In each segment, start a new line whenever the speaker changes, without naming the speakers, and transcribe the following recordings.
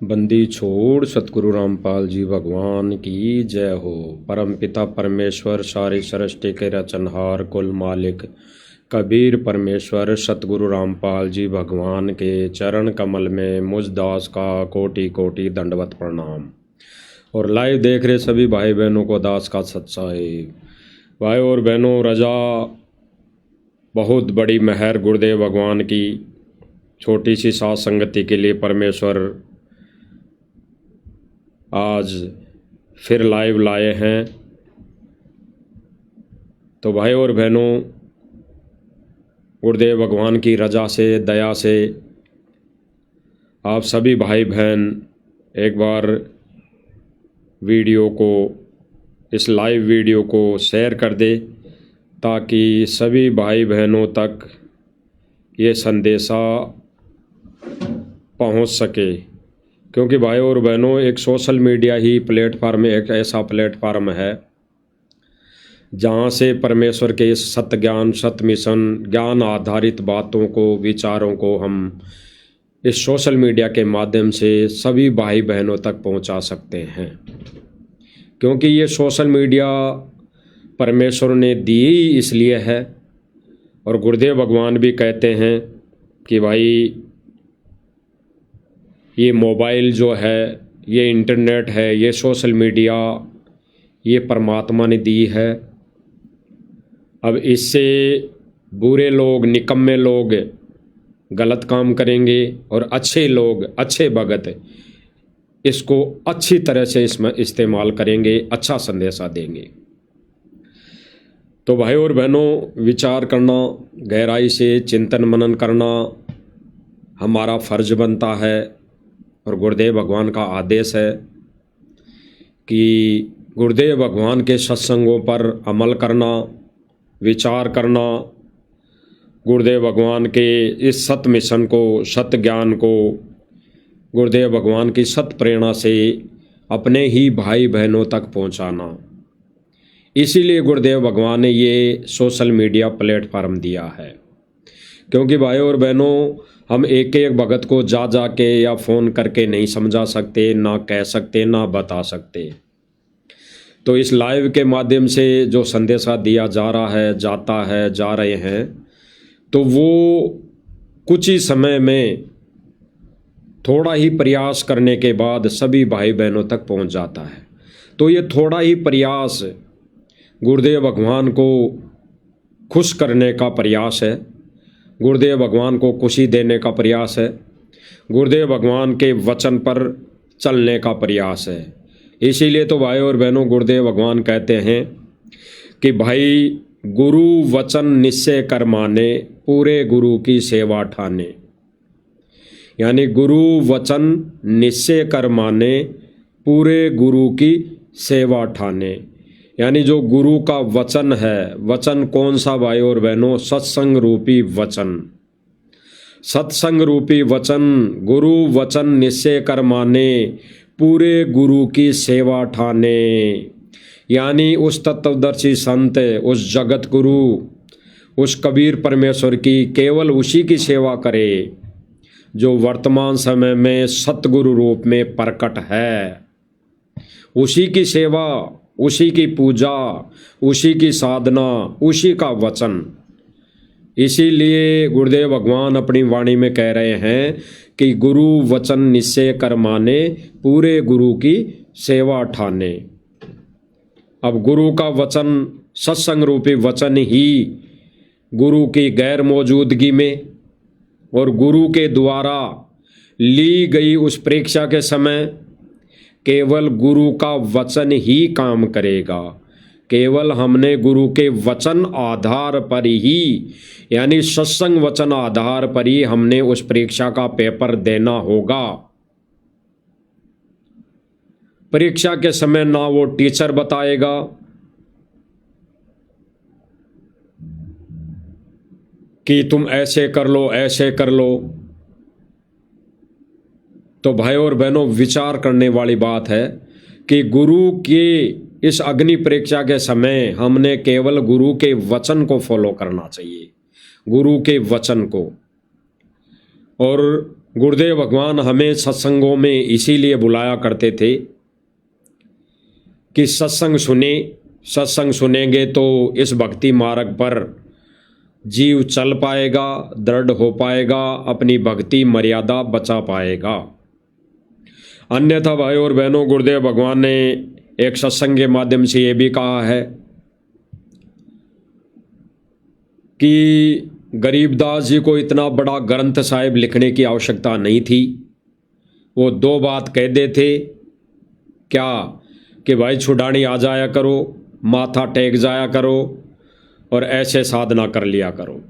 बंदी छोड़ सतगुरु रामपाल जी भगवान की जय हो। परम पिता परमेश्वर सारी सृष्टि के रचनहार कुल मालिक कबीर परमेश्वर सतगुरु रामपाल जी भगवान के चरण कमल में मुझ दास का कोटि कोटि दंडवत प्रणाम। और लाइव देख रहे सभी भाई बहनों को दास का सत्साई। भाई और बहनों, रजा बहुत बड़ी मेहर गुरुदेव भगवान की। छोटी सी साथ संगति के लिए परमेश्वर आज फिर लाइव लाए हैं। तो भाई और बहनों, गुरुदेव भगवान की रजा से दया से आप सभी भाई बहन एक बार वीडियो को, इस लाइव वीडियो को शेयर कर दे ताकि सभी भाई बहनों तक ये संदेशा पहुंच सके। क्योंकि भाई और बहनों, एक सोशल मीडिया ही प्लेटफार्म एक ऐसा प्लेटफार्म है जहां से परमेश्वर के इस सत्य ज्ञान, सत्य मिशन, ज्ञान आधारित बातों को, विचारों को हम इस सोशल मीडिया के माध्यम से सभी भाई बहनों तक पहुंचा सकते हैं। क्योंकि ये सोशल मीडिया परमेश्वर ने दी ही इसलिए है। और गुरुदेव भगवान भी कहते हैं कि भाई ये मोबाइल जो है, ये इंटरनेट है, ये सोशल मीडिया, ये परमात्मा ने दी है। अब इससे बुरे लोग, निकम्मे लोग गलत काम करेंगे और अच्छे लोग, अच्छे भगत इसको अच्छी तरह से इसमें इस्तेमाल करेंगे, अच्छा संदेशा देंगे। तो भाई और बहनों, विचार करना, गहराई से चिंतन मनन करना हमारा फर्ज बनता है। और गुरुदेव भगवान का आदेश है कि गुरुदेव भगवान के सत्संगों पर अमल करना, विचार करना, गुरुदेव भगवान के इस सत्य मिशन को, सत्य ज्ञान को गुरुदेव भगवान की सत्य प्रेरणा से अपने ही भाई बहनों तक पहुंचाना। इसीलिए गुरुदेव भगवान ने ये सोशल मीडिया प्लेटफार्म दिया है। क्योंकि भाई और बहनों, हम एक एक भगत को जा के या फ़ोन करके नहीं समझा सकते, ना कह सकते, ना बता सकते। तो इस लाइव के माध्यम से जो संदेशा दिया जा रहा है, जाता है, जा रहे हैं, तो वो कुछ ही समय में थोड़ा ही प्रयास करने के बाद सभी भाई बहनों तक पहुंच जाता है। तो ये थोड़ा ही प्रयास गुरुदेव भगवान को खुश करने का प्रयास है, गुरुदेव भगवान को खुशी देने का प्रयास है, गुरुदेव भगवान के वचन पर चलने का प्रयास है। इसीलिए तो भाई और बहनों, गुरुदेव भगवान कहते हैं कि भाई गुरु वचन निश्चय कर माने, पूरे गुरु की सेवा ठाने। यानी गुरु वचन निश्चय कर माने, पूरे गुरु की सेवा ठाने। यानी जो गुरु का वचन है, वचन कौन सा भाई और बहनों? सत्संग रूपी वचन। सत्संग रूपी वचन, गुरु वचन निश्चय कर माने, पूरे गुरु की सेवा ठाने। यानी उस तत्वदर्शी संत, उस जगत गुरु, उस कबीर परमेश्वर की केवल उसी की सेवा करे जो वर्तमान समय में सतगुरु रूप में प्रकट है। उसी की सेवा, उसी की पूजा, उसी की साधना, उसी का वचन। इसीलिए गुरुदेव भगवान अपनी वाणी में कह रहे हैं कि गुरु वचन निश्चय कर माने, पूरे गुरु की सेवा ठाने। अब गुरु का वचन, सत्संग रूपी वचन ही गुरु की गैर मौजूदगी में और गुरु के द्वारा ली गई उस परीक्षा के समय केवल गुरु का वचन ही काम करेगा। केवल हमने गुरु के वचन आधार पर ही, यानी सत्संग वचन आधार पर ही हमने उस परीक्षा का पेपर देना होगा। परीक्षा के समय ना वो टीचर बताएगा, कि तुम ऐसे कर लो, ऐसे कर लो। तो भाई और बहनों, विचार करने वाली बात है कि गुरु के इस अग्नि परीक्षा के समय हमने केवल गुरु के वचन को फॉलो करना चाहिए, गुरु के वचन को। और गुरुदेव भगवान हमें सत्संगों में इसीलिए बुलाया करते थे कि सत्संग सुनेंगे तो इस भक्ति मार्ग पर जीव चल पाएगा, दृढ़ हो पाएगा, अपनी भक्ति मर्यादा बचा पाएगा। अन्यथा भाई और बहनों, गुरुदेव भगवान ने एक सत्संग के माध्यम से ये भी कहा है कि गरीबदास जी को इतना बड़ा ग्रंथ साहिब लिखने की आवश्यकता नहीं थी। वो दो बात कह देते क्या कि भाई छुड़ानी आ जाया करो, माथा टेक जाया करो और ऐसे साधना कर लिया करो।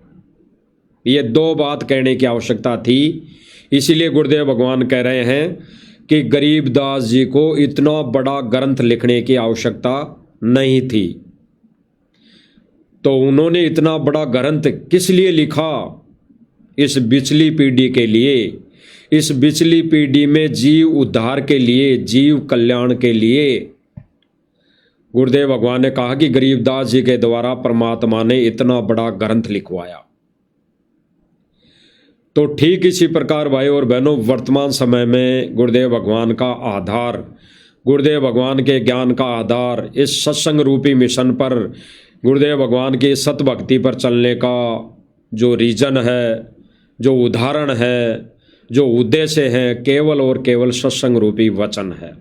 ये दो बात कहने की आवश्यकता थी। इसीलिए गुरुदेव भगवान कह रहे हैं कि गरीबदास जी को इतना बड़ा ग्रंथ लिखने की आवश्यकता नहीं थी। तो उन्होंने इतना बड़ा ग्रंथ किस लिए लिखा? इस बिचली पीढ़ी के लिए, इस बिचली पीढ़ी में जीव उद्धार के लिए, जीव कल्याण के लिए। गुरुदेव भगवान ने कहा कि गरीबदास जी के द्वारा परमात्मा ने इतना बड़ा ग्रंथ लिखवाया। तो ठीक इसी प्रकार भाई और बहनों, वर्तमान समय में गुरुदेव भगवान का आधार, गुरुदेव भगवान के ज्ञान का आधार इस सत्संग रूपी मिशन पर, गुरुदेव भगवान की सतभक्ति पर चलने का जो रीजन है, जो उदाहरण है, जो उद्देश्य है, केवल और केवल सत्संग रूपी वचन है।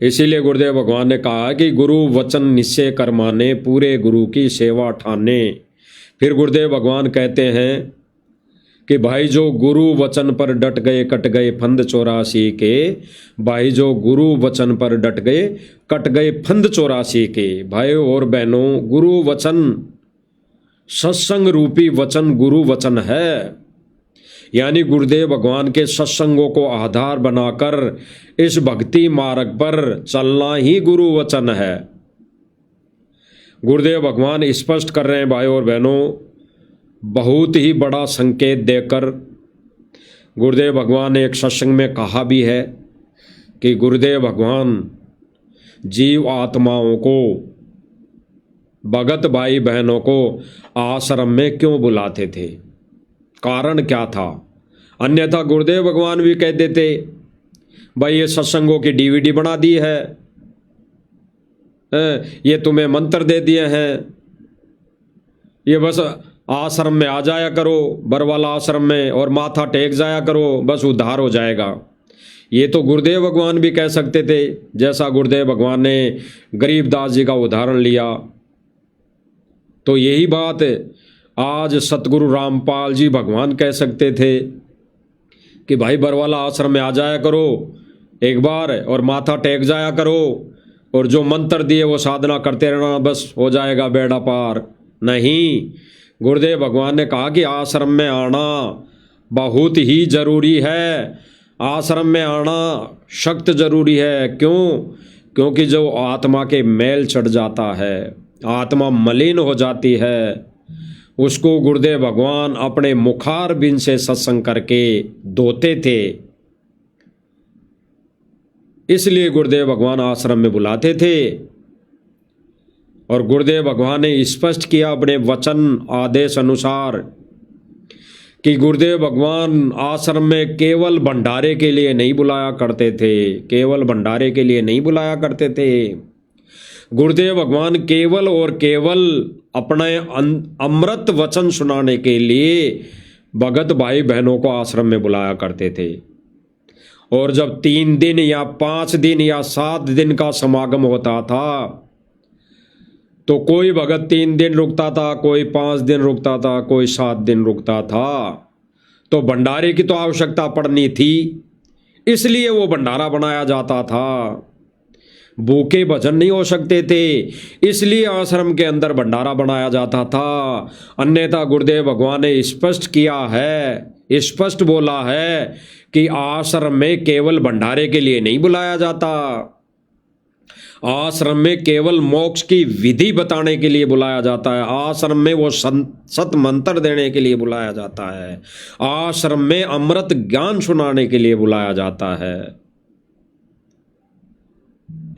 इसीलिए गुरुदेव भगवान ने कहा कि गुरु वचन निश्चय कर माने, पूरे गुरु की सेवा ठाने। फिर गुरुदेव भगवान कहते हैं कि भाई जो गुरु वचन पर डट गए कट गए फंद 84 के, भाई जो गुरु वचन पर डट गए कट गए फंद 84 के। भाई और बहनों, गुरु वचन, सत्संग रूपी वचन गुरु वचन है। यानी गुरुदेव भगवान के सत्संगों को आधार बनाकर इस भक्ति मार्ग पर चलना ही गुरु वचन है। गुरुदेव भगवान स्पष्ट कर रहे हैं भाई और बहनों, बहुत ही बड़ा संकेत देकर। गुरुदेव भगवान ने एक सत्संग में कहा भी है कि गुरुदेव भगवान जीव आत्माओं को, भगत भाई बहनों को आश्रम में क्यों बुलाते थे, कारण क्या था? अन्यथा गुरुदेव भगवान भी कह देते भाई ये सत्संगों की डीवीडी बना दी है, ये तुम्हें मंत्र दे दिए हैं, ये बस आश्रम में आ जाया करो, बरवाला आश्रम में, और माथा टेक जाया करो, बस उद्धार हो जाएगा। ये तो गुरुदेव भगवान भी कह सकते थे, जैसा गुरुदेव भगवान ने गरीबदास जी का उदाहरण लिया। तो यही बात आज सतगुरु रामपाल जी भगवान कह सकते थे कि भाई बरवाला आश्रम में आ जाया करो एक बार और माथा टेक जाया करो, और जो मंत्र दिए वो साधना करते रहना, बस हो जाएगा बेड़ा पार। नहीं, गुरुदेव भगवान ने कहा कि आश्रम में आना बहुत ही जरूरी है। आश्रम में आना सख्त जरूरी है। क्यों? क्योंकि जो आत्मा के मैल चढ़ जाता है, आत्मा मलिन हो जाती है, उसको गुरुदेव भगवान अपने मुखार बिन से सत्संग करके धोते थे। इसलिए गुरुदेव भगवान आश्रम में बुलाते थे। और गुरुदेव भगवान ने स्पष्ट किया अपने वचन आदेश अनुसार कि गुरुदेव भगवान आश्रम में केवल भंडारे के लिए नहीं बुलाया करते थे, केवल भंडारे के लिए नहीं बुलाया करते थे। गुरुदेव भगवान केवल और केवल अपने अमृत वचन सुनाने के लिए भगत भाई बहनों को आश्रम में बुलाया करते थे। और जब 3 दिन या 5 दिन या 7 दिन का समागम होता था, तो कोई भगत 3 दिन रुकता था, कोई 5 दिन रुकता था, कोई 7 दिन रुकता था। तो भंडारे की तो आवश्यकता पड़नी थी, इसलिए वो भंडारा बनाया जाता था। भूखे भजन नहीं हो सकते थे, इसलिए आश्रम के अंदर भंडारा बनाया जाता था। अन्यथा गुरुदेव भगवान ने स्पष्ट किया है, स्पष्ट बोला है कि आश्रम में केवल भंडारे के लिए नहीं बुलाया जाता। आश्रम में केवल मोक्ष की विधि बताने के लिए बुलाया जाता है। आश्रम में वो सत मंत्र देने के लिए बुलाया जाता है। आश्रम में अमृत ज्ञान सुनाने के लिए बुलाया जाता है।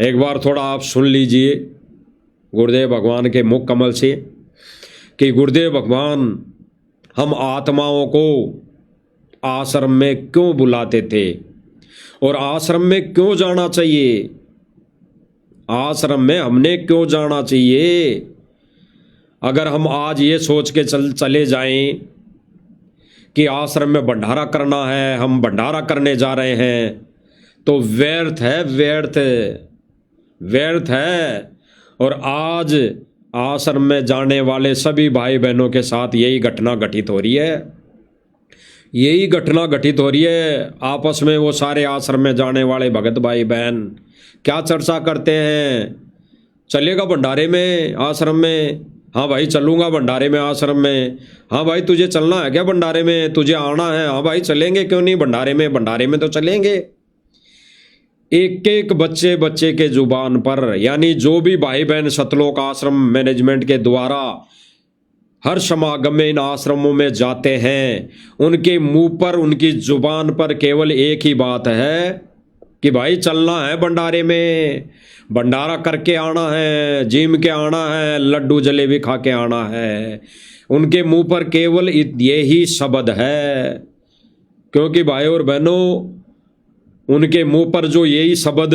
एक बार थोड़ा आप सुन लीजिए गुरुदेव भगवान के मुख कमल से कि गुरुदेव भगवान हम आत्माओं को आश्रम में क्यों बुलाते थे और आश्रम में क्यों जाना चाहिए, आश्रम में हमने क्यों जाना चाहिए। अगर हम आज ये सोच के चले जाएं कि आश्रम में भंडारा करना है, हम भंडारा करने जा रहे हैं, तो व्यर्थ है, व्यर्थ है। और आज आश्रम में जाने वाले सभी भाई बहनों के साथ यही घटना घटित हो रही है, यही घटना घटित हो रही है। आपस में वो सारे आश्रम में जाने वाले भगत भाई बहन क्या चर्चा करते हैं, चलेगा भंडारे में आश्रम में, हाँ भाई चलूँगा भंडारे में आश्रम में, हाँ भाई तुझे चलना है क्या भंडारे में, तुझे आना है, हाँ भाई चलेंगे क्यों नहीं भंडारे में तो चलेंगे। एक एक बच्चे के जुबान पर, यानी जो भी भाई बहन सतलोक आश्रम मैनेजमेंट के द्वारा हर समागम में इन आश्रमों में जाते हैं, उनके मुंह पर, उनकी जुबान पर केवल एक ही बात है कि भाई चलना है भंडारे में, भंडारा करके आना है, जिम के आना है, लड्डू जलेबी खा के आना है। उनके मुंह पर केवल यही शब्द है, क्योंकि भाई और बहनों उनके मुंह पर जो यही शब्द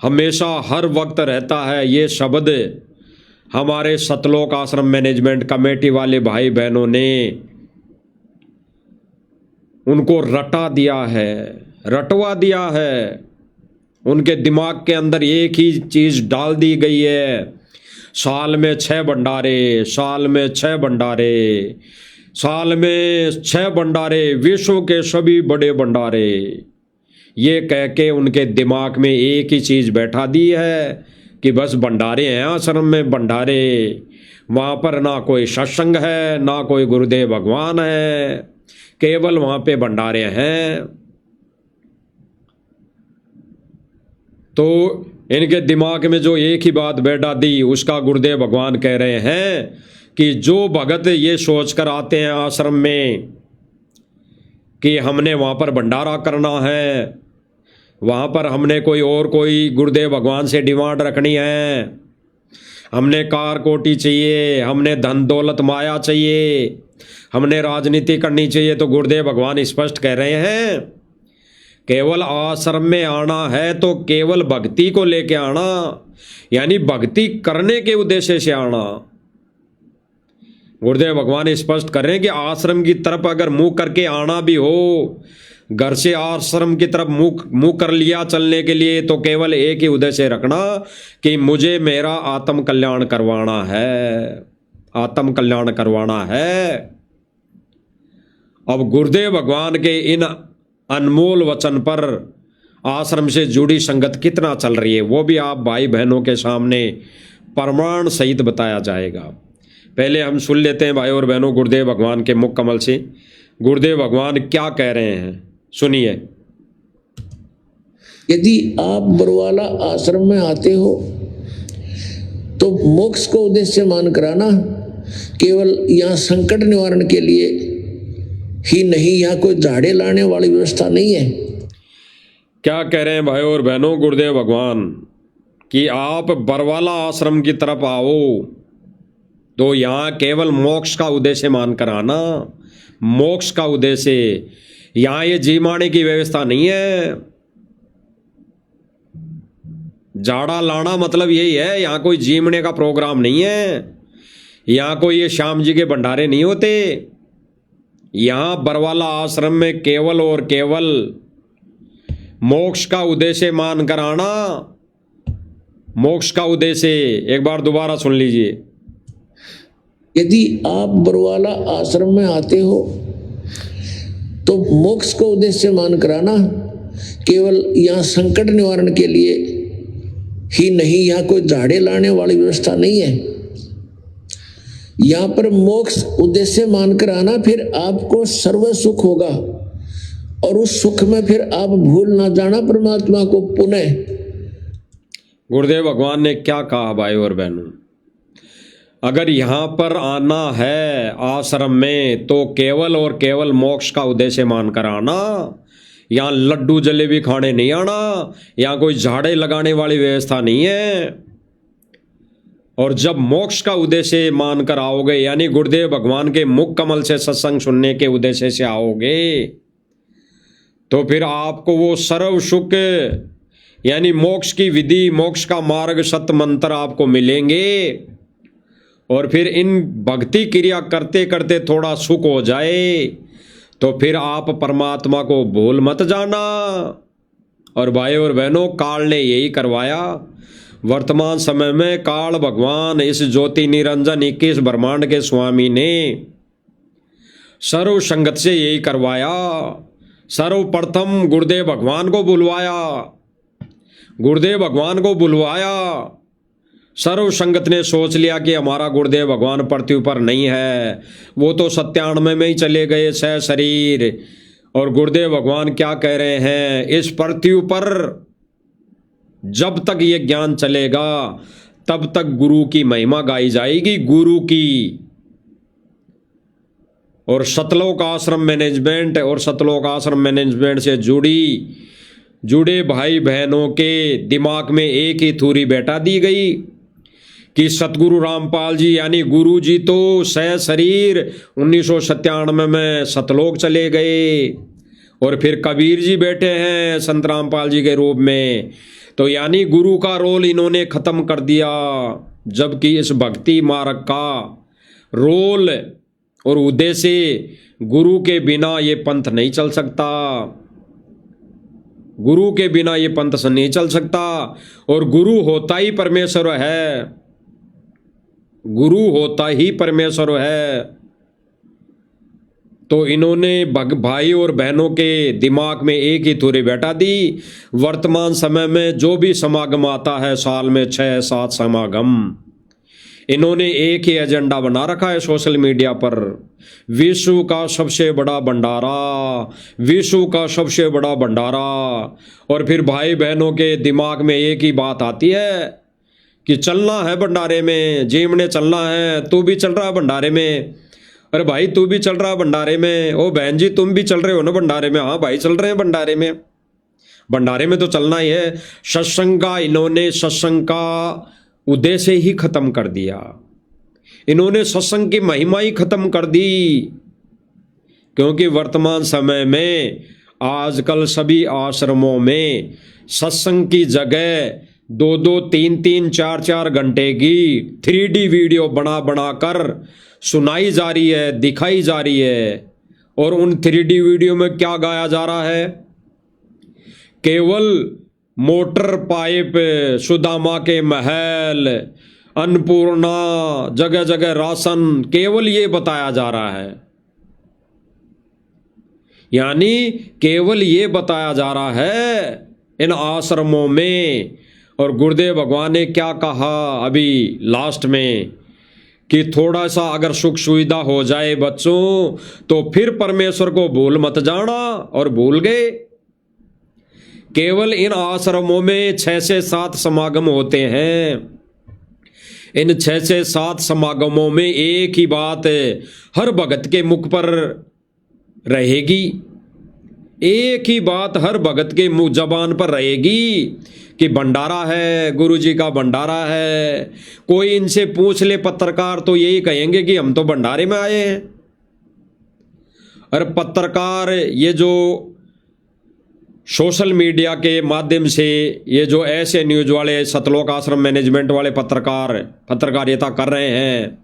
हमेशा हर वक्त रहता है, ये शब्द हमारे सतलोक आश्रम मैनेजमेंट कमेटी वाले भाई बहनों ने उनको रटवा दिया है। उनके दिमाग के अंदर एक ही चीज डाल दी गई है, साल में 6 भंडारे, साल में 6 भंडारे, साल में 6 भंडारे, विश्व के सभी बड़े भंडारे। ये कह के उनके दिमाग में एक ही चीज बैठा दी है कि बस भंडारे हैं आश्रम में, भंडारे। वहाँ पर ना कोई सत्संग है, ना कोई गुरुदेव भगवान है, केवल वहाँ पे भंडारे हैं। तो इनके दिमाग में जो एक ही बात बैठा दी, उसका गुरुदेव भगवान कह रहे हैं कि जो भगत ये सोच कर आते हैं आश्रम में कि हमने वहाँ पर भंडारा करना है, वहाँ पर हमने कोई गुरुदेव भगवान से डिमांड रखनी है, हमने कार कोठी चाहिए, हमने धन दौलत माया चाहिए, हमने राजनीति करनी चाहिए, तो गुरुदेव भगवान स्पष्ट कह रहे हैं केवल आश्रम में आना है तो केवल भक्ति को लेके आना, यानी भक्ति करने के उद्देश्य से आना। गुरुदेव भगवान स्पष्ट कर रहे हैं कि आश्रम की तरफ अगर मुंह करके आना भी हो, घर से आश्रम की तरफ मुंह कर लिया चलने के लिए, तो केवल एक ही उद्देश्य रखना कि मुझे मेरा आत्म कल्याण करवाना है, आत्म कल्याण करवाना है। अब गुरुदेव भगवान के इन अनमोल वचन पर आश्रम से जुड़ी संगत कितना चल रही है, वो भी आप भाई बहनों के सामने प्रमाण सहित बताया जाएगा। पहले हम सुन लेते हैं भाई और बहनों गुरुदेव भगवान के मुख कमल से गुरुदेव भगवान क्या कह रहे हैं, सुनिए।
यदि आप बरवाला आश्रम में आते हो तो मोक्ष को उद्देश्य मान कराना, केवल यहाँ संकट निवारण के लिए ही नहीं, यहाँ कोई झाड़े लाने वाली व्यवस्था नहीं है।
क्या कह रहे हैं भाई और बहनों गुरुदेव भगवान कि आप बरवाला आश्रम की तरफ आओ तो यहाँ केवल मोक्ष का उद्देश्य मान कर आना, मोक्ष का उद्देश्य, यहाँ ये जीमाने की व्यवस्था नहीं है। झाड़ा लाना मतलब यही है, यहाँ कोई जीमने का प्रोग्राम नहीं है, यहाँ कोई ये श्याम जी के भंडारे नहीं होते। यहाँ बरवाला आश्रम में केवल और केवल मोक्ष का उद्देश्य मान कर आना, मोक्ष का उद्देश्य। एक बार दोबारा सुन लीजिए।
यदि आप बरवाला आश्रम में आते हो तो मोक्ष को उद्देश्य मान कराना, केवल यहाँ संकट निवारण के लिए ही नहीं, यहाँ कोई झाड़े लाने वाली व्यवस्था नहीं है। यहाँ पर मोक्ष उद्देश्य मानकर आना, फिर आपको सर्व सुख होगा और उस सुख में फिर आप भूल ना जाना परमात्मा को पुनः।
गुरुदेव भगवान ने क्या कहा भाई और बहनों, अगर यहाँ पर आना है आश्रम में तो केवल और केवल मोक्ष का उद्देश्य मानकर आना, यहाँ लड्डू जलेबी खाने नहीं आना, यहाँ कोई झाड़े लगाने वाली व्यवस्था नहीं है। और जब मोक्ष का उद्देश्य मानकर आओगे, यानी गुरुदेव भगवान के मुख कमल से सत्संग सुनने के उद्देश्य से आओगे, तो फिर आपको वो सर्व सुख यानी मोक्ष की विधि, मोक्ष का मार्ग, सत्य मंत्र आपको मिलेंगे। और फिर इन भक्ति क्रिया करते करते थोड़ा सुख हो जाए तो फिर आप परमात्मा को भूल मत जाना। और भाई और बहनों, काल ने यही करवाया। वर्तमान समय में काल भगवान, इस ज्योति निरंजन 21 ब्रह्मांड के स्वामी ने सर्व संगत से यही करवाया। सर्वप्रथम गुरुदेव भगवान को बुलवाया, गुरुदेव भगवान को बुलवाया। सर्व संगत ने सोच लिया कि हमारा गुरुदेव भगवान पृथ्वी पर नहीं है, वो तो 97 में ही चले गए सह शरीर। और गुरुदेव भगवान क्या कह रहे हैं, इस पृथ्वी पर जब तक ये ज्ञान चलेगा तब तक गुरु की महिमा गाई जाएगी, गुरु की। और सतलोक आश्रम मैनेजमेंट और सतलोक आश्रम मैनेजमेंट से जुड़े भाई बहनों के दिमाग में एक ही थूरी बैठा दी गई कि सतगुरु रामपाल जी यानी गुरु जी तो सह शरीर 1997 में सतलोक चले गए। और फिर कबीर जी बैठे हैं संत रामपाल जी के रूप में, तो यानी गुरु का रोल इन्होंने खत्म कर दिया। जबकि इस भक्ति मार्ग का रोल और उद्देश्य, गुरु के बिना ये पंथ नहीं चल सकता, गुरु के बिना ये पंथ नहीं चल सकता। और गुरु होता ही परमेश्वर है, गुरु होता ही परमेश्वर है। तो इन्होंने भाई और बहनों के दिमाग में एक ही थोड़ी बैठा दी। वर्तमान समय में जो भी समागम आता है, साल में 6-7 समागम, इन्होंने एक ही एजेंडा बना रखा है सोशल मीडिया पर, विश्व का सबसे बड़ा भंडारा, विश्व का सबसे बड़ा भंडारा। और फिर भाई बहनों के दिमाग में एक ही बात आती है कि चलना है भंडारे में, जीव ने चलना है, तू भी चल रहा है भंडारे में, अरे भाई तू भी चल रहा है भंडारे में, ओ बहन जी तुम भी चल रहे हो ना भंडारे में, हाँ भाई चल रहे हैं भंडारे में, भंडारे में तो चलना ही है। सत्संग का इन्होंने सत्संग का उद्देश्य ही खत्म कर दिया, इन्होंने सत्संग की महिमा ही खत्म कर दी। क्योंकि वर्तमान समय में आजकल सभी आश्रमों में सत्संग की जगह 2-2, 3-3, 4-4 घंटे की 3D वीडियो बना कर सुनाई जा रही है, दिखाई जा रही है। और उन 3D वीडियो में क्या गाया जा रहा है, केवल मोटर पाइप, सुदामा के महल, अन्नपूर्णा, जगह जगह राशन, केवल ये बताया जा रहा है। यानी केवल ये बताया जा रहा है इन आश्रमों में। और गुरुदेव भगवान ने क्या कहा अभी लास्ट में कि थोड़ा सा अगर सुख सुविधा हो जाए बच्चों तो फिर परमेश्वर को भूल मत जाना। और भूल गए। केवल इन आश्रमों में 6 से 7 समागम होते हैं। इन 6 से 7 समागमों में एक ही बात हर भगत के मुख पर रहेगी, एक ही बात हर भगत के मुंह जबान पर रहेगी कि भंडारा है, गुरु जी का भंडारा है। कोई इनसे पूछ ले पत्रकार तो यही कहेंगे कि हम तो भंडारे में आए हैं। और पत्रकार ये जो सोशल मीडिया के माध्यम से ये जो ऐसे न्यूज वाले सतलोक आश्रम मैनेजमेंट वाले पत्रकारिता कर रहे हैं,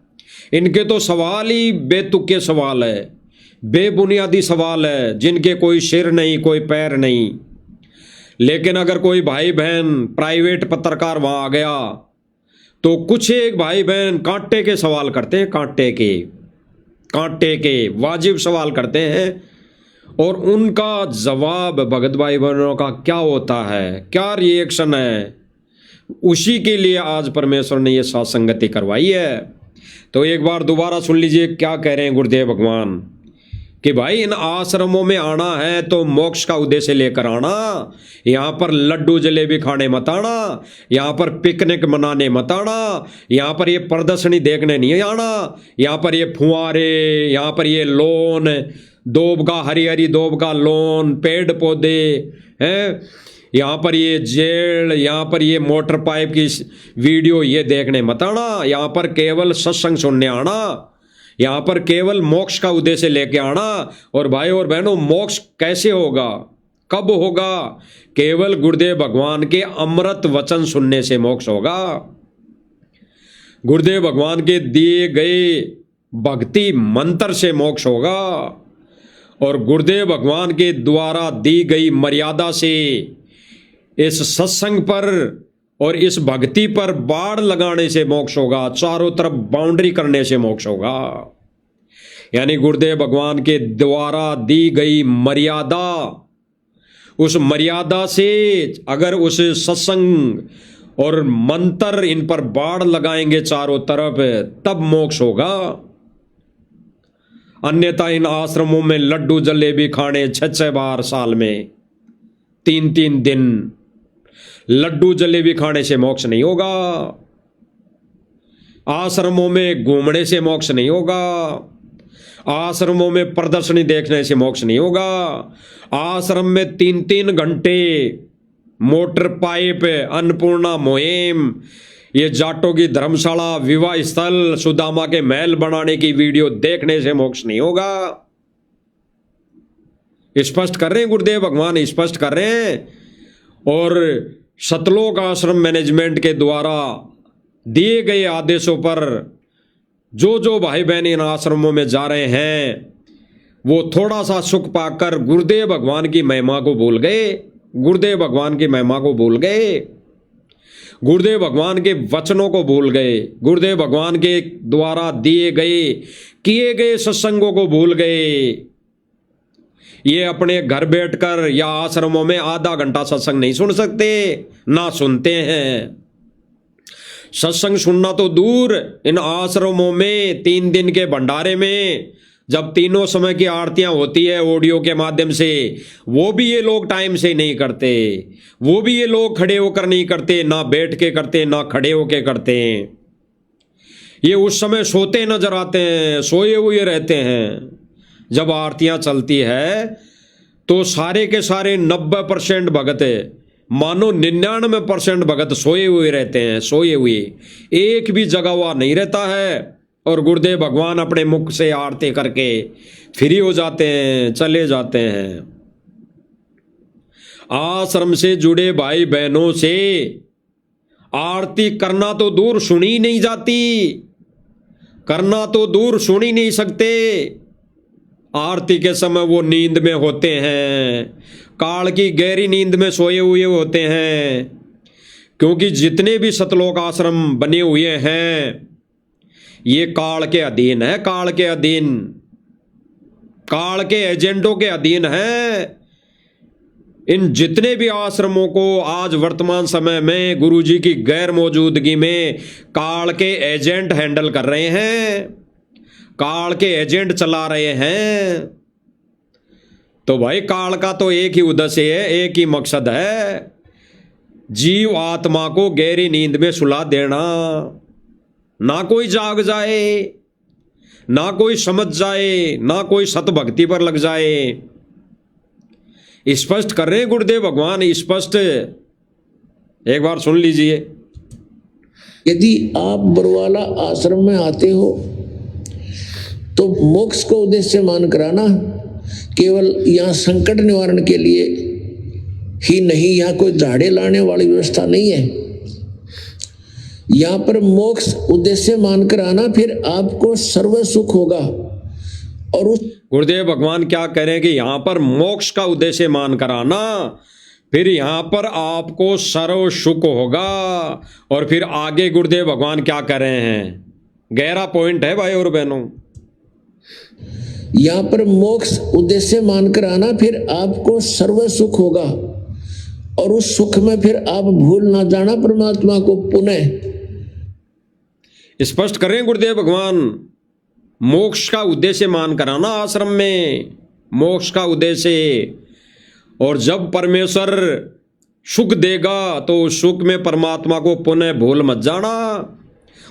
इनके तो सवाल ही बेतुके सवाल है, बेबुनियादी सवाल है, जिनके कोई सिर नहीं, कोई पैर नहीं। लेकिन अगर कोई भाई बहन प्राइवेट पत्रकार वहां आ गया तो कुछ एक भाई बहन कांटे के सवाल करते हैं, कांटे के वाजिब सवाल करते हैं। और उनका जवाब भगत भाई बहनों का क्या होता है, क्या रिएक्शन है, उसी के लिए आज परमेश्वर ने ये सत्संगति करवाई है। तो एक बार दोबारा सुन लीजिए क्या कह रहे हैं गुरुदेव भगवान कि भाई इन आश्रमों में आना है तो मोक्ष का उद्देश्य लेकर आना। यहाँ पर लड्डू जलेबी खाने मत आना, यहाँ पर पिकनिक मनाने मत आना, यहाँ पर ये प्रदर्शनी देखने नहीं आना, यहाँ पर ये फुहारे, यहाँ पर ये लोन, दोब का हरी हरी दोब का लोन, पेड़ पौधे हैं, यहाँ पर ये जेल, यहाँ पर ये मोटर पाइप की वीडियो ये देखने मत आना। यहाँ पर केवल सत्संग सुनने आना, यहाँ पर केवल मोक्ष का उद्देश्य लेके आना। और भाई और बहनों, मोक्ष कैसे होगा, कब होगा? केवल गुरुदेव भगवान के अमृत वचन सुनने से मोक्ष होगा। गुरुदेव भगवान के दिए गए भक्ति मंत्र से मोक्ष होगा। और गुरुदेव भगवान के द्वारा दी गई मर्यादा से इस सत्संग पर और इस भक्ति पर बाड़ लगाने से मोक्ष होगा। चारों तरफ बाउंड्री करने से मोक्ष होगा। यानी गुरुदेव भगवान के द्वारा दी गई मर्यादा, उस मर्यादा से अगर उस सत्संग और मंत्र इन पर बाड़ लगाएंगे चारों तरफ, तब मोक्ष होगा। अन्यथा इन आश्रमों में लड्डू जलेबी खाने 6-6 बार साल में, 3-3 दिन लड्डू जलेबी खाने से मोक्ष नहीं होगा। आश्रमों में घूमने से मोक्ष नहीं होगा। आश्रमों में प्रदर्शनी देखने से मोक्ष नहीं होगा। आश्रम में 3-3 घंटे मोटर पाइप, अन्नपूर्णा मुहिम, ये जाटों की धर्मशाला, विवाह स्थल, सुदामा के महल बनाने की वीडियो देखने से मोक्ष नहीं होगा। स्पष्ट कर रहे हैं गुरुदेव भगवान, स्पष्ट कर रहे हैं। और सतलोक आश्रम मैनेजमेंट के द्वारा दिए गए आदेशों पर जो जो भाई बहन इन आश्रमों में जा रहे हैं, वो थोड़ा सा सुख पाकर गुरुदेव भगवान की महिमा को भूल गए। गुरुदेव भगवान की महिमा को भूल गए, गुरुदेव भगवान के वचनों को भूल गए, गुरुदेव भगवान के द्वारा दिए गए किए गए सत्संगों को भूल गए। ये अपने घर बैठकर या आश्रमों में आधा घंटा सत्संग नहीं सुन सकते, ना सुनते हैं। सत्संग सुनना तो दूर, इन आश्रमों में 3 दिन के भंडारे में जब तीनों समय की आरतियां होती है ऑडियो के माध्यम से, वो भी ये लोग टाइम से नहीं करते। वो भी ये लोग खड़े होकर नहीं करते, ना बैठ के करते, ना खड़े होके करते हैं। ये उस समय सोते नजर आते हैं, सोए हुए रहते हैं। जब आरतियां चलती है तो सारे के सारे 90% भगत है, मानो 99% भगत सोए हुए रहते हैं, सोए हुए, एक भी जगा हुआ नहीं रहता है। और गुरुदेव भगवान अपने मुख से आरती करके फ्री हो जाते हैं, चले जाते हैं। आश्रम से जुड़े भाई बहनों से आरती करना तो दूर सुनी नहीं जाती, करना तो दूर सुन ही नहीं सकते। आरती के समय वो नींद में होते हैं, काल की गहरी नींद में सोए हुए होते हैं। क्योंकि जितने भी सतलोक आश्रम बने हुए हैं ये काल के अधीन है, काल के अधीन, काल के एजेंडों के अधीन है। इन जितने भी आश्रमों को आज वर्तमान समय में गुरुजी की गैर मौजूदगी में काल के एजेंट हैंडल कर रहे हैं, काल के एजेंट चला रहे हैं। तो भाई काल का तो एक ही उद्देश्य है, एक ही मकसद है, जीव आत्मा को गहरी नींद में सुला देना। ना कोई जाग जाए, ना कोई समझ जाए, ना कोई सतभक्ति पर लग जाए। स्पष्ट कर रहे हैं गुरुदेव भगवान, स्पष्ट। एक बार सुन लीजिए।
यदि आप बरवाला आश्रम में आते हो तो मोक्ष को उद्देश्य मान कराना, केवल यहाँ संकट निवारण के लिए ही नहीं, यहाँ कोई झाड़े लाने वाली व्यवस्था नहीं है। यहाँ पर मोक्ष उद्देश्य मानकर आना, फिर आपको सर्व सुख होगा। और उस
गुरुदेव भगवान क्या कह रहे हैं कि यहाँ पर मोक्ष का उद्देश्य मानकर आना, फिर यहाँ पर आपको सर्व सुख होगा। और फिर आगे गुरुदेव भगवान क्या कह रहे हैं, गहरा पॉइंट है भाई और बहनों।
यहाँ पर मोक्ष उद्देश्य मानकर आना, फिर आपको सर्व सुख होगा। और उस सुख में फिर आप भूल ना जाना परमात्मा को पुनः।
स्पष्ट करें गुरुदेव भगवान, मोक्ष का उद्देश्य मान कराना आश्रम में, मोक्ष का उद्देश्य। और जब परमेश्वर सुख देगा तो उस सुख में परमात्मा को पुनः भूल मत जाना।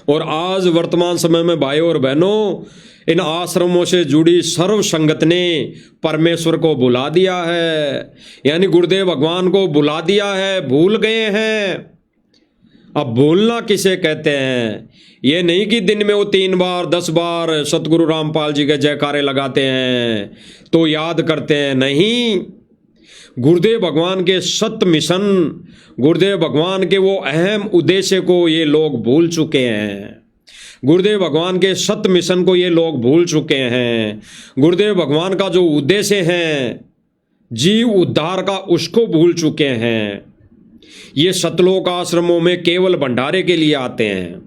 और आज वर्तमान समय में भाइयों और बहनों, इन आश्रमों से जुड़ी सर्व संगत ने परमेश्वर को बुला दिया है, यानी गुरुदेव भगवान को बुला दिया है, भूल गए हैं। अब भूलना किसे कहते हैं? ये नहीं कि दिन में वो 3 बार 10 बार सतगुरु रामपाल जी के जयकारे लगाते हैं तो याद करते हैं, नहीं। गुरुदेव भगवान के सत मिशन, गुरुदेव भगवान के वो अहम उद्देश्य को ये लोग भूल चुके हैं। गुरुदेव भगवान के सत मिशन को ये लोग भूल चुके हैं। गुरुदेव भगवान का जो उद्देश्य है जीव उद्धार का, उसको भूल चुके हैं। ये सतलोक आश्रमों में केवल भंडारे के लिए आते हैं।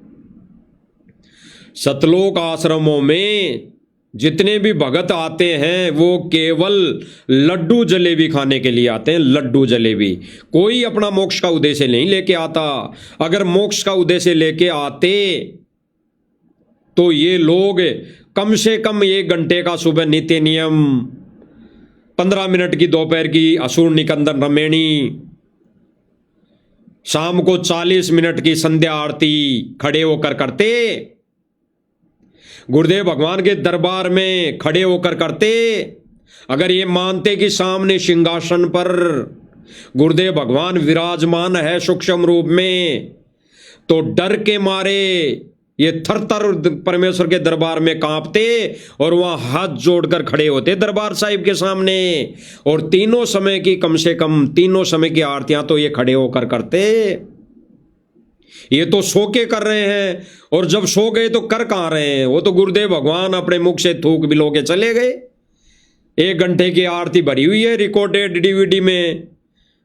सतलोक आश्रमों में जितने भी भगत आते हैं वो केवल लड्डू जलेबी खाने के लिए आते हैं। लड्डू जलेबी, कोई अपना मोक्ष का उद्देश्य नहीं लेके आता। अगर मोक्ष का उद्देश्य लेके आते तो ये लोग कम से कम 1 घंटे का सुबह नित्य नियम, 15 मिनट की दोपहर की असुर निकंदन रमेणी, शाम को 40 मिनट की संध्या आरती खड़े होकर करते। गुरुदेव भगवान के दरबार में खड़े होकर करते। अगर ये मानते कि सामने सिंहासन पर गुरुदेव भगवान विराजमान है सूक्ष्म रूप में, तो डर के मारे ये थर-थर परमेश्वर के दरबार में कांपते और वहां हाथ जोड़कर खड़े होते दरबार साहिब के सामने। और तीनों समय की, कम से कम तीनों समय की आरतियां तो ये खड़े होकर करते। ये तो सो के कर रहे हैं, और जब सो गए तो कर कहां रहे हैं? वो तो गुरुदेव भगवान अपने मुख से थूक बिलो के चले गए। 1 घंटे की आरती भरी हुई है रिकॉर्डेड डीवीडी में,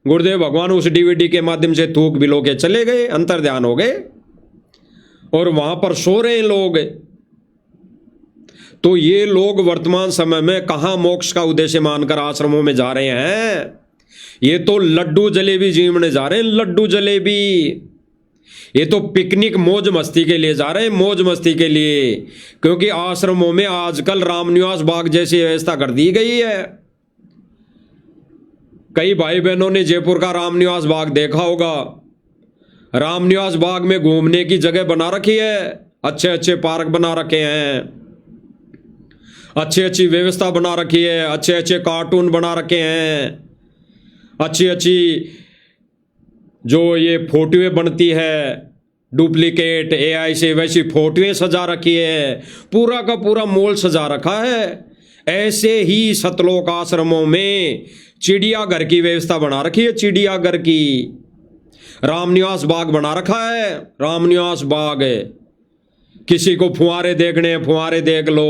गुरुदेव भगवान उस डीवीडी के माध्यम से थूक बिलो के चले गए, अंतर ध्यान हो गए, और वहां पर सो रहे हैं लोग। तो ये लोग वर्तमान समय में कहां मोक्ष का उद्देश्य मानकर आश्रमों में जा रहे हैं? ये तो लड्डू जलेबी जीवने जा रहे हैं। लड्डू जलेबी, ये तो पिकनिक मौज मस्ती के लिए जा रहे हैं, मौज मस्ती के लिए। क्योंकि आश्रमों में आजकल रामनिवास बाग जैसी व्यवस्था कर दी गई है। कई भाई बहनों ने जयपुर का रामनिवास बाग देखा होगा। रामनिवास बाग में घूमने की जगह बना रखी है, अच्छे अच्छे पार्क बना रखे हैं, अच्छी अच्छी व्यवस्था बना रखी है, अच्छे अच्छे कार्टून बना रखे हैं, अच्छी अच्छी जो ये फोटोएं बनती है डुप्लीकेट AI से, वैसी फोटोएं सजा रखी है। पूरा का पूरा मॉल सजा रखा है। ऐसे ही सतलोक आश्रमों में चिड़ियाघर की व्यवस्था बना रखी है, चिड़ियाघर की। रामनिवास बाग बना रखा है, रामनिवास बाग है। किसी को फुहारे देखने हैं, फुहारे देख लो।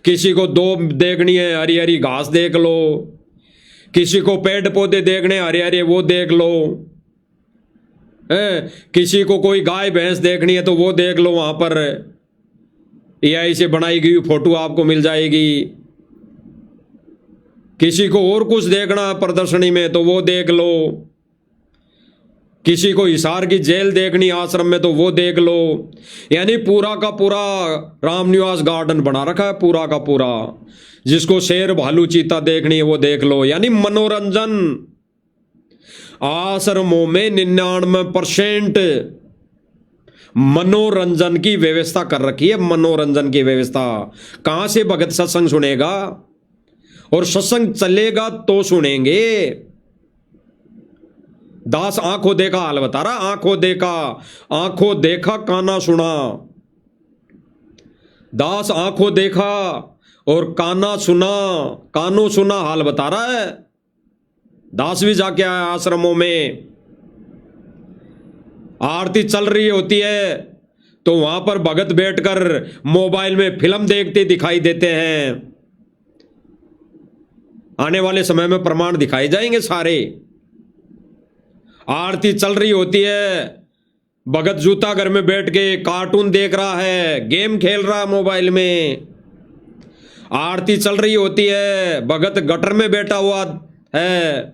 किसी को दोब देखनी है, हरी हरी घास देख लो। किसी को पेड़ पौधे देखने हरे हरे, वो देख लो। किसी को कोई गाय भैंस देखनी है तो वो देख लो, वहां पर AI से बनाई गई फोटो आपको मिल जाएगी। किसी को और कुछ देखना है प्रदर्शनी में तो वो देख लो। किसी को हिसार की जेल देखनी आश्रम में तो वो देख लो। यानी पूरा का पूरा रामनिवास गार्डन बना रखा है, पूरा का पूरा। जिसको शेर भालू चीता देखनी है वो देख लो। यानी मनोरंजन आश्रमों में 99% मनोरंजन की व्यवस्था कर रखी है। मनोरंजन की व्यवस्था। कहां से भगत सत्संग सुनेगा? और सत्संग चलेगा तो सुनेंगे। दास आंखों देखा हाल बता रहा, आंखों देखा काना सुना। दास आंखों देखा और काना सुना, कानों सुना हाल बता रहा है। दास भी जाके आया आश्रमों में। आरती चल रही होती है तो वहां पर भगत बैठकर मोबाइल में फिल्म देखते दिखाई देते हैं। आने वाले समय में प्रमाण दिखाए जाएंगे सारे। आरती चल रही होती है, भगत जूता घर में बैठ के कार्टून देख रहा है, गेम खेल रहा है मोबाइल में। आरती चल रही होती है, भगत गटर में बैठा हुआ है।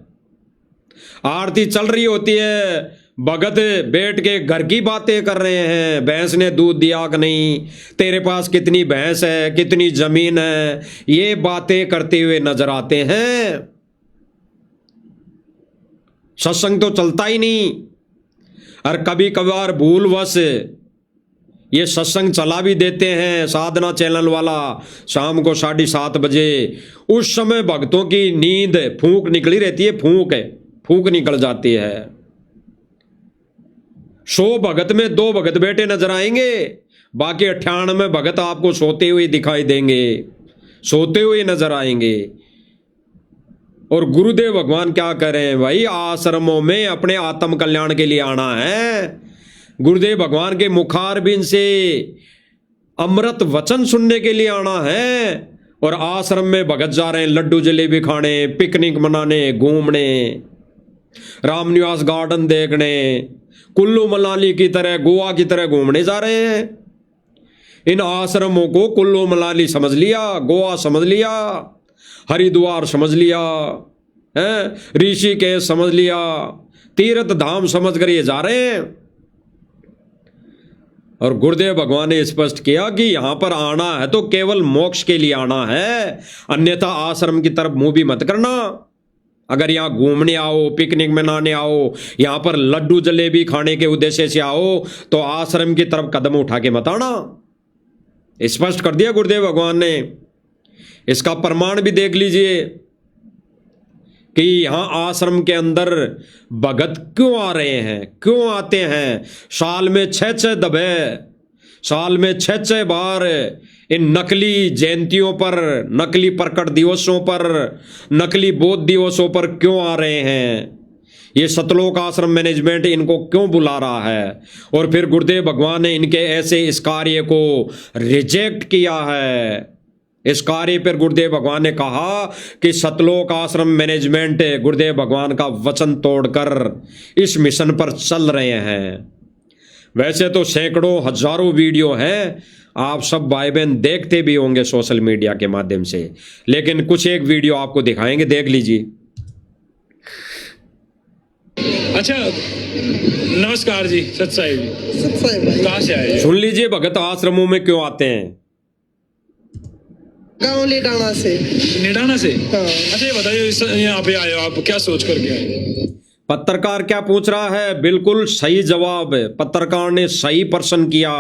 आरती चल रही होती है, भगत बैठ के घर की बातें कर रहे हैं। भैंस ने दूध दिया कि नहीं, तेरे पास कितनी भैंस है, कितनी जमीन है, ये बातें करते हुए नजर आते हैं। सत्संग तो चलता ही नहीं। और कभी कभार भूलवश ये सत्संग चला भी देते हैं साधना चैनल वाला शाम को 7:30 बजे। उस समय भक्तों की नींद फूंक निकली रहती है, फूंक निकल जाती है। 100 भगत में 2 भगत बैठे नजर आएंगे, बाकी 98 भगत आपको सोते हुए दिखाई देंगे, सोते हुए नजर आएंगे। और गुरुदेव भगवान क्या करें भाई, आश्रमों में अपने आत्म कल्याण के लिए आना है। गुरुदेव भगवान के मुखारबिंद से अमृत वचन सुनने के लिए आना है। और आश्रम में भगत जा रहे हैं लड्डू जलेबी खाने, पिकनिक मनाने, घूमने, रामनिवास गार्डन देखने, कुल्लू मनाली की तरह, गोवा की तरह घूमने जा रहे हैं। इन आश्रमों को कुल्लू मनाली समझ लिया, गोवा समझ लिया, हरिद्वार समझ लिया है, ऋषिकेश समझ लिया, तीर्थ धाम समझ कर ये जा रहे हैं। और गुरुदेव भगवान ने स्पष्ट किया कि यहां पर आना है तो केवल मोक्ष के लिए आना है, अन्यथा आश्रम की तरफ मुंह भी मत करना। अगर यहां घूमने आओ, पिकनिक मनाने आओ, यहां पर लड्डू जलेबी खाने के उद्देश्य से आओ, तो आश्रम की तरफ कदम उठा के मत आना। स्पष्ट कर दिया गुरुदेव भगवान ने। इसका प्रमाण भी देख लीजिए कि यहां आश्रम के अंदर भगत क्यों आ रहे हैं, क्यों आते हैं। साल में 6 दफे, साल में 6 बार इन नकली जयंतियों पर, नकली प्रकट दिवसों पर, नकली बौद्ध दिवसों पर क्यों आ रहे हैं। ये सतलोक आश्रम मैनेजमेंट इनको क्यों बुला रहा है। और फिर गुरुदेव भगवान ने इनके ऐसे इस कार्य को रिजेक्ट किया है। इस कार्य पर गुरुदेव भगवान ने कहा कि सतलोक आश्रम मैनेजमेंट गुरुदेव भगवान का वचन तोड़कर इस मिशन पर चल रहे हैं। वैसे तो सैकड़ों हजारों वीडियो हैं, आप सब भाई बहन देखते भी होंगे सोशल मीडिया के माध्यम से, लेकिन कुछ एक वीडियो आपको दिखाएंगे, देख लीजिए।
अच्छा, नमस्कार जी, सत्साई जी।
सत्साई भाई
कहाँ से आए?
सुन लीजिए भगत आश्रमों में क्यों आते हैं।
गाँव लेडाना से।
निडाना से?
हाँ।
अच्छा, ये बताइए यहाँ पे आए हो आप, क्या सोच करके आए?
पत्रकार क्या पूछ रहा है, बिल्कुल सही जवाब पत्रकार ने सही प्रश्न किया।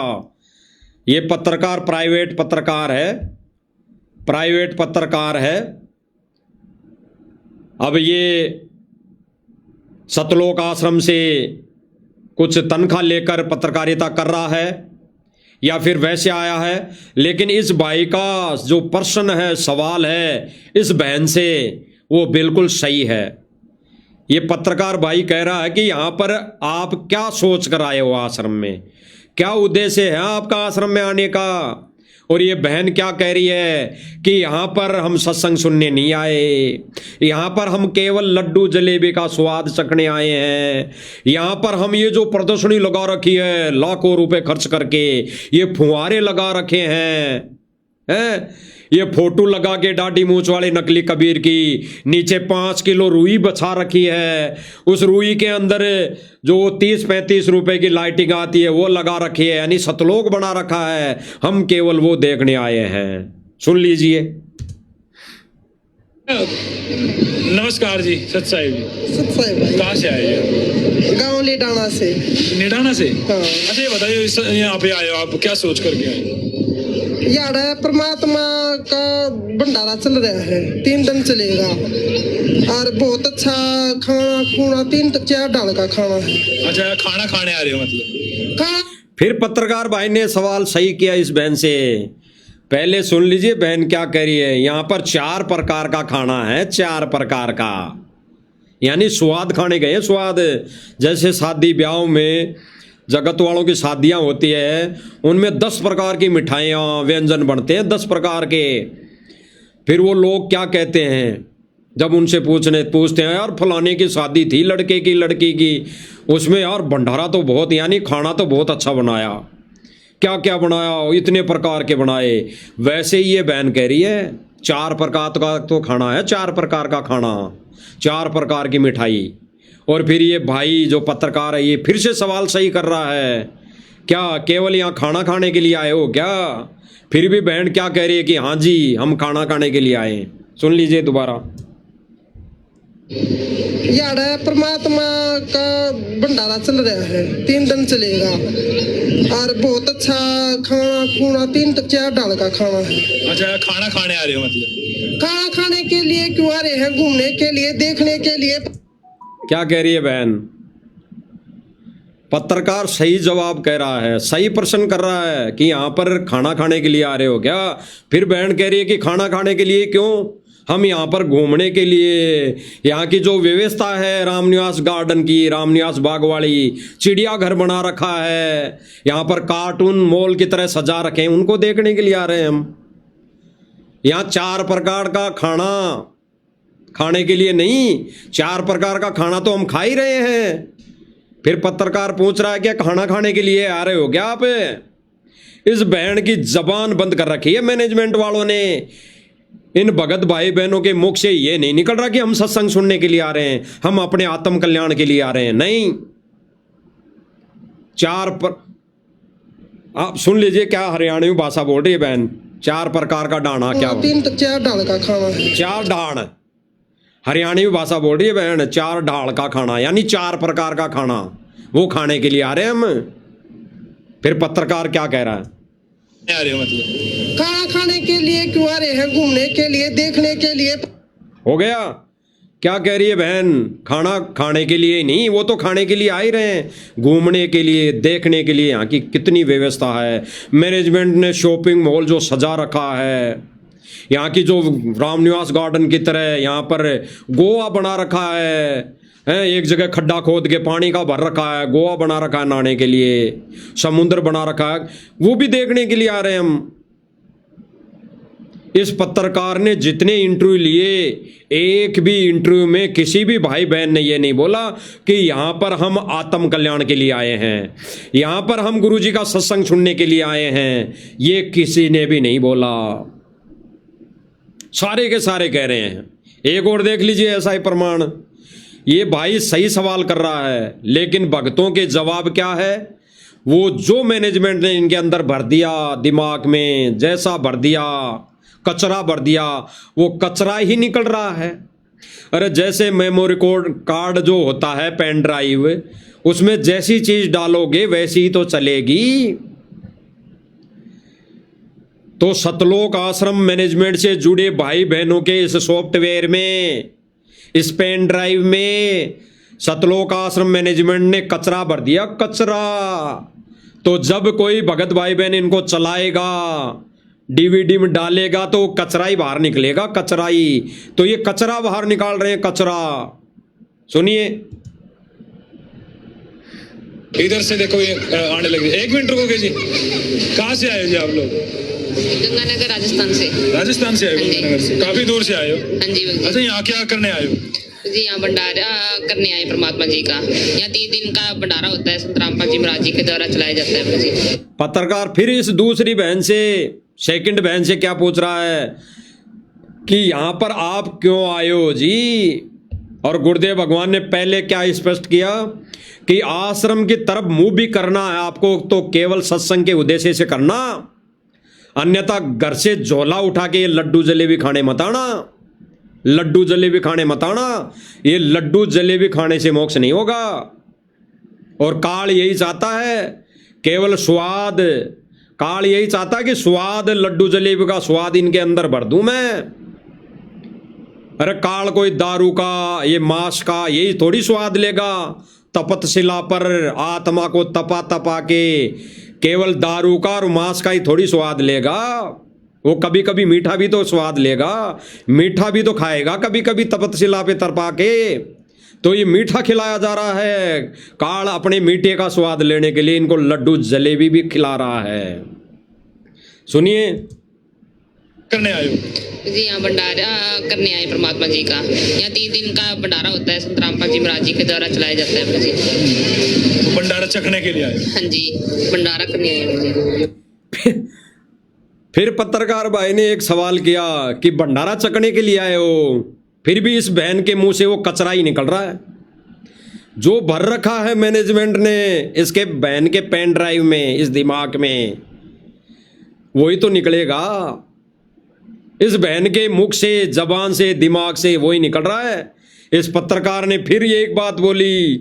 ये पत्रकार प्राइवेट पत्रकार है, प्राइवेट पत्रकार है। अब ये सतलोक आश्रम से कुछ तनख्वाह लेकर पत्रकारिता कर रहा है या फिर वैसे आया है। लेकिन इस भाई का जो प्रश्न है, सवाल है इस बहन से, वो बिल्कुल सही है। ये पत्रकार भाई कह रहा है कि यहाँ पर आप क्या सोच कर आए हो आश्रम में, क्या उद्देश्य है आपका आश्रम में आने का। और ये बहन क्या कह रही है कि यहाँ पर हम सत्संग सुनने नहीं आए, यहाँ पर हम केवल लड्डू जलेबी का स्वाद चखने आए हैं। यहाँ पर हम ये जो प्रदर्शनी लगा रखी है लाखों रुपए खर्च करके, ये फुहारे लगा रखे हैं, ये फोटो लगा के दाढ़ी मूंछ वाले नकली कबीर की, नीचे 5 किलो रुई बछा रखी है, उस रुई के अंदर जो 30-35 रुपए की लाइटिंग आती है वो लगा रखी है, यानी सतलोक बना रखा है। हम केवल वो देखने आए हैं। सुन लीजिए।
नमस्कार जी, सत्साई जी।
सत्साई भाई
कहाँ से आए?
गाँव लेडाना से।
निडाना से?
हाँ।
अच्छा, ये बताइए यहाँ पे आए हो आप, क्या सोच करके आए?
यार परमात्मा का भंडारा चल रहा है, 3 दिन चलेगा और बहुत अच्छा खाना खूना 3-4 डाल का खाना है।
अच्छा, खाना खाने आ रहे हो मतलब?
खाना
फिर पत्रकार भाई ने सवाल सही किया इस बहन से। पहले सुन लीजिए बहन क्या कह रही है। यहाँ पर 4 प्रकार का खाना है, 4 प्रकार का, यानी स्वाद खाने गए, स्वाद। जैसे शादी ब्याह में जगत वालों की शादियां होती है, उनमें 10 प्रकार की मिठाइयाँ व्यंजन बनते हैं, 10 प्रकार के। फिर वो लोग क्या कहते हैं जब उनसे पूछते हैं, यार फलाने की शादी थी लड़के की लड़की की, उसमें यार भंडारा तो बहुत, यानी खाना तो बहुत अच्छा बनाया, क्या क्या बनाया, इतने प्रकार के बनाए। वैसे ही ये बहन कह रही है 4 प्रकार का तो खाना है, 4 प्रकार का खाना, 4 प्रकार की मिठाई। और फिर ये भाई जो पत्रकार है ये फिर से सवाल सही कर रहा है, क्या केवल यहाँ खाना खाने के लिए आए हो क्या। फिर भी बहन क्या कह रही है कि हाँ जी हम खाना खाने के लिए आए। सुन लीजिए दोबारा।
यार परमात्मा का भंडारा चल रहा है, 3 दिन चलेगा और बहुत अच्छा खाना खूना 3-4 डाल का खाना है।
अच्छा, खाना खाने आ रहे हो मतलब?
खाना खाने के लिए क्यों आ रहे हैं? घूमने के लिए, देखने के लिए।
क्या कह रही है बहन? पत्रकार सही जवाब कह रहा है, सही प्रश्न कर रहा है कि यहाँ पर खाना खाने के लिए आ रहे हो क्या? फिर बहन कह रही है कि खाना खाने के लिए क्यों, हम यहाँ पर घूमने के लिए। यहाँ की जो व्यवस्था है रामनिवास गार्डन की, रामनिवास बागवाड़ी, चिड़ियाघर बना रखा है, यहाँ पर कार्टून मॉल की तरह सजा रखे हैं, उनको देखने के लिए आ रहे हैं हम। यहाँ 4 प्रकार का खाना खाने के लिए नहीं, 4 प्रकार का खाना तो हम खा ही रहे हैं। फिर पत्रकार पूछ रहा है कि खाना खाने के लिए आ रहे हो क्या आप? इस बहन की जबान बंद कर रखी है मैनेजमेंट वालों ने। इन भगत भाई बहनों के मुख से ये नहीं निकल रहा कि हम सत्संग सुनने के लिए आ रहे हैं, हम अपने आत्म कल्याण के लिए आ रहे हैं। नहीं, आप सुन लीजिए क्या हरियाणवी भाषा बोल रही है बहन। 4 प्रकार का डाना क्या?
3-4 डाल का खाना है।
4 डाण हरियाणवी भाषा बोल रही है बहन। 4 ढाल का खाना यानी 4 प्रकार का खाना, वो खाने के लिए आ रहे हैं हम। फिर पत्रकार क्या कह रहा है?
आ रहे हो मतलब?
खाना खाने के लिए क्यों आ रहे हैं? घूमने के लिए, देखने के लिए।
हो गया? क्या कह रही है बहन? खाना खाने के लिए नहीं, वो तो खाने के लिए आ ही रहे हैं, घूमने के लिए, देखने के लिए। यहाँ की कितनी व्यवस्था है, मैनेजमेंट ने शॉपिंग मॉल जो सजा रखा है, यहाँ की जो रामनिवास गार्डन की तरह यहाँ पर गोवा बना रखा है, एक जगह खड्डा खोद के पानी का भर रखा है, गोवा बना रखा है नहाने के लिए, समुद्र बना रखा है, वो भी देखने के लिए आ रहे हैं हम। इस पत्रकार ने जितने इंटरव्यू लिए, एक भी इंटरव्यू में किसी भी भाई बहन ने ये नहीं बोला कि यहाँ पर हम आत्म कल्याण के लिए आए हैं, यहाँ पर हम गुरुजी का सत्संग सुनने के लिए आए हैं, ये किसी ने भी नहीं बोला। सारे के सारे कह रहे हैं। एक और देख लीजिए ऐसा ही प्रमाण। ये भाई सही सवाल कर रहा है, लेकिन भक्तों के जवाब क्या है? वो जो मैनेजमेंट ने इनके अंदर भर दिया, दिमाग में जैसा भर दिया, कचरा भर दिया, वो कचरा ही निकल रहा है। अरे जैसे मेमोरी कार्ड जो होता है, पेन ड्राइव, उसमें जैसी चीज डालोगे वैसी ही तो चलेगी। तो सतलोक आश्रम मैनेजमेंट से जुड़े भाई बहनों के इस सॉफ्टवेयर में, इस पेन ड्राइव में सतलोक आश्रम मैनेजमेंट ने कचरा भर दिया, कचरा। तो जब कोई भगत भाई बहन इनको चलाएगा, डीवीडी में डालेगा, तो कचरा ही बाहर निकलेगा, कचरा ही। तो ये कचरा बाहर निकाल रहे हैं, कचरा। सुनिए,
इधर से देखो ये आने लगे। 1 मिनट रुकोगे जी? कहाँ से आए हो जी आप लोग?
गंगानगर राजस्थान से।
राजस्थान से आए हो?
हाँ जी।
गंगानगर से काफी दूर से आए हो?
हाँ जी बिल्कुल।
अच्छा, यहाँ क्या करने आए हो?
जी यहाँ भंडारा करने आए परमात्मा जी का। यहाँ 3 दिन का भंडारा होता है, संत रामपाल जी महाराज जी के द्वारा चलाया जाता है जी।
पत्रकार फिर इस दूसरी बहन से, सेकंड बहन से क्या पूछ रहा है कि यहाँ पर आप क्यों आए हो जी? और गुरुदेव भगवान ने पहले क्या स्पष्ट किया कि आश्रम की तरफ मुंह भी करना है आपको तो केवल सत्संग के उद्देश्य से करना, अन्यथा घर से झोला उठा के ये लड्डू जलेबी खाने मत आना, लड्डू जलेबी खाने मत आना। ये लड्डू जलेबी खाने से मोक्ष नहीं होगा। और काल यही चाहता है, केवल स्वाद। काल यही चाहता है कि स्वाद, लड्डू जलेबी का स्वाद इनके अंदर भर दूं मैं। अरे काल कोई दारू का, ये मांस का यही थोड़ी स्वाद लेगा। तपतशिला पर आत्मा को तपा तपा के केवल दारू का और मांस का ही थोड़ी स्वाद लेगा। वो कभी कभी मीठा भी तो स्वाद लेगा, मीठा भी तो खाएगा कभी कभी तपतशिला पे तरपा के। तो ये मीठा खिलाया जा रहा है, काल अपने मीठे का स्वाद लेने के लिए इनको लड्डू जलेबी भी खिला रहा है। सुनिए,
करने आए हो?
जी यहाँ भंडारा करने आए परमात्मा जी का। यहाँ 3 दिन का भंडारा होता है, संत रामपाल जी महाराज जी के द्वारा चलाया जाता है जी।
तो भंडारा चखने के लिए आए हो?
हाँ जी, भंडारा करने आए जी।
फिर पत्रकार भाई ने एक सवाल किया कि भंडारा चखने के लिए आए हो? फिर भी इस बहन के मुंह से वो कचरा ही निकल रहा है जो भर रखा है मैनेजमेंट ने इसके बहन के पेन ड्राइव में, इस दिमाग में, वही तो निकलेगा। इस बहन के मुख से, जबान से, दिमाग से वही निकल रहा है। इस पत्रकार ने फिर ये एक बात बोली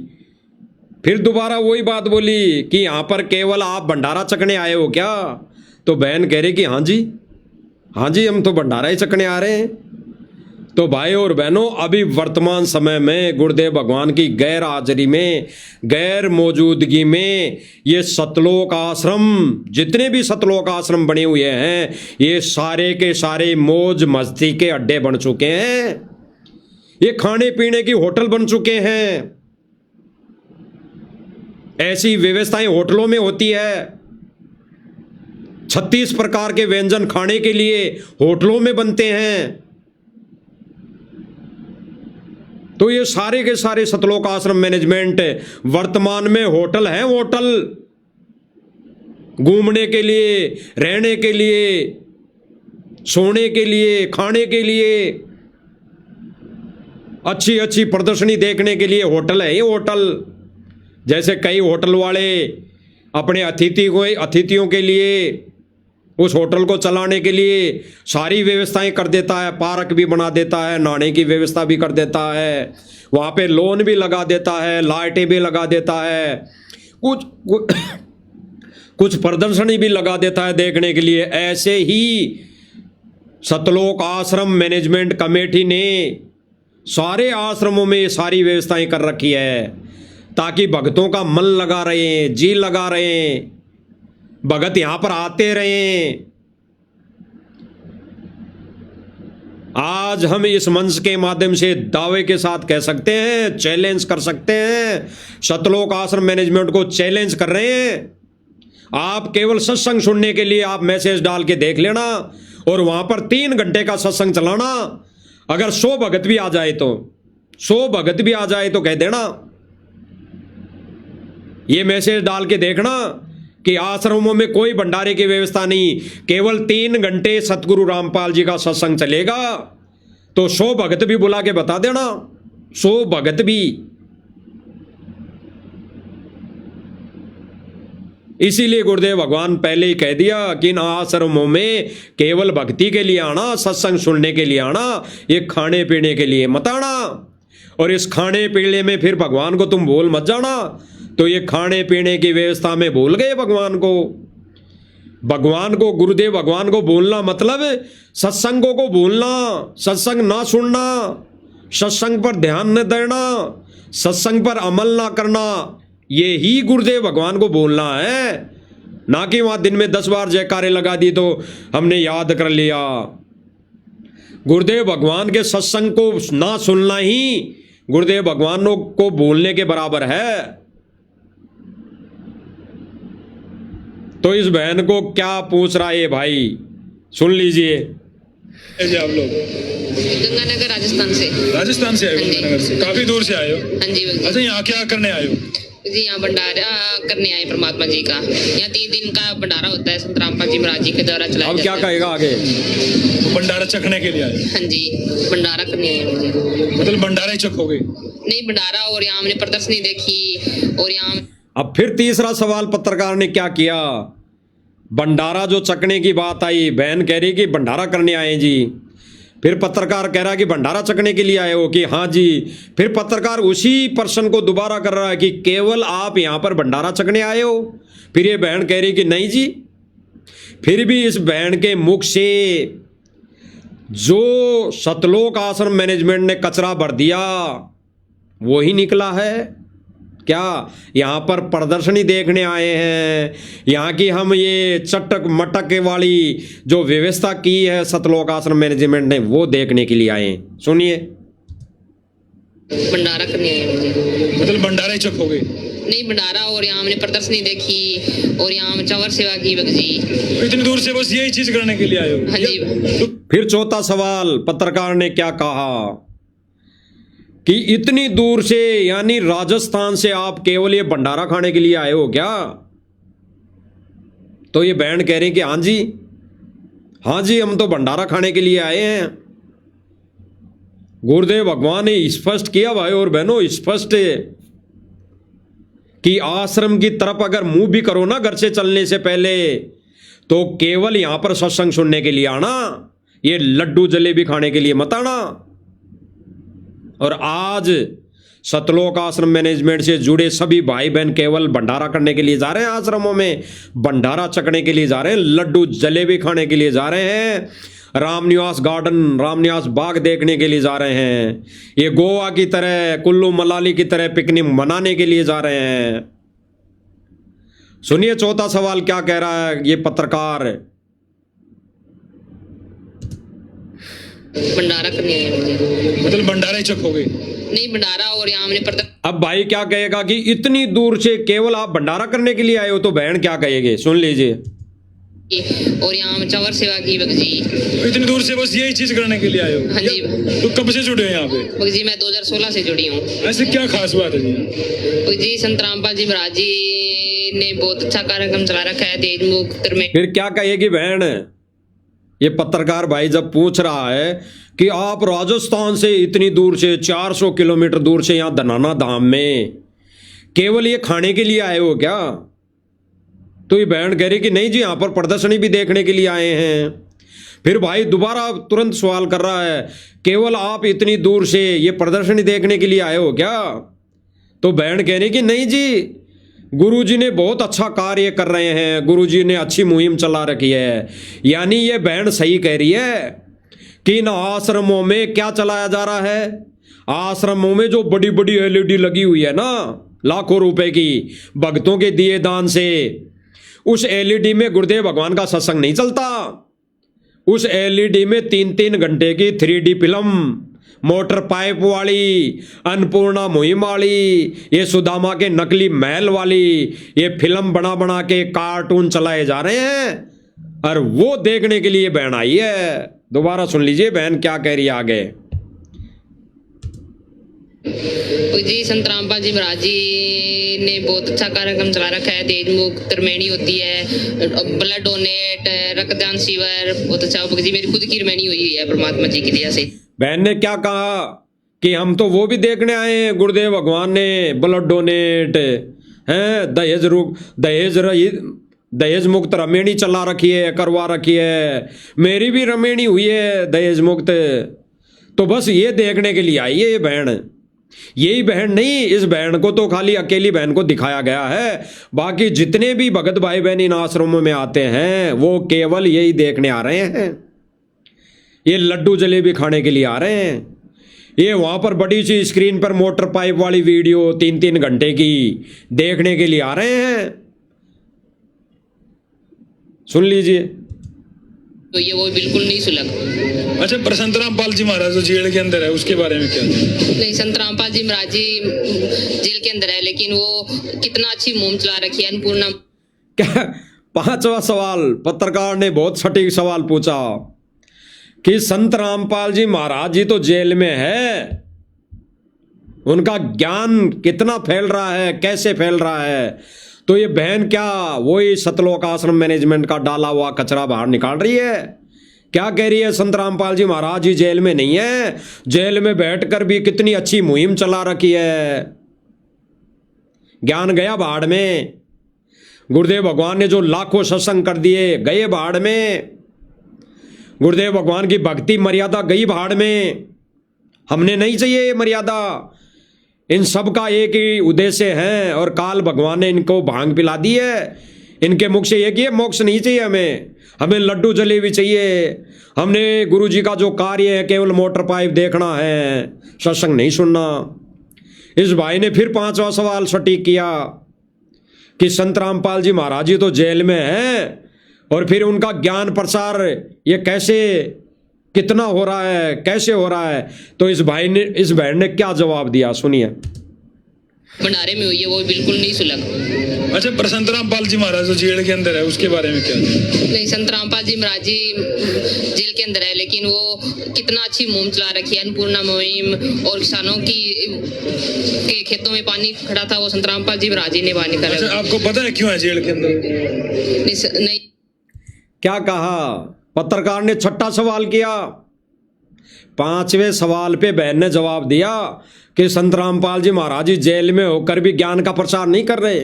फिर दोबारा वही बात बोली कि यहाँ पर केवल आप भंडारा चखने आए हो क्या? तो बहन कह रही कि हाँ जी हम तो भंडारा ही चखने आ रहे हैं। तो भाई और बहनों, अभी वर्तमान समय में गुरुदेव भगवान की गैर हाजिरी में, गैर मौजूदगी में ये सतलोक आश्रम, जितने भी सतलोक आश्रम बने हुए हैं, ये सारे के सारे मौज मस्ती के अड्डे बन चुके हैं। ये खाने पीने की होटल बन चुके हैं। ऐसी व्यवस्थाएं होटलों में होती है। 36 प्रकार के व्यंजन खाने के लिए होटलों में बनते हैं। तो ये सारे के सारे सतलोक आश्रम मैनेजमेंट वर्तमान में होटल हैं। होटल घूमने के लिए, रहने के लिए, सोने के लिए, खाने के लिए, अच्छी अच्छी प्रदर्शनी देखने के लिए होटल है ये होटल। जैसे कई होटल वाले अपने अतिथियों के लिए, उस होटल को चलाने के लिए सारी व्यवस्थाएं कर देता है। पार्क भी बना देता है, नहाने की व्यवस्था भी कर देता है, वहाँ पे लोन भी लगा देता है, लाइटें भी लगा देता है, कुछ प्रदर्शनी भी लगा देता है देखने के लिए। ऐसे ही सतलोक आश्रम मैनेजमेंट कमेटी ने सारे आश्रमों में ये सारी व्यवस्थाएं कर रखी है ताकि भक्तों का मन लगा रहे, जी लगा रहे, भगत यहां पर आते रहें। आज हम इस मंच के माध्यम से दावे के साथ कह सकते हैं, चैलेंज कर सकते हैं, सतलोक आश्रम मैनेजमेंट को चैलेंज कर रहे हैं। आप केवल सत्संग सुनने के लिए आप मैसेज डाल के देख लेना और वहां पर 3 घंटे का सत्संग चलाना। अगर 100 भगत भी आ जाए तो 100 भगत भी आ जाए तो कह देना, ये मैसेज डाल के देखना कि आश्रमों में कोई भंडारे की व्यवस्था नहीं, केवल 3 घंटे सतगुरु रामपाल जी का सत्संग चलेगा। तो 100 भगत भी बुला के बता देना, 100 भगत भी। इसीलिए गुरुदेव भगवान पहले ही कह दिया कि इन आश्रमों में केवल भक्ति के लिए आना, सत्संग सुनने के लिए आना, ये खाने पीने के लिए मत आना। और इस खाने पीने में फिर भगवान को तुम भूल मत जाना। तो ये खाने पीने की व्यवस्था में भूल गए भगवान को गुरुदेव भगवान को भूलना मतलब सत्संगों को भूलना, सत्संग ना सुनना, सत्संग पर ध्यान न देना, सत्संग पर अमल ना करना, ये ही गुरुदेव भगवान को भूलना है। ना कि वहां दिन में 10 बार जयकारे लगा दी तो हमने याद कर लिया। गुरुदेव भगवान के सत्संग को ना सुनना ही गुरुदेव भगवान को भूलने के बराबर है। तो इस बहन को क्या पूछ रहा है भाई, सुन लीजिए।
जी आप लोग
गंगानगर
राजस्थान से आए हो?
हाँ जी।
गंगानगर से काफी दूर से आए हो?
हाँ जी भक्त
अच्छा, यहाँ क्या करने आए हो?
जी, यहाँ भंडारा करने आए परमात्मा जी का। यहाँ 3 दिन का भंडारा होता है, संत रामपाल जी महाराज जी के द्वारा चलाया
अब
जाता
क्या
है।
कहेगा आगे?
भंडारा चखने के लिए आए हो?
हाँ जी, भंडारा करने आए हैं।
मतलब भंडारा ही चखोगे?
नहीं, भंडारा और यहाँ हमने प्रदर्शनी देखी और यहाँ।
अब फिर तीसरा सवाल पत्रकार ने क्या किया? भंडारा जो चखने की बात आई, बहन कह रही कि भंडारा करने आए जी। फिर पत्रकार कह रहा कि भंडारा चखने के लिए आए हो कि हाँ जी। फिर पत्रकार उसी पर्सन को दोबारा कर रहा है कि केवल आप यहाँ पर भंडारा चखने आए हो। फिर ये बहन कह रही कि नहीं जी। फिर भी इस बहन के मुख से जो सतलोक आश्रम मैनेजमेंट ने कचरा भर दिया वो ही निकला है। क्या यहाँ पर प्रदर्शनी देखने आए हैं? यहाँ की हम ये चटक मटक वाली जो व्यवस्था की है सतलोक आश्रम मैनेजमेंट ने, वो देखने के लिए आए हैं। सुनिए।
भंडारा करने आए हैं।
मतलब भंडारा ही चखोगे?
नहीं, भंडारा और यहाँ हमने प्रदर्शनी देखी और यहाँ हम चंवर सेवा की भक्त जी।
इतनी दूर से बस यही चीज करने के लिए आए हो?
हाँ जी।
फिर चौथा सवाल पत्रकार ने क्या कहा कि इतनी दूर से यानी राजस्थान से आप केवल ये भंडारा खाने के लिए आए हो क्या? तो ये बहन कह रही कि हाँ जी हम तो भंडारा खाने के लिए आए हैं। गुरुदेव भगवान ने स्पष्ट किया भाई और बहनों, स्पष्ट कि आश्रम की तरफ अगर मुंह भी करो ना घर से चलने से पहले, तो केवल यहां पर सत्संग सुनने के लिए आना, ये लड्डू जलेबी खाने के लिए मत आना। और आज सतलोक आश्रम मैनेजमेंट से जुड़े सभी भाई बहन केवल भंडारा करने के लिए जा रहे हैं, आश्रमों में भंडारा चखने के लिए जा रहे हैं, लड्डू जलेबी खाने के लिए जा रहे हैं, रामनिवास गार्डन, रामनिवास बाग देखने के लिए जा रहे हैं, ये गोवा की तरह, कुल्लू मनाली की तरह पिकनिक मनाने के लिए जा रहे हैं। सुनिए चौथा सवाल क्या कह रहा है ये पत्रकार।
भंडारा करने आए हैं मुझे।
मतलब भंडारा ही चखोगे?
नहीं, भंडारा और यहाँ हमने
अब भाई क्या कहेगा कि इतनी दूर से केवल आप भंडारा करने के लिए आए हो, तो बहन क्या कहेगी सुन लीजिए।
और यहाँ हम चंवर सेवा की बगजी।
इतनी दूर से बस यही चीज करने के लिए आए हो?
हाँ जी।
तो कब से जुड़े हो यहाँ पे?
बगजी मैं 2016 से जुड़ी हूँ।
ऐसे क्या खास बात है जी?
बगजी संत रामपाल जी महाराज जी ने बहुत अच्छा कार्यक्रम चला रखा है देश मुक्त में।
फिर क्या कहेगी बहन? ये पत्रकार भाई जब पूछ रहा है कि आप राजस्थान से इतनी दूर से 400 किलोमीटर दूर से यहाँ धनाना धाम में केवल ये खाने के लिए आए हो क्या, तो ये बहन कह रही कि नहीं जी यहाँ पर प्रदर्शनी भी देखने के लिए आए हैं। फिर भाई दोबारा तुरंत सवाल कर रहा है केवल आप इतनी दूर से ये प्रदर्शनी देखने के लिए आए हो क्या, तो बहन कह रही कि नहीं जी गुरुजी ने बहुत अच्छा कार्य कर रहे हैं, गुरुजी ने अच्छी मुहिम चला रखी है। यानी ये बहन सही कह रही है कि इन आश्रमों में क्या चलाया जा रहा है, आश्रमों में जो बड़ी बड़ी एलईडी लगी हुई है ना लाखों रुपए की भक्तों के दिए दान से, उस एलईडी में गुरुदेव भगवान का सत्संग नहीं चलता। उस एलईडी में 3-3 घंटे की 3D फिल्म, मोटर पाइप वाली, अन्नपूर्णा मुहिम वाली, ये सुदामा के नकली महल वाली ये फिल्म बना बना के कार्टून चलाए जा रहे हैं और वो देखने के लिए बहन आई है। दोबारा सुन लीजिए बहन क्या कह रही है आगे।
जी संत रामपाल जी महाराज जी ने बहुत अच्छा कार्यक्रम चला रखा है, देश मुक्त रमैनी होती है, ब्लड डोनेट, रक्तदान शिविर, बहुत अच्छा। जी मेरी खुद की रमैनी हुई है परमात्मा जी की दया से।
बहन ने क्या कहा कि हम तो वो भी देखने आए हैं, गुरुदेव भगवान ने ब्लड डोनेट हैं, दहेज मुक्त रमेणी चला रखी है, करवा रखी है, मेरी भी रमेणी हुई है दहेज मुक्त, तो बस ये देखने के लिए आई है ये बहन। यही बहन नहीं, इस बहन को तो खाली अकेली बहन को दिखाया गया है, बाकी जितने भी भगत भाई बहन इन आश्रमों में आते हैं वो केवल यही देखने आ रहे हैं, ये लड्डू जलेबी खाने के लिए आ रहे हैं। ये वहां पर बड़ी सी स्क्रीन पर मोटर पाइप वाली वीडियो 3-3 घंटे की देखने के लिए आ रहे हैं। सुन लीजिए।
तो ये वो बिल्कुल नहीं सुलग।
अच्छा, पर संत रामपाल जी महाराज जो जेल के अंदर है उसके बारे में क्या?
नहीं, संत रामपाल जी महाराज जी जेल के अंदर है, लेकिन वो कितना अच्छी मुहिम चला रखी है अन्नपूर्णा।
क्या 5वां सवाल पत्रकार ने बहुत सटीक सवाल पूछा कि संत रामपाल जी महाराज जी तो जेल में है, उनका ज्ञान कितना फैल रहा है, कैसे फैल रहा है, तो ये बहन क्या वही सतलोक आश्रम मैनेजमेंट का डाला हुआ कचरा बाहर निकाल रही है? क्या कह रही है संत रामपाल जी महाराज जी जेल में नहीं है, जेल में बैठकर भी कितनी अच्छी मुहिम चला रखी है, ज्ञान गया बाढ़ में, गुरुदेव भगवान ने जो लाखों सत्संग कर दिए गए बाढ़ में, गुरुदेव भगवान की भक्ति मर्यादा गई भाड़ में, हमने नहीं चाहिए ये मर्यादा। इन सब का एक ही उद्देश्य है और काल भगवान ने इनको भांग पिला दी है, इनके मुख से एक ही मोक्ष नहीं चाहिए हमें लड्डू जलेबी चाहिए, हमने गुरु जी का जो कार्य है केवल मोटर पाइप देखना है, सत्संग नहीं सुनना। इस भाई ने फिर 5वां सवाल सटीक किया कि संत रामपाल जी महाराज जी तो जेल में हैं और फिर उनका ज्ञान प्रसार ये कैसे कितना हो रहा है, कैसे हो रहा है, तो इस बहन ने क्या जवाब दिया सुनिए।
भंडारे में हुई है वो बिल्कुल नहीं सुलग।
अच्छा, पर संत रामपाल जी महाराज जो जेल के अंदर है उसके बारे में क्या?
नहीं, संत रामपाल जी महाराज जी जेल के अंदर है, लेकिन वो कितना अच्छी मुहिम चला रखी है अन्नपूर्णा मुहिम, और किसानों के खेतों में पानी खड़ा था वो संत रामपाल जी महाराज जी ने बाहर निकाला।
अच्छा, आपको पता है क्यों है जेल के अंदर?
नहीं।
क्या कहा पत्रकार ने? 6ठा सवाल किया। 5वें सवाल पे बहन ने जवाब दिया कि संत रामपाल जी महाराज जी जेल में होकर भी ज्ञान का प्रसार नहीं कर रहे,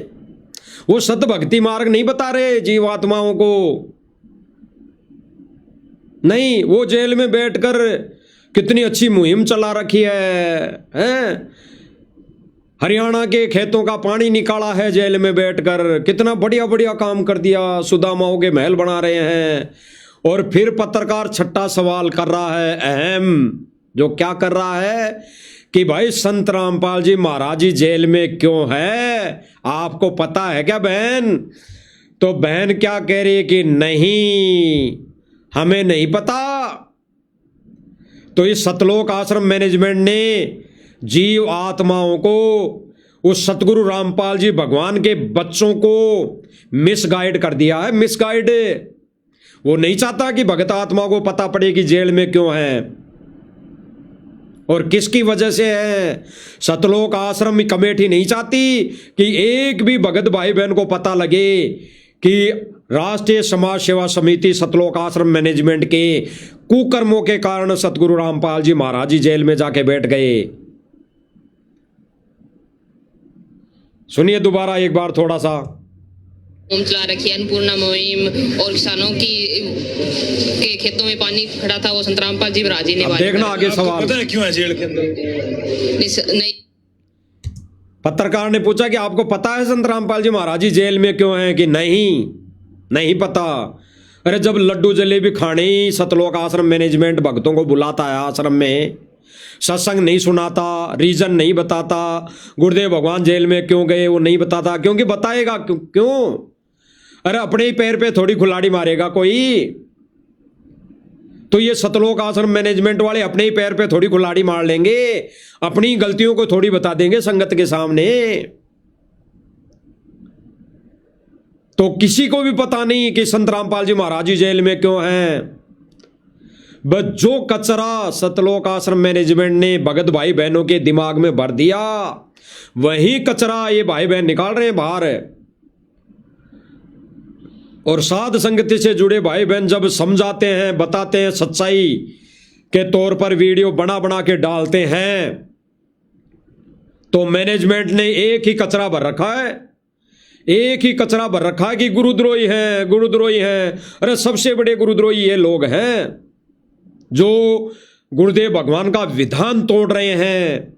वो सत भक्ति मार्ग नहीं बता रहे जीवात्माओं को, नहीं, वो जेल में बैठकर कितनी अच्छी मुहिम चला रखी है? हरियाणा के खेतों का पानी निकाला है जेल में बैठकर, कितना बढ़िया बढ़िया काम कर दिया, सुदामाओं के महल बना रहे हैं। और फिर पत्रकार छठा सवाल कर रहा है अहम, जो क्या कर रहा है कि भाई संत रामपाल जी महाराज जी जेल में क्यों है, आपको पता है क्या बहन? तो बहन क्या कह रही है कि नहीं, हमें नहीं पता। तो इस सतलोक आश्रम मैनेजमेंट ने जीव आत्माओं को उस सतगुरु रामपाल जी भगवान के बच्चों को मिसगाइड कर दिया है, मिसगाइड। वो नहीं चाहता कि भगत आत्मा को पता पड़े कि जेल में क्यों है और किसकी वजह से है। सतलोक आश्रम कमेटी नहीं चाहती कि एक भी भगत भाई बहन को पता लगे कि राष्ट्रीय समाज सेवा समिति सतलोक आश्रम मैनेजमेंट के कुकर्मों के कारण सतगुरु रामपाल जी महाराज जी जेल में जाके बैठ गए। सुनिए दोबारा एक बार थोड़ा सा।
मुहिम चला रखी है, अन्नपूर्णा मुहिम, और किसानों के खेतों में पानी खड़ा था, वो संत रामपाल जी महाराज जी ने।
देखना आगे
आपको
सवाल।
पता है क्यों है जेल के अंदर?
नहीं,
पत्रकार ने पूछा कि आपको पता है संत रामपाल जी महाराज जी जेल में क्यों हैं? कि नहीं पता। अरे जब लड्डू जलेबी खाने ही सतलोक आश्रम मैनेजमेंट भक्तों को बुलाता है आश्रम में, सत्संग नहीं सुनाता, रीजन नहीं बताता, गुरुदेव भगवान जेल में क्यों गए वो नहीं बताता, क्योंकि बताएगा क्यों? अरे अपने ही पैर पे थोड़ी खुलाड़ी मारेगा कोई। तो ये सतलोक आश्रम मैनेजमेंट वाले अपने ही पैर पे थोड़ी खुलाड़ी मार लेंगे, अपनी गलतियों को थोड़ी बता देंगे संगत के सामने। तो किसी को भी पता नहीं कि संत रामपाल जी महाराज जी जेल में क्यों हैं। बस जो कचरा सतलोक आश्रम मैनेजमेंट ने भगत भाई बहनों के दिमाग में भर दिया, वही कचरा ये भाई बहन निकाल रहे हैं बाहर। और साध संगति से जुड़े भाई बहन जब समझाते हैं, बताते हैं, सच्चाई के तौर पर वीडियो बना बना के डालते हैं, तो मैनेजमेंट ने एक ही कचरा भर रखा है, एक ही कचरा भर रखा है कि गुरुद्रोही हैं, गुरुद्रोही हैं। अरे सबसे बड़े गुरुद्रोही ये लोग हैं जो गुरुदेव भगवान का विधान तोड़ रहे हैं।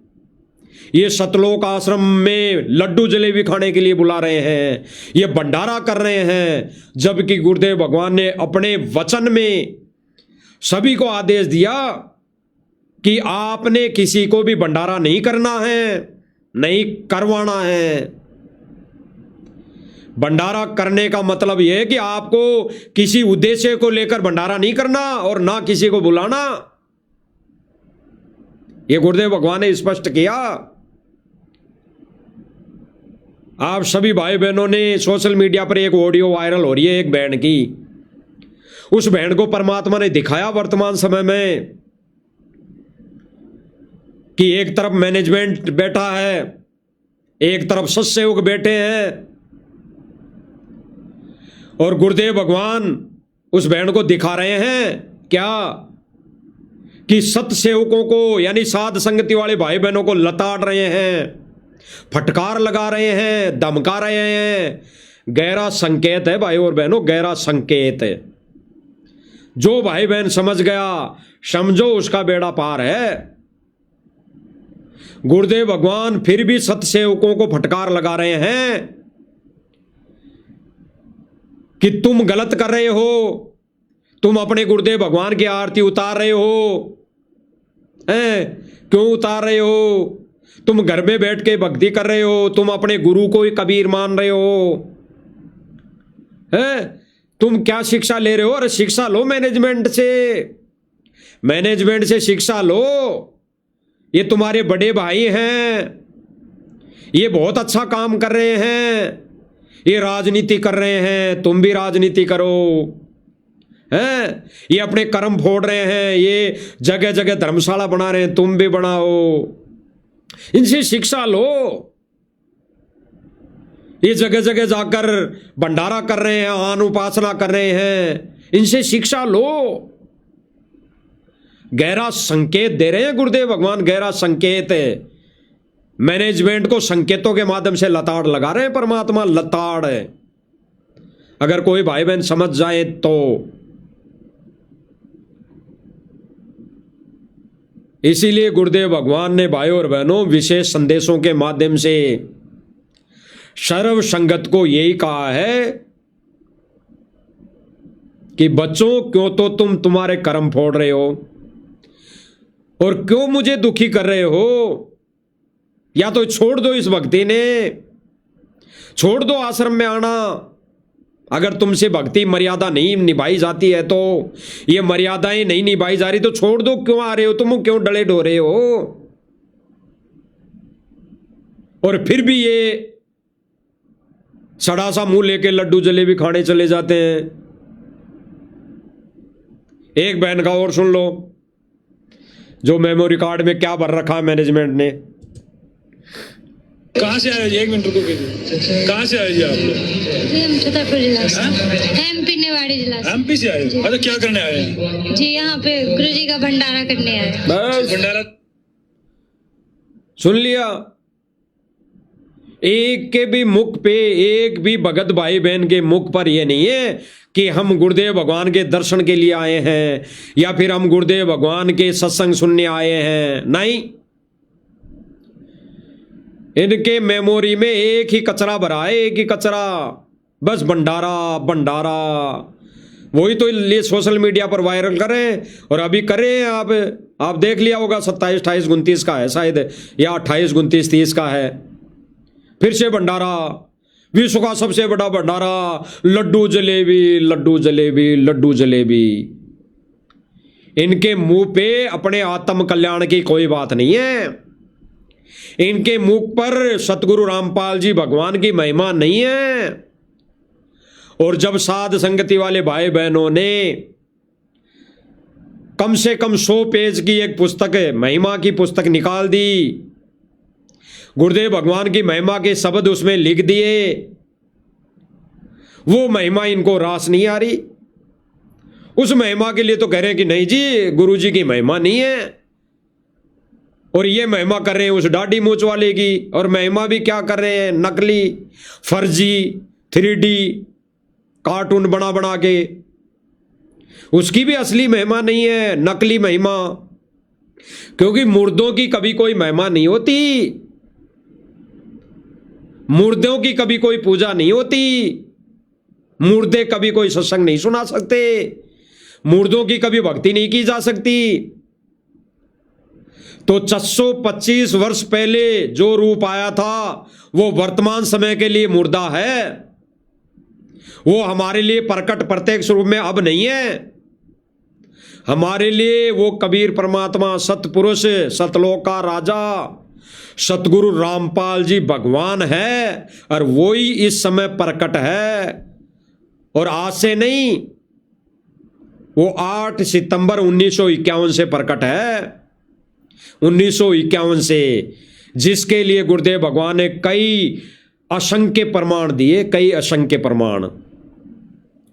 ये सतलोक आश्रम में लड्डू जलेबी खाने के लिए बुला रहे हैं, ये भंडारा कर रहे हैं, जबकि गुरुदेव भगवान ने अपने वचन में सभी को आदेश दिया कि आपने किसी को भी भंडारा नहीं करना है, नहीं करवाना है। भंडारा करने का मतलब यह है कि आपको किसी उद्देश्य को लेकर भंडारा नहीं करना और ना किसी को बुलाना। यह गुरुदेव भगवान ने स्पष्ट किया। आप सभी भाई बहनों ने सोशल मीडिया पर एक ऑडियो वायरल हो रही है एक बहन की। उस बहन को परमात्मा ने दिखाया वर्तमान समय में कि एक तरफ मैनेजमेंट बैठा है, एक तरफ सत्सेवक बैठे हैं, और गुरुदेव भगवान उस बहन को दिखा रहे हैं क्या कि सत्सेवकों को यानी साध संगति वाले भाई बहनों को लताड़ रहे हैं, फटकार लगा रहे हैं, धमका रहे हैं। गहरा संकेत है भाई और बहनों, गहरा संकेत है। जो भाई बहन समझ गया समझो उसका बेड़ा पार है। गुरुदेव भगवान फिर भी सत्सेवकों को फटकार लगा रहे हैं कि तुम गलत कर रहे हो, तुम अपने गुरुदेव भगवान की आरती उतार रहे हो, क्यों उतार रहे हो? तुम घर में बैठ के भक्ति कर रहे हो, तुम अपने गुरु को ही कबीर मान रहे हो, तुम क्या शिक्षा ले रहे हो? अरे शिक्षा लो मैनेजमेंट से, मैनेजमेंट से शिक्षा लो। ये तुम्हारे बड़े भाई हैं, ये बहुत अच्छा काम कर रहे हैं, ये राजनीति कर रहे हैं, तुम भी राजनीति करो, हैं? ये अपने कर्म फोड़ रहे हैं, ये जगह जगह धर्मशाला बना रहे हैं, तुम भी बनाओ। इनसे शिक्षा लो। ये जगह जगह जाकर भंडारा कर रहे हैं, आन उपासना कर रहे हैं, इनसे शिक्षा लो। गहरा संकेत दे रहे हैं गुरुदेव भगवान, गहरा संकेत है। मैनेजमेंट को संकेतों के माध्यम से लताड़ लगा रहे हैं परमात्मा, लताड़ है। अगर कोई भाई बहन समझ जाए तो इसीलिए गुरुदेव भगवान ने भाइयों और बहनों विशेष संदेशों के माध्यम से सर्व संगत को यही कहा है कि बच्चों, क्यों तो तुम तुम्हारे कर्म फोड़ रहे हो और क्यों मुझे दुखी कर रहे हो? या तो छोड़ दो इस भक्ति ने, छोड़ दो आश्रम में आना। अगर तुमसे भक्ति मर्यादा नहीं निभाई जाती है, तो ये मर्यादाएं नहीं निभाई जा रही, तो छोड़ दो। क्यों आ रहे हो तुम? क्यों डले ढोरे हो? और फिर भी ये सड़ा सा मुंह लेके लड्डू जलेबी खाने चले जाते हैं। एक बहन का और सुन लो, जो मेमोरी कार्ड में क्या भर रखा है मैनेजमेंट ने।
कहाँ से आए जी? 1 मिनट रुको कीजिए। कहाँ से आए जी आप लोग?
जी हम छतरपुर जिला से, एमपी निवाड़ी जिला से।
एमपी से आए? अच्छा, क्या करने आए हैं?
जी यहाँ पे गुरुजी का भंडारा करने आए।
बस
भंडारा
सुन लिया। एक के भी मुख पे, एक भी भगत भाई बहन के मुख पर यह नहीं है कि हम गुरुदेव भगवान के दर्शन के लिए आए हैं या फिर हम गुरुदेव भगवान के सत्संग सुनने आए हैं। नहीं, इनके मेमोरी में एक ही कचरा भरा है, एक ही कचरा, बस भंडारा भंडारा। वही तो ये सोशल मीडिया पर वायरल कर रहे हैं और अभी कर रहे हैं। आप देख लिया होगा, 27, 28, 29 का है शायद, या 28, 29, 30 का है। फिर से भंडारा, विश्व का सबसे बड़ा भंडारा, लड्डू जलेबी लड्डू जलेबी लड्डू जलेबी। इनके मुंह पे अपने आत्म कल्याण की कोई बात नहीं है। इनके मुख पर सतगुरु रामपाल जी भगवान की महिमा नहीं है। और जब साध संगति वाले भाई बहनों ने कम से कम 100 पेज की एक पुस्तक, महिमा की पुस्तक निकाल दी, गुरुदेव भगवान की महिमा के शब्द उसमें लिख दिए, वो महिमा इनको रास नहीं आ रही। उस महिमा के लिए तो कह रहे हैं कि नहीं जी, गुरु जी की महिमा नहीं है। और ये महिमा कर रहे हैं उस डाडी मूंछ वाले की, और महिमा भी क्या कर रहे हैं? नकली, फर्जी, 3D कार्टून बना बना के। उसकी भी असली महिमा नहीं है, नकली महिमा। क्योंकि मुर्दों की कभी कोई महिमा नहीं होती, मुर्दों की कभी कोई पूजा नहीं होती, मुर्दे कभी कोई सत्संग नहीं सुना सकते, मुर्दों की कभी भक्ति नहीं की जा सकती। तो 625 वर्ष पहले जो रूप आया था वो वर्तमान समय के लिए मुर्दा है, वो हमारे लिए प्रकट प्रत्यक्ष रूप में अब नहीं है। हमारे लिए वो कबीर परमात्मा, सतपुरुष, सतलोक का राजा, सतगुरु रामपाल जी भगवान है, और वो ही इस समय प्रकट है। और आज से नहीं, वो 8 सितंबर 1951 से प्रकट है। 1951 से, जिसके लिए गुरुदेव भगवान ने कई असंख्य प्रमाण दिए, कई असंख्य प्रमाण।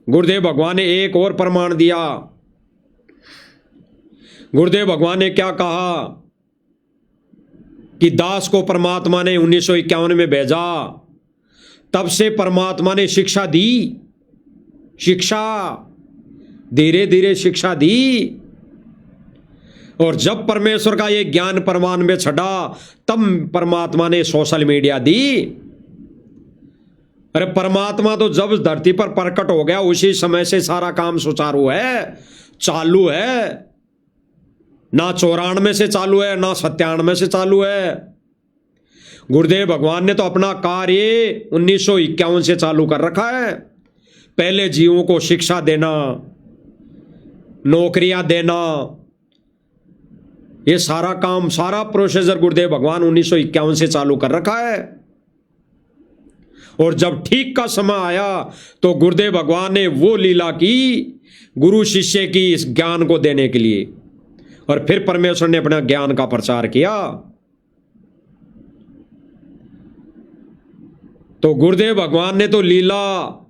गुरुदेव भगवान ने एक और प्रमाण दिया। गुरुदेव भगवान ने क्या कहा कि दास को परमात्मा ने 1951 में भेजा, तब से परमात्मा ने शिक्षा दी, शिक्षा, धीरे धीरे शिक्षा दी। और जब परमेश्वर का ये ज्ञान परमान में छड़ा, तब परमात्मा ने सोशल मीडिया दी। अरे परमात्मा तो जब धरती पर प्रकट हो गया, उसी समय से सारा काम सुचारू है, चालू है। ना 94 से चालू है, ना 97 से चालू है। गुरुदेव भगवान ने तो अपना कार्य 1951 से चालू कर रखा है। पहले जीवों को शिक्षा देना, नौकरियां देना, ये सारा काम, सारा प्रोसीजर गुरुदेव भगवान 1951 से चालू कर रखा है। और जब ठीक का समय आया तो गुरुदेव भगवान ने वो लीला की गुरु शिष्य की इस ज्ञान को देने के लिए, और फिर परमेश्वर ने अपना ज्ञान का प्रचार किया। तो गुरुदेव भगवान ने तो लीला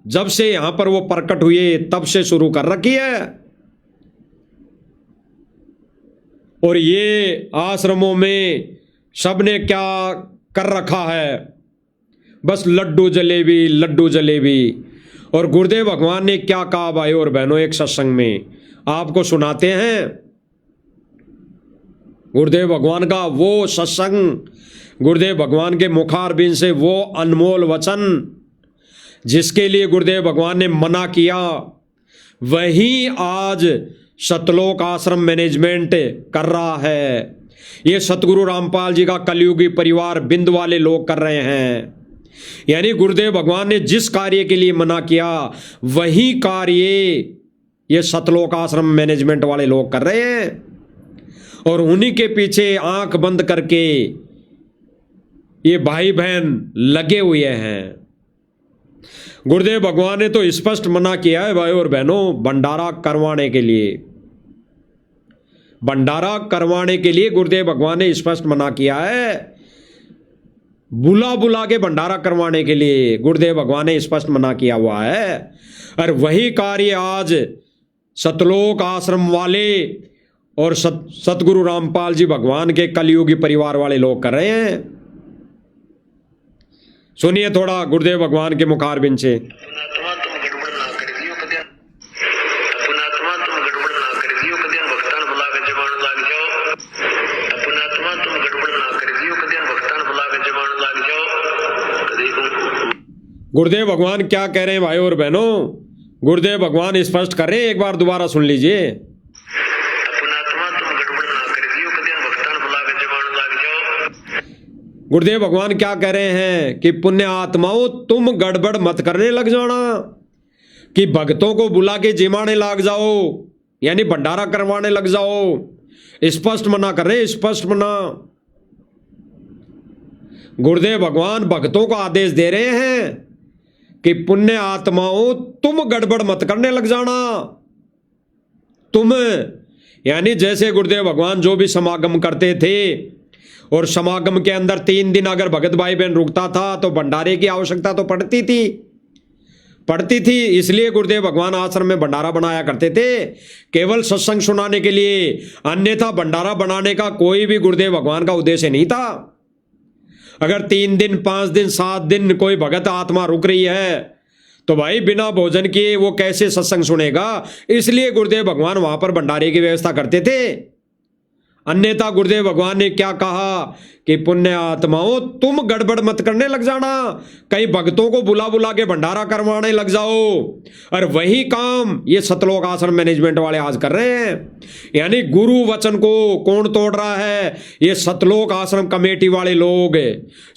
जब से यहां पर वो प्रकट हुए तब से शुरू कर रखी है। और ये आश्रमों में सबने क्या कर रखा है? बस लड्डू जलेबी लड्डू जलेबी। और गुरुदेव भगवान ने क्या कहा भाइयों और बहनों, एक सत्संग में आपको सुनाते हैं। गुरुदेव भगवान का वो सत्संग, गुरुदेव भगवान के मुखारबिंद से वो अनमोल वचन जिसके लिए गुरुदेव भगवान ने मना किया, वही आज सतलोक आश्रम मैनेजमेंट कर रहा है। ये सतगुरु रामपाल जी का कलयुगी परिवार बिंद वाले लोग कर रहे हैं। यानी गुरुदेव भगवान ने जिस कार्य के लिए मना किया वही कार्य ये सतलोक आश्रम मैनेजमेंट वाले लोग कर रहे हैं। और उन्हीं के पीछे आंख बंद करके ये भाई बहन लगे हुए हैं। गुरुदेव भगवान ने तो स्पष्ट मना किया है भाई और बहनों, भंडारा करवाने के लिए, भंडारा करवाने के लिए गुरुदेव भगवान ने स्पष्ट मना किया है। बुला बुला के भंडारा करवाने के लिए गुरुदेव भगवान ने स्पष्ट मना किया हुआ है। और वही कार्य आज सतलोक आश्रम वाले और सतगुरु रामपाल जी भगवान के कलयुगी परिवार वाले लोग कर रहे हैं। सुनिए थोड़ा गुरुदेव भगवान के मुखारबिंद से।
पुणात्मा तुम गड़बड़ ना कर दियो कद्या, पुणात्मा तुम गड़बड़ ना कर दियो कद्या भक्तान बुला के जमान लाग जाओ, पुणात्मा तुम गड़बड़ ना कर दियो कद्या भक्तान बुला के जमान लाग जाओ। कभी
गुरुदेव भगवान क्या कह रहे हैं भाई और बहनों? गुरुदेव भगवान स्पष्ट कर रहे हैं, एक बार दोबारा सुन लीजिए।
पुणात्मा तुम गड़बड़ ना कर दियो कद्या भक्तान बुला के जमान लाग जाओ।
गुरुदेव भगवान क्या कह रहे हैं कि पुण्य आत्माओं तुम गड़बड़ मत करने लग जाना, कि भक्तों को बुला के जिमाने लग जाओ, यानी भंडारा करवाने लग जाओ। स्पष्ट मना कर रहे, स्पष्ट मना। गुरुदेव भगवान भक्तों को आदेश दे रहे हैं कि पुण्य आत्माओं तुम गड़बड़ मत करने लग जाना। तुम यानी जैसे गुरुदेव भगवान जो भी समागम करते थे और समागम के अंदर 3 दिन अगर भगत भाई बहन रुकता था तो भंडारे की आवश्यकता तो पड़ती थी। इसलिए गुरुदेव भगवान आश्रम में भंडारा बनाया करते थे, केवल सत्संग सुनाने के लिए। अन्यथा भंडारा बनाने का कोई भी गुरुदेव भगवान का उद्देश्य नहीं था। अगर 3 दिन 5 दिन 7 दिन कोई भगत आत्मा रुक रही है तो भाई बिना भोजन किए वो कैसे सत्संग सुनेगा? इसलिए गुरुदेव भगवान वहां पर भंडारे की व्यवस्था करते थे। अन्यथा गुरुदेव भगवान ने क्या कहा कि पुण्य आत्माओं तुम गड़बड़ मत करने लग जाना, कई भक्तों को बुला बुला के भंडारा करवाने लग जाओ। और वही काम ये सतलोक आश्रम मैनेजमेंट वाले आज कर रहे हैं। यानी गुरु वचन को कौन तोड़ रहा है? ये सतलोक आश्रम कमेटी वाले लोग,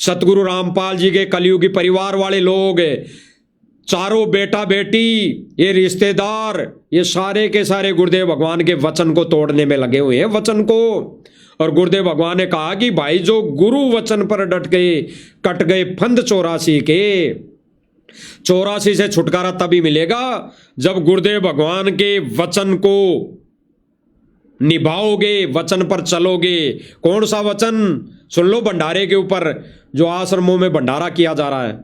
सतगुरु रामपाल जी के कलयुगी परिवार वाले लोग, चारों बेटा बेटी, ये रिश्तेदार, ये सारे के सारे गुरुदेव भगवान के वचन को तोड़ने में लगे हुए हैं, वचन को। और गुरुदेव भगवान ने कहा कि भाई जो गुरु वचन पर डट गए, कट गए फंद 84 के, 84 से छुटकारा तभी मिलेगा जब गुरुदेव भगवान के वचन को निभाओगे, वचन पर चलोगे। कौन सा वचन? सुन लो, भंडारे के ऊपर जो आश्रमों में भंडारा किया जा रहा है।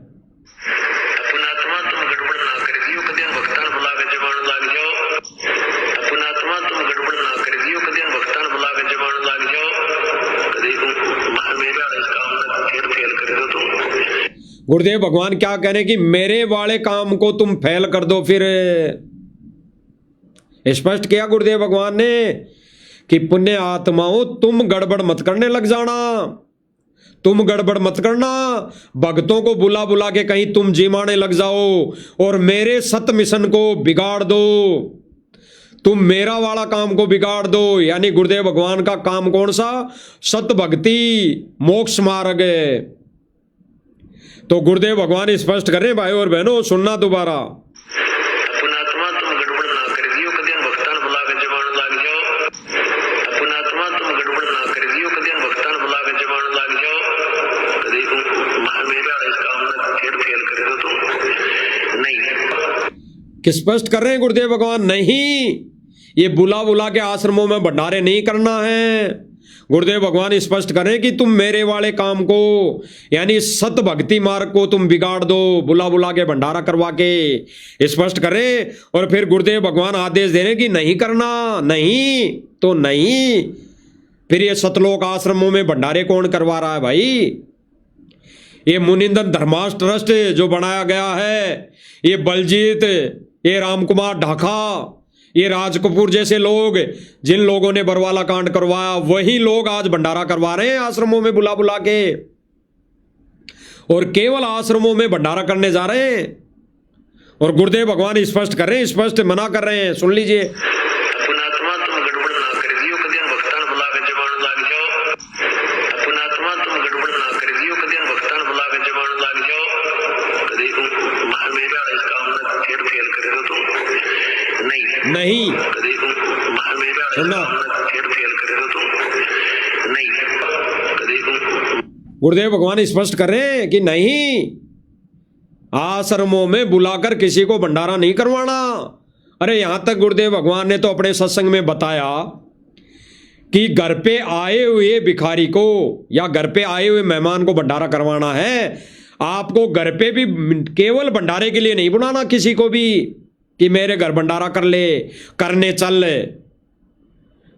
गुरुदेव भगवान क्या कह रहे हैं कि मेरे वाले काम को तुम फेल कर दो। फिर स्पष्ट किया गुरुदेव भगवान ने कि पुण्य आत्माओं तुम गड़बड़ मत करने लग जाना, तुम गड़बड़ मत करना। भक्तों को बुला बुला के कहीं तुम जिमाने लग जाओ और मेरे सत मिशन को बिगाड़ दो, तुम मेरा वाला काम को बिगाड़ दो। यानी गुरुदेव भगवान का काम कौन सा? सत भक्ति मोक्ष मार्ग। तो गुरुदेव भगवान स्पष्ट कर रहे हैं भाई और बहनों, सुनना दोबारा।
पुणात्मा तुम गड़बड़ ना कर दियो कद्या भक्तान बुला के जमान लाग जाओ, पुणात्मा तुम गड़बड़ ना कर दियो कद्या भक्तान बुला के जमान लाग जाओ। कभी मेरे इस काम में फिर फेल कर दो तुम नहीं।
कि स्पष्ट कर रहे हैं गुरुदेव भगवान, नहीं, ये बुला बुला के आश्रमों में भंडारे नहीं करना है। गुरुदेव भगवान स्पष्ट करें कि तुम मेरे वाले काम को, यानी सत भक्ति मार्ग को तुम बिगाड़ दो, बुला बुला के भंडारा करवा के। स्पष्ट करें और फिर गुरुदेव भगवान आदेश दे रहे कि नहीं करना, नहीं तो नहीं। फिर ये सतलोक आश्रमों में भंडारे कौन करवा रहा है भाई? ये मुनिंदन धर्माश ट्रस्ट जो बनाया गया है, ये बलजीत, ये रामकुमार ढाका, ये राज कपूर जैसे लोग, जिन लोगों ने बरवाला कांड करवाया, वही लोग आज भंडारा करवा रहे हैं आश्रमों में बुला बुला के, और केवल आश्रमों में भंडारा करने जा रहे हैं। और गुरुदेव भगवान स्पष्ट कर रहे हैं, स्पष्ट मना कर रहे हैं, सुन लीजिए।
अपनात्मा तुम गड़बड़ ना कर दियो, कदियन भक्तान बुला के जमान लाग जाओ। अपनात्मा तुम गड़बड़ ना कर दियो, कदियन भक्तान बुला के जमान लाग जाओ। कदी मेरा इस काम में फिर फेल करे तो तुम नहीं कदी मेरा
सुनना,
फिर फेल करे तो तुम नहीं कदी।
गुरुदेव भगवान स्पष्ट कर रहे हैं कि नहीं, आश्रमों में बुलाकर किसी को भंडारा नहीं करवाना। अरे यहां तक गुरुदेव भगवान ने तो अपने सत्संग में बताया कि घर पे आए हुए भिखारी को या घर पे आए हुए मेहमान को भंडारा करवाना है। आपको घर पे भी केवल भंडारे के लिए नहीं बुलाना किसी को भी कि मेरे घर भंडारा कर ले, करने चल।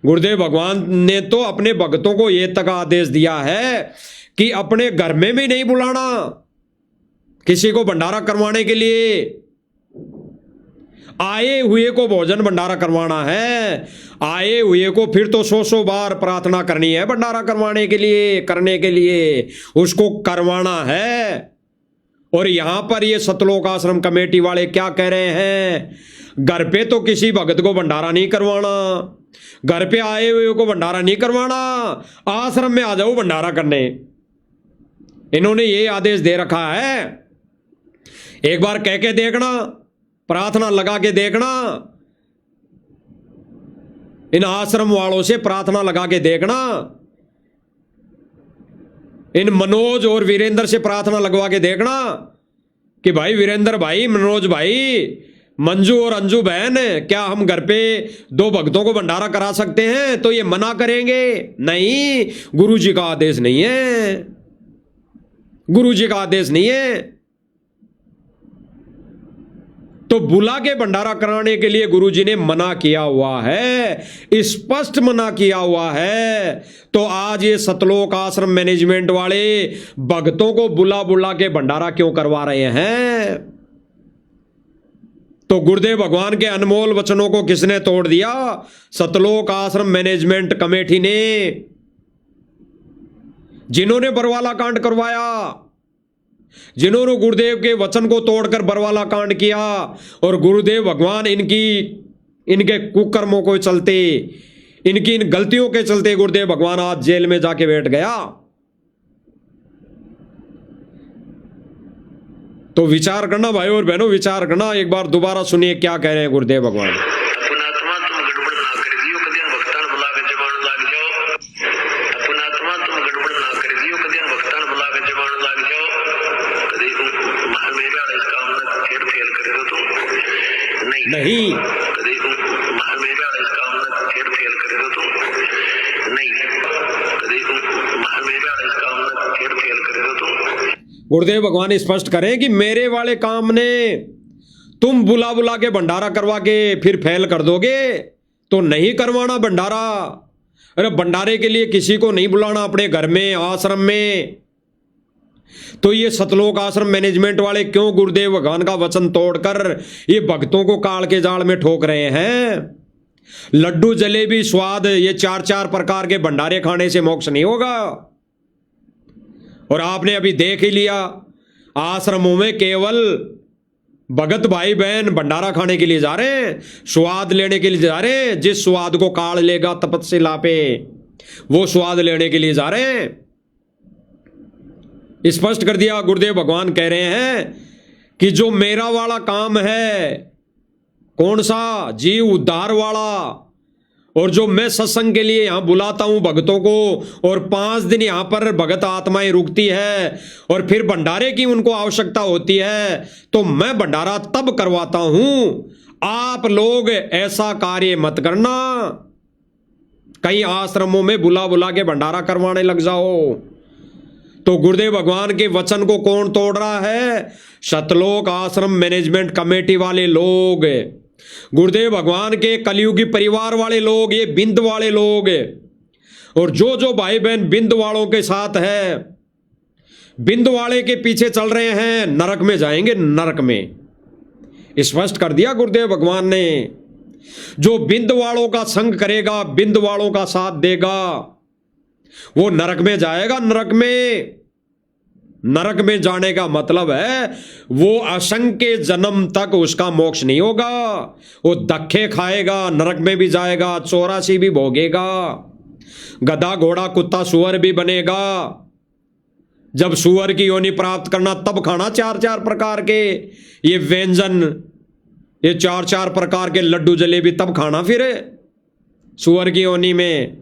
गुरुदेव भगवान ने तो अपने भक्तों को यह तक आदेश दिया है कि अपने घर में भी नहीं बुलाना किसी को भंडारा करवाने के लिए। आए हुए को भोजन भंडारा करवाना है, आए हुए को फिर तो 100 बार प्रार्थना करनी है भंडारा करवाने के लिए, करने के लिए उसको करवाना है। और यहां पर ये सतलोक आश्रम कमेटी वाले क्या कह रहे हैं, घर पे तो किसी भगत को भंडारा नहीं करवाना, घर पे आए हुए को भंडारा नहीं करवाना, आश्रम में आ जाओ भंडारा करने। इन्होंने ये आदेश दे रखा है। एक बार कह के देखना, प्रार्थना लगा के देखना, इन आश्रम वालों से प्रार्थना लगा के देखना, इन मनोज और वीरेंद्र से प्रार्थना लगवा के देखना कि भाई वीरेंद्र भाई, मनोज भाई, मंजू और अंजू बहन, क्या हम घर पे 2 भक्तों को भंडारा करा सकते हैं? तो ये मना करेंगे, नहीं, गुरुजी का आदेश नहीं है, गुरुजी का आदेश नहीं है। तो बुला के भंडारा कराने के लिए गुरुजी ने मना किया हुआ है, स्पष्ट मना किया हुआ है। तो आज ये सतलोक आश्रम मैनेजमेंट वाले भक्तों को बुला बुला के भंडारा क्यों करवा रहे हैं? तो गुरुदेव भगवान के अनमोल वचनों को किसने तोड़ दिया? सतलोक आश्रम मैनेजमेंट कमेटी ने, जिन्होंने बरवाला कांड करवाया, जिन्होंने गुरुदेव के वचन को तोड़कर बरवाला कांड किया। और गुरुदेव भगवान इनके कुकर्मों को चलते, इनकी इन गलतियों के चलते गुरुदेव भगवान आज जेल में जाके बैठ गया। तो विचार करना भाई और बहनों, विचार करना। एक बार दोबारा सुनिए क्या कह रहे हैं गुरुदेव भगवान।
अपनात्मा तुम गड़बड़ ना कर दियो, कदियन भक्तान बुला के जमान लाग जाओ। अपनात्मा तुम गड़बड़ ना कर दियो, कदियन भक्तान बुला के जमान लाग जाओ। कदी मेरा इस काम में फिर फेल करे तो तुम नहीं कदी मेरा इस काम में फिर फेल करे तो तुम नहीं कदी मेरा इस काम में फिर फेल करे तो तुम।
गुरुदेव भगवान स्पष्ट करें कि मेरे वाले काम ने तुम बुला बुला के भंडारा करवा के फिर फेल कर दोगे, तो नहीं करवाना भंडारा। अरे भंडारे के लिए किसी को नहीं बुलाना अपने घर में, आश्रम में। तो ये सतलोक आश्रम मैनेजमेंट वाले क्यों गुरुदेव भगवान का वचन तोड़कर ये भक्तों को काल के जाल में ठोक रहे हैं? लड्डू जलेबी स्वाद, ये 4 प्रकार के भंडारे खाने से मोक्ष नहीं होगा। और आपने अभी देख ही लिया, आश्रमों में केवल भगत भाई बहन भंडारा खाने के लिए जा रहे हैं, स्वाद लेने के लिए जा रहे हैं। जिस स्वाद को काल लेगा तपस्या पे, वो स्वाद लेने के लिए जा रहे हैं। स्पष्ट कर दिया गुरुदेव भगवान कह रहे हैं कि जो मेरा वाला काम है, कौन सा? जीव उद्धार वाला। और जो मैं सत्संग के लिए यहां बुलाता हूं भक्तों को, और 5 दिन यहां पर भगत आत्माएं रुकती है, और फिर भंडारे की उनको आवश्यकता होती है, तो मैं भंडारा तब करवाता हूं। आप लोग ऐसा कार्य मत करना, कई आश्रमों में बुला बुला के भंडारा करवाने लग जाओ। तो गुरुदेव भगवान के वचन को कौन तोड़ रहा है? सतलोक आश्रम मैनेजमेंट कमेटी वाले लोग, गुरुदेव भगवान के कलयुगी परिवार वाले लोग, ये बिंद वाले लोग। और जो भाई बहन बिंद वालों के साथ है, बिंद वाले के पीछे चल रहे हैं, नरक में जाएंगे, नरक में। स्पष्ट कर दिया गुरुदेव भगवान ने। जो बिंद वालों का संग करेगा, बिंद वालों का साथ देगा, वो नरक में जाएगा। नरक में जाने का मतलब है वो असंख्य जन्म तक उसका मोक्ष नहीं होगा। वो धक्के खाएगा, नरक में भी जाएगा, 84 भी भोगेगा, गधा घोड़ा कुत्ता सुअर भी बनेगा। जब सुअर की योनि प्राप्त करना तब खाना 4-4 प्रकार के ये व्यंजन, ये 4-4 प्रकार के लड्डू जलेबी तब खाना फिर सुअर की योनि में।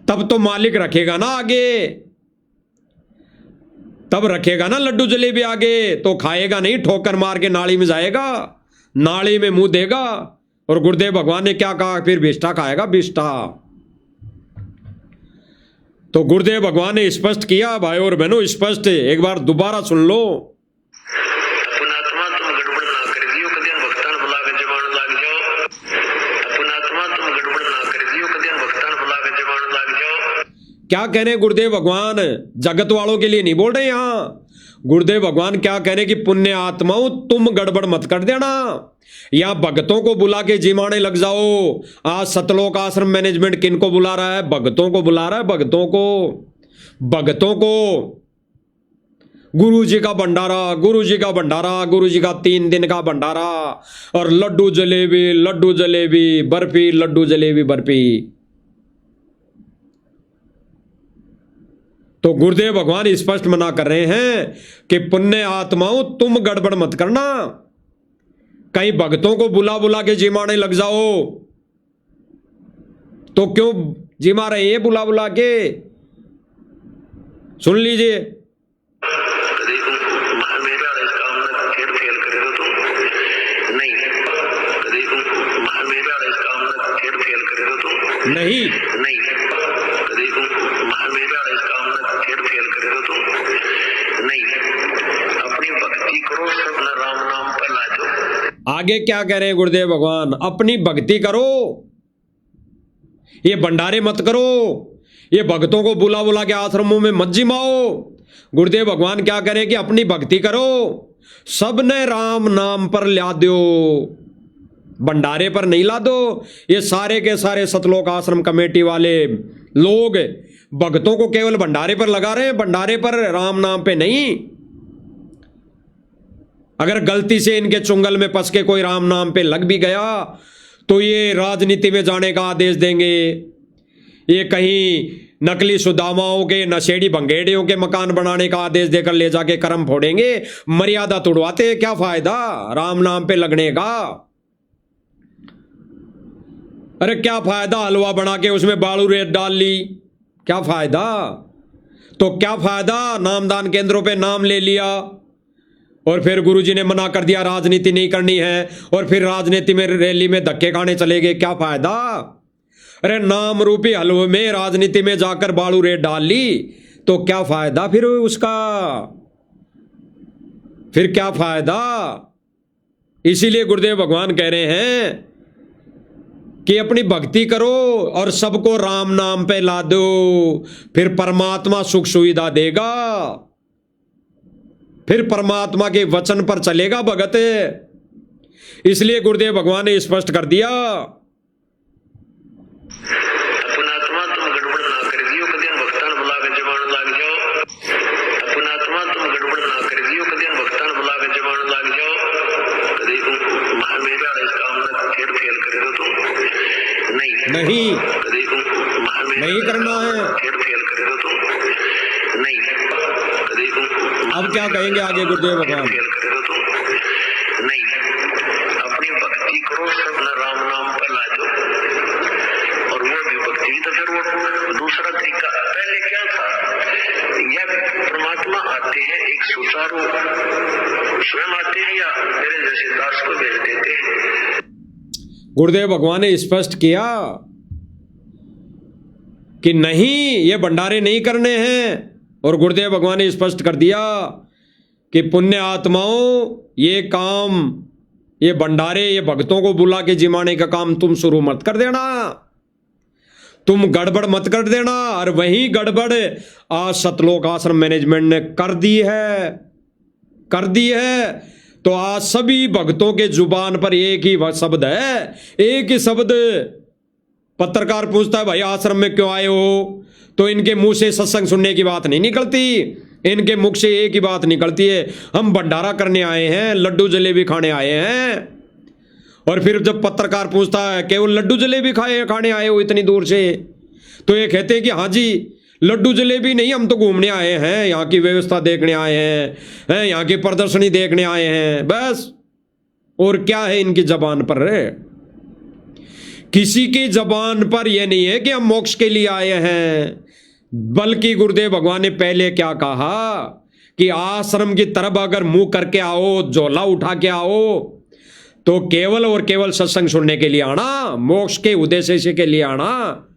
तब तो मालिक रखेगा ना आगे, तब रखेगा ना लड्डू जलेबी आगे, तो खाएगा नहीं, ठोकर मार के नाली में जाएगा, नाली में मुंह देगा। और गुरुदेव भगवान ने क्या कहा फिर? बिष्ठा खाएगा, बिष्ठा। तो गुरुदेव भगवान ने स्पष्ट किया भाई और बहनों, स्पष्ट एक बार दोबारा सुन लो।
अपना आत्मा तुम गड़बड़ ना कर दियो, कदियन भक्तान बुला के जमान लाग जाओ। अपना आत्मा तुम गड़बड़ ना कर दियो, कदियन भक्तान बुला के जमान लाग जाओ।
क्या कह रहे गुरुदेव भगवान? जगत वालों के लिए नहीं बोल रहे यहां। गुरुदेव भगवान क्या कह रहे कि पुण्य आत्माओं तुम गड़बड़ मत कर देना, या भक्तों को बुला के जिमाने लग जाओ। आज सतलोक आश्रम मैनेजमेंट किनको बुला रहा है? भक्तों को बुला रहा है, भक्तों को। गुरु जी का भंडारा, गुरु जी का भंडारा, गुरु जी का 3 दिन का भंडारा, और लड्डू जलेबी बर्फी, लड्डू जलेबी बर्फी। तो गुरुदेव भगवान स्पष्ट मना कर रहे हैं कि पुण्य आत्माओं तुम गड़बड़ मत करना, कहीं भक्तों को बुला के जिमाने लग जाओ। तो क्यों जिमा रहे हैं बुला के? सुन लीजिए।
कदी मेरे वाले काम में फिर फेल कर दो तुम नहीं, कदी मेरे वाले काम में फिर फेल कर दो तुम
नहीं,
कदी मेरे वाले काम में फिर फेल कर दो तुम नहीं। अपनी भक्ति करो, सब न राम नाम पर ला दो।
आगे क्या कह रहे हैं गुरुदेव भगवान? अपनी भक्ति करो, ये भंडारे मत करो, ये भक्तों को बुला के आश्रमों में मत जिमाओ। गुरुदेव भगवान क्या करें कि अपनी भक्ति करो, सबने राम नाम पर ला दो, भंडारे पर नहीं ला दो। ये सारे के सारे सतलोक आश्रम कमेटी वाले लोग भक्तों को केवल भंडारे पर लगा रहे हैं, भंडारे पर राम नाम पे नहीं। अगर गलती से इनके चुंगल में फंस के कोई राम नाम पे लग भी गया तो ये राजनीति में जाने का आदेश देंगे, ये कहीं नकली सुदामाओं के, नशेड़ी भंगेड़ियों के मकान बनाने का आदेश देकर ले जाके कर्म फोड़ेंगे। मर्यादा तोड़वाते, क्या फायदा राम नाम पे लगने का? अरे क्या फायदा हलवा बना के उसमें बालू रेत डाल ली, क्या फायदा? तो क्या फायदा नामदान केंद्रों पे नाम ले लिया और फिर गुरुजी ने मना कर दिया राजनीति नहीं करनी है, और फिर राजनीति में रैली में धक्के खाने चले गए, क्या फायदा? अरे नाम रूपी हलवे में राजनीति में जाकर बालू रेत डाल ली तो क्या फायदा फिर उसका? फिर क्या फायदा? इसीलिए गुरुदेव भगवान कह रहे हैं कि अपनी भक्ति करो और सबको राम नाम पे ला दो, फिर परमात्मा सुख सुविधा देगा, फिर परमात्मा के वचन पर चलेगा भगत। इसलिए गुरुदेव भगवान ने स्पष्ट कर दिया,
अपना आत्मा तुम गड़बड़ ना कर दियो, कदियन भक्तान बुला के जमान लाग जाओ। अपना आत्मा तुम गड़बड़ ना कर दियो, कदियन भक्तान बुला के जमान लाग जाओ। कदी मेरे वाले काम में फिर फेल कर दो तुम नहीं, कदी
नहीं करना है,
फिर फेल कर दो तुम नहीं। कदी
अब क्या कहेंगे आगे गुरुदेव भगवान?
फेल कर दो तुम नहीं। अपनी भक्ति करो, सब न राम नाम पर ला दो, और वो भी भक्ति तो फिर वो दूसरा तरीका। पहले क्या था, यह परमात्मा आते हैं एक सुचारू, स्वयं आते हैं या मेरे जैसे दास को भेज देते हैं।
गुरुदेव भगवान ने स्पष्ट किया कि नहीं, ये भंडारे नहीं करने हैं, और गुरुदेव भगवान ने स्पष्ट कर दिया कि पुण्य आत्माओं ये काम, ये भंडारे, ये भक्तों को बुला के जिमाने का काम तुम शुरू मत कर देना, तुम गड़बड़ मत कर देना। और वही गड़बड़ आज सतलोक आश्रम मैनेजमेंट ने कर दी है। तो आज सभी भक्तों के जुबान पर एक ही शब्द है, एक ही शब्द। पत्रकार पूछता है भाई आश्रम में क्यों आए हो, तो इनके मुंह से सत्संग सुनने की बात नहीं निकलती, इनके मुख से एक ही बात निकलती है, हम भंडारा करने आए हैं, लड्डू जलेबी खाने आए हैं। और फिर जब पत्रकार पूछता है केवल लड्डू जलेबी खाने आए हो इतनी दूर से, तो ये कहते हैं कि हाँ जी लड्डू जलेबी नहीं, हम तो घूमने आए हैं, यहाँ की व्यवस्था देखने आए हैं, यहाँ की प्रदर्शनी देखने आए हैं, बस। और क्या है इनकी जबान पर? किसी की जबान पर यह नहीं है कि हम मोक्ष के लिए आए हैं, बल्कि गुरुदेव भगवान ने पहले क्या कहा कि आश्रम की तरफ अगर मुंह करके आओ, झोला उठा के आओ, तो केवल और केवल सत्संग सुनने के लिए आना, मोक्ष के उद्देश्य के लिए आना,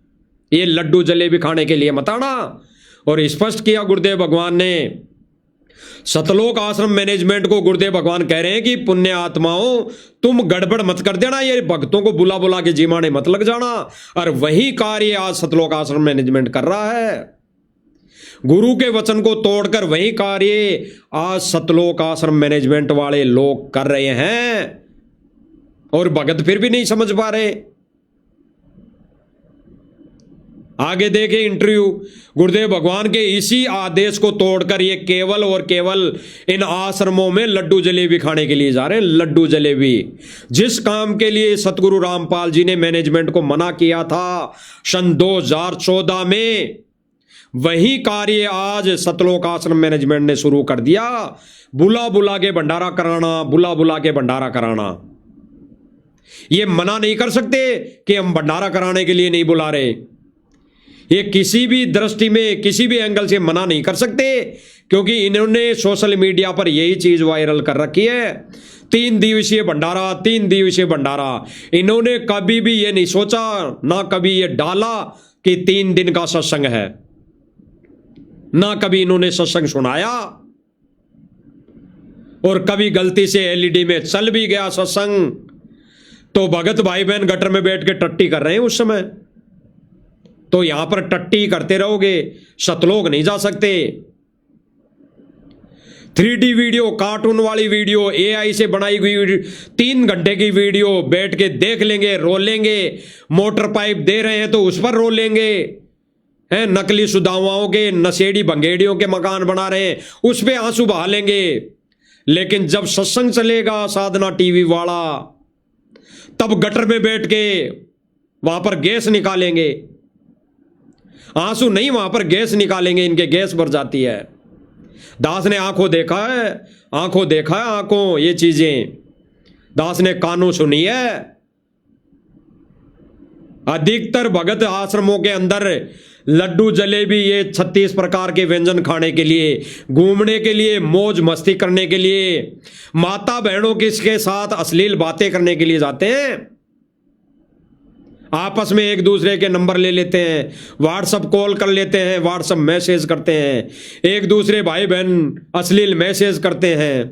ये लड्डू जलेबी खाने के लिए मत आना। और स्पष्ट किया गुरुदेव भगवान ने। सतलोक आश्रम मैनेजमेंट को गुरुदेव भगवान कह रहे हैं कि पुण्य आत्माओं तुम गड़बड़ मत कर देना, ये भक्तों को बुला बुला के जिमाने मत लग जाना। और वही कार्य आज सतलोक आश्रम मैनेजमेंट कर रहा है, गुरु के वचन को तोड़कर वही कार्य आज सतलोक आश्रम मैनेजमेंट वाले लोग कर रहे हैं। और भगत फिर भी नहीं समझ पा रहे। आगे देखे इंटरव्यू, गुरुदेव भगवान के इसी आदेश को तोड़कर ये केवल और केवल इन आश्रमों में लड्डू जलेबी खाने के लिए जा रहे हैं। लड्डू जलेबी, जिस काम के लिए सतगुरु रामपाल जी ने मैनेजमेंट को मना किया था सन 2014 में, वही कार्य आज सतलोक आश्रम मैनेजमेंट ने शुरू कर दिया। बुला बुला के भंडारा कराना, बुला बुला के भंडारा कराना। ये मना नहीं कर सकते कि हम भंडारा कराने के लिए नहीं बुला रहे, ये किसी भी दृष्टि में किसी भी एंगल से मना नहीं कर सकते, क्योंकि इन्होंने सोशल मीडिया पर यही चीज वायरल कर रखी है, 3 दिवसीय भंडारा, 3 दिवसीय भंडारा। इन्होंने कभी भी ये नहीं सोचा, ना कभी ये डाला कि 3 दिन का सत्संग है, ना कभी इन्होंने सत्संग सुनाया। और कभी गलती से एलईडी में चल भी गया सत्संग, तो भगत भाई बहन गटर में बैठ के टट्टी कर रहे हैं उस समय। तो यहां पर टट्टी करते रहोगे, सतलोक नहीं जा सकते। 3D वीडियो, कार्टून वाली वीडियो, एआई से बनाई हुई 3 घंटे की वीडियो बैठ के देख लेंगे, रो लेंगे। मोटर पाइप दे रहे हैं तो उस पर रो लेंगे, हैं नकली सुदामाओं के, नशेड़ी भंगेड़ियों के मकान बना रहे हैं उस पर आंसू बहा लेंगे। लेकिन जब सत्संग चलेगा साधना टीवी वाला, तब गटर में बैठ के वहां पर गैस निकालेंगे, आंसू नहीं, वहां पर गैस निकालेंगे, इनके गैस भर जाती है। दास ने आंखों देखा है, आंखों देखा है, आंखों ये चीजें दास ने कानों सुनी है। अधिकतर भगत आश्रमों के अंदर लड्डू जलेबी, ये 36 प्रकार के व्यंजन खाने के लिए, घूमने के लिए, मौज मस्ती करने के लिए, माता बहनों के साथ अश्लील बातें करने के लिए जाते हैं। आपस में एक दूसरे के नंबर ले लेते हैं, व्हाट्सएप कॉल कर लेते हैं, व्हाट्सएप मैसेज करते हैं, एक दूसरे भाई बहन अश्लील मैसेज करते हैं।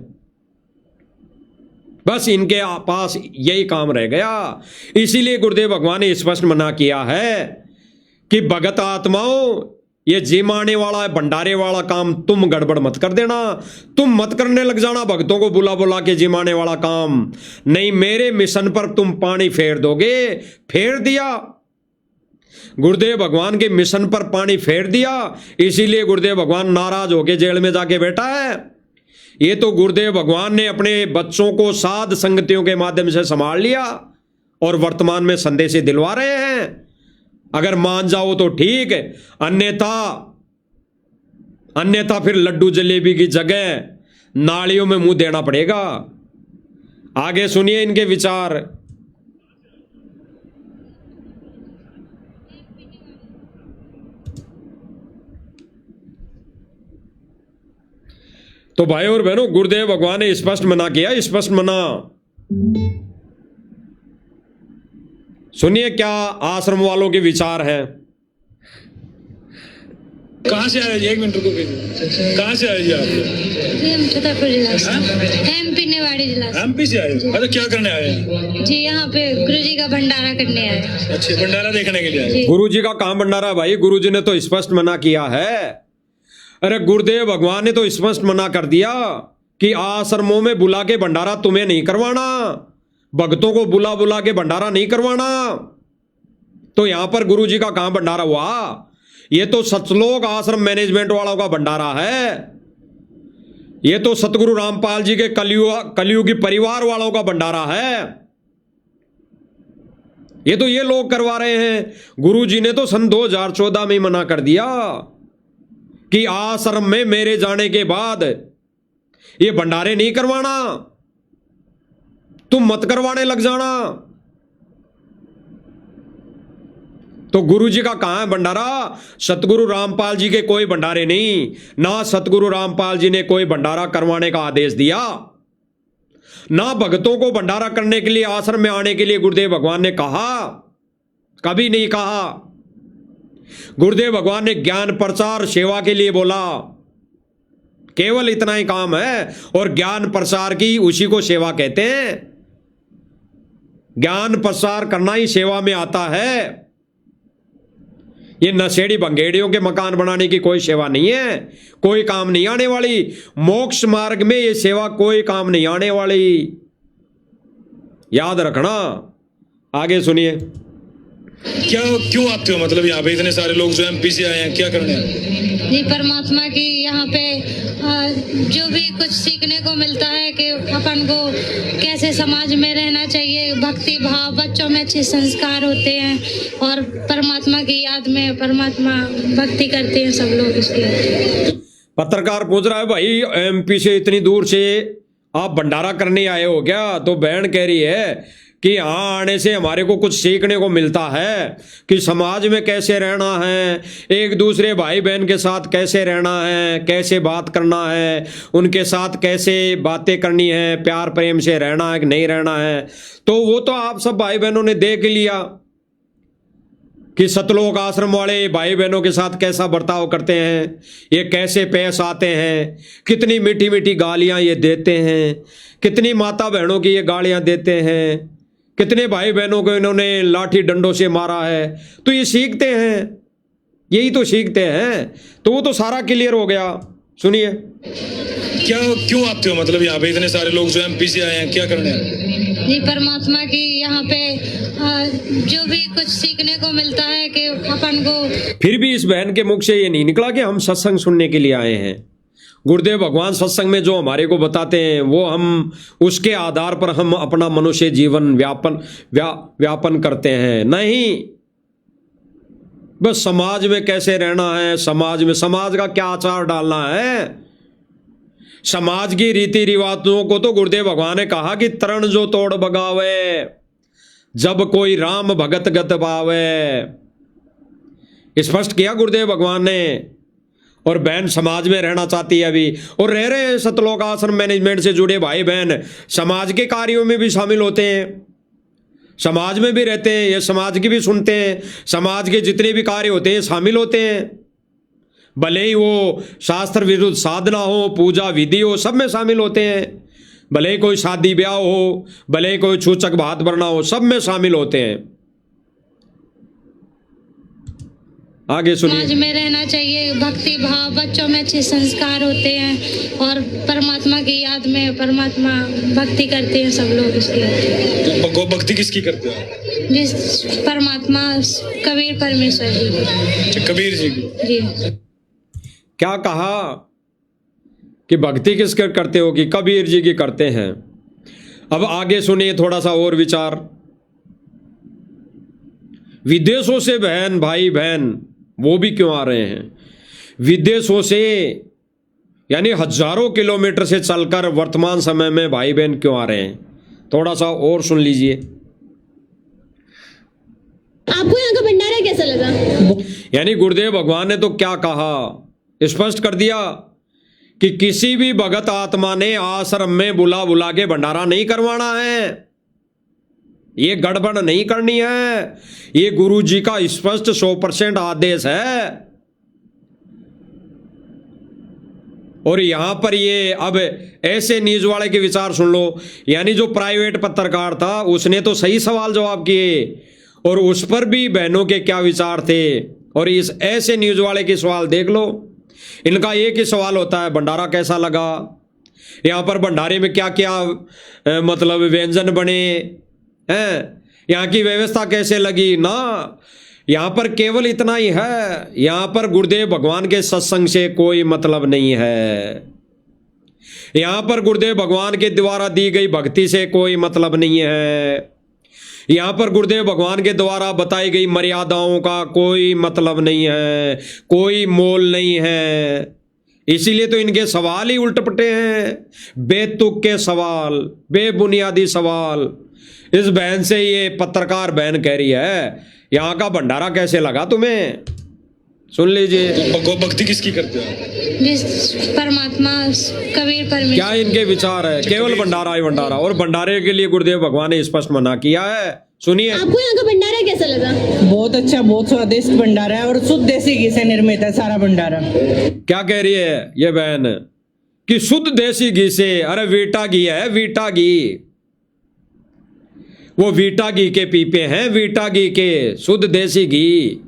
बस इनके पास यही काम रह गया। इसीलिए गुरुदेव भगवान ने स्पष्ट मना किया है कि भगत आत्माओं, ये जिमाने वाला भंडारे वाला काम तुम गड़बड़ मत कर देना, तुम मत करने लग जाना भक्तों को बुला बुला के जिमाने वाला काम। नहीं, मेरे मिशन पर तुम पानी फेर दोगे। फेर दिया, गुरुदेव भगवान के मिशन पर पानी फेर दिया, इसीलिए गुरुदेव भगवान नाराज होके जेल में जाके बैठा है। ये तो गुरुदेव भगवान ने अपने बच्चों को साध संगतियों के माध्यम से संभाल लिया और वर्तमान में संदेश दिलवा रहे हैं। अगर मान जाओ तो ठीक है, अन्यथा फिर लड्डू जलेबी की जगह नालियों में मुंह देना पड़ेगा। आगे सुनिए इनके विचार। तो भाई और बहनों, गुरुदेव भगवान ने स्पष्ट मना किया, स्पष्ट मना। सुनिए क्या आश्रम वालों के विचार हैं।
कहाँ से आए जी? 1 मिनट रुको, कहाँ से आए जी आप लोग?
जी हम छतरपुर जिला से, एमपी नेवाड़ी जिला से।
एमपी से आए? अच्छा, क्या करने आए हैं?
जी यहाँ पे गुरुजी का भंडारा करने आए।
अच्छा, भंडारा देखने के लिए आए?
गुरुजी का काम भंडारा है भाई, गुरुजी ने तो स्पष्ट मना किया है। अरे गुरुदेव भगवान ने तो स्पष्ट मना कर दिया कि आश्रमों में बुला के भंडारा तुम्हें नहीं करवाना, भक्तों को बुला बुला के भंडारा नहीं करवाना। तो यहां पर गुरु जी का कहां भंडारा हुआ? ये तो सतलोक आश्रम मैनेजमेंट वालों का भंडारा है। ये तो सतगुरु रामपाल जी के कलयुगी परिवार वालों का भंडारा है। ये तो ये लोग करवा रहे हैं। गुरु जी ने तो सन 2014 में मना कर दिया कि आश्रम में मेरे जाने के बाद ये भंडारे नहीं करवाना, तुम मत करवाने लग जाना। तो गुरु जी का कहां है भंडारा? सतगुरु रामपाल जी के कोई भंडारे नहीं, ना सतगुरु रामपाल जी ने कोई भंडारा करवाने का आदेश दिया, ना भक्तों को भंडारा करने के लिए आश्रम में आने के लिए गुरुदेव भगवान ने कहा, कभी नहीं कहा। गुरुदेव भगवान ने ज्ञान प्रचार सेवा के लिए बोला, केवल इतना ही काम है। और ज्ञान प्रसार की उसी को सेवा कहते हैं। ज्ञान प्रसार करना ही सेवा में आता है। ये नशेड़ी भंगेड़ियों के मकान बनाने की कोई सेवा नहीं है, कोई काम नहीं आने वाली। मोक्ष मार्ग में ये सेवा कोई काम नहीं आने वाली, याद रखना। आगे सुनिए।
क्या क्यों आते हो, मतलब यहाँ पे इतने सारे लोग जो एमपी से आए हैं, क्या करने आए?
जी परमात्मा की यहाँ पे जो भी कुछ सीखने को मिलता है कि अपन को कैसे समाज में रहना चाहिए, भक्ति भाव, बच्चों में अच्छे संस्कार होते हैं और परमात्मा की याद में परमात्मा भक्ति करते हैं सब लोग। इसलिए
पत्रकार पूछ रहा है, भाई एमपी से इतनी दूर से आप भंडारा करने आए हो क्या? तो बहन कह रही है कि यहाँ आने से हमारे को कुछ सीखने को मिलता है कि समाज में कैसे रहना है, एक दूसरे भाई बहन के साथ कैसे रहना है, कैसे बात करना है, उनके साथ कैसे बातें करनी है, प्यार प्रेम से रहना है कि नहीं रहना है। तो वो तो आप सब भाई बहनों ने देख लिया कि सतलोक आश्रम वाले भाई बहनों के साथ कैसा बर्ताव करते हैं, ये कैसे पेश आते हैं, कितनी मीठी मीठी गालियां ये देते हैं, कितनी माता बहनों की ये गालियां देते हैं, कितने भाई बहनों को इन्होंने लाठी डंडों से मारा है। तो ये सीखते हैं, यही तो सीखते हैं। तो वो तो सारा क्लियर हो गया। सुनिए।
क्या क्यों आते हो, मतलब यहाँ पे इतने सारे लोग जो एमपी से आए हैं, क्या करने आए?
जी परमात्मा की यहाँ पे जो भी कुछ सीखने को मिलता है कि अपन को।
फिर भी इस बहन के मुख से ये नहीं निकला कि हम सत्संग सुनने के लिए आए हैं। गुरुदेव भगवान सत्संग में जो हमारे को बताते हैं वो हम उसके आधार पर हम अपना मनुष्य जीवन व्यापन करते हैं। नहीं, बस समाज में कैसे रहना है, समाज का क्या आचार डालना है, समाज की रीति रिवाजों को तो गुरुदेव भगवान ने कहा कि तरण जो तोड़ बगावे, जब कोई राम भगत गत पावे। स्पष्ट किया गुरुदेव भगवान ने। और बहन समाज में रहना चाहती है अभी, और रह रहे हैं। सतलोक आश्रम मैनेजमेंट से जुड़े भाई बहन समाज के कार्यों में भी शामिल होते हैं, समाज में भी रहते हैं, ये समाज की भी सुनते हैं, समाज के जितने भी कार्य होते हैं शामिल होते हैं। भले ही वो शास्त्र विरुद्ध साधना हो, पूजा विधि हो, सब में शामिल होते हैं। भले ही कोई शादी ब्याह हो, भले ही कोई छूचक भात भरना हो, सब में शामिल होते हैं। आगे सुनिए।
समाज में रहना चाहिए, भक्ति भाव, बच्चों में अच्छे संस्कार होते हैं और परमात्मा की याद में परमात्मा भक्ति करते हैं सब लोग। इसलिए
तो भक्ति किसकी करते हो?
जिस परमात्मा कबीर परमेश्वर जी।
कबीर जी की।
जी।
क्या कहा कि भक्ति किसके करते हो? कि कबीर जी की करते हैं। अब आगे सुनिए थोड़ा सा और विचार। विदेशों से बहन भाई बहन वो भी क्यों आ रहे हैं? विदेशों से यानी हजारों किलोमीटर से चलकर वर्तमान समय में भाई बहन क्यों आ रहे हैं? थोड़ा सा और सुन लीजिए।
आपको यहाँ का भंडारा कैसा लगा?
यानी गुरुदेव भगवान ने तो क्या कहा, स्पष्ट कर दिया कि किसी भी भगत आत्मा ने आश्रम में बुला बुला के भंडारा नहीं करवाना है, ये गड़बड़ नहीं करनी है। ये गुरु जी का स्पष्ट 100% आदेश है। और यहां पर ये अब ऐसे न्यूज वाले के विचार सुन लो। यानी जो प्राइवेट पत्रकार था उसने तो सही सवाल जवाब किए और उस पर भी बहनों के क्या विचार थे। और इस ऐसे न्यूज वाले के सवाल देख लो, इनका एक ही सवाल होता है, भंडारा कैसा लगा, यहाँ पर भंडारे में क्या क्या मतलब व्यंजन बने हैं, यहाँ की व्यवस्था कैसे लगी ना। यहाँ पर केवल इतना ही है, यहाँ पर गुरुदेव भगवान के सत्संग से कोई मतलब नहीं है, यहाँ पर गुरुदेव भगवान के द्वारा दी गई भक्ति से कोई मतलब नहीं है, यहाँ पर गुरुदेव भगवान के द्वारा बताई गई मर्यादाओं का कोई मतलब नहीं है, कोई मोल नहीं है। इसीलिए तो इनके सवाल ही उल्टपटे हैं, बेतुक के सवाल, बेबुनियादी सवाल। इस बहन से ये पत्रकार बहन कह रही है यहाँ का भंडारा कैसे लगा तुम्हें, सुन लीजिए।
तो भक्ति किसकी करते हो?
जिस परमात्मा कबीर परमेश्वर।
क्या इनके विचार है, केवल भंडारा ही भंडारा, और भंडारे के लिए गुरुदेव भगवान ने स्पष्ट मना किया है। सुनिए,
आपको यहाँ का भंडारा कैसा लगा?
बहुत अच्छा, बहुत स्वादिष्ट भंडारा है और शुद्ध देसी घी से निर्मित है सारा भंडारा।
क्या कह रही है ये बहन कि शुद्ध देसी घी से? अरे वीटा घी है, वीटा घी, वो वीटा घी के पीपे हैं, वीटा घी के, शुद्ध देसी घी।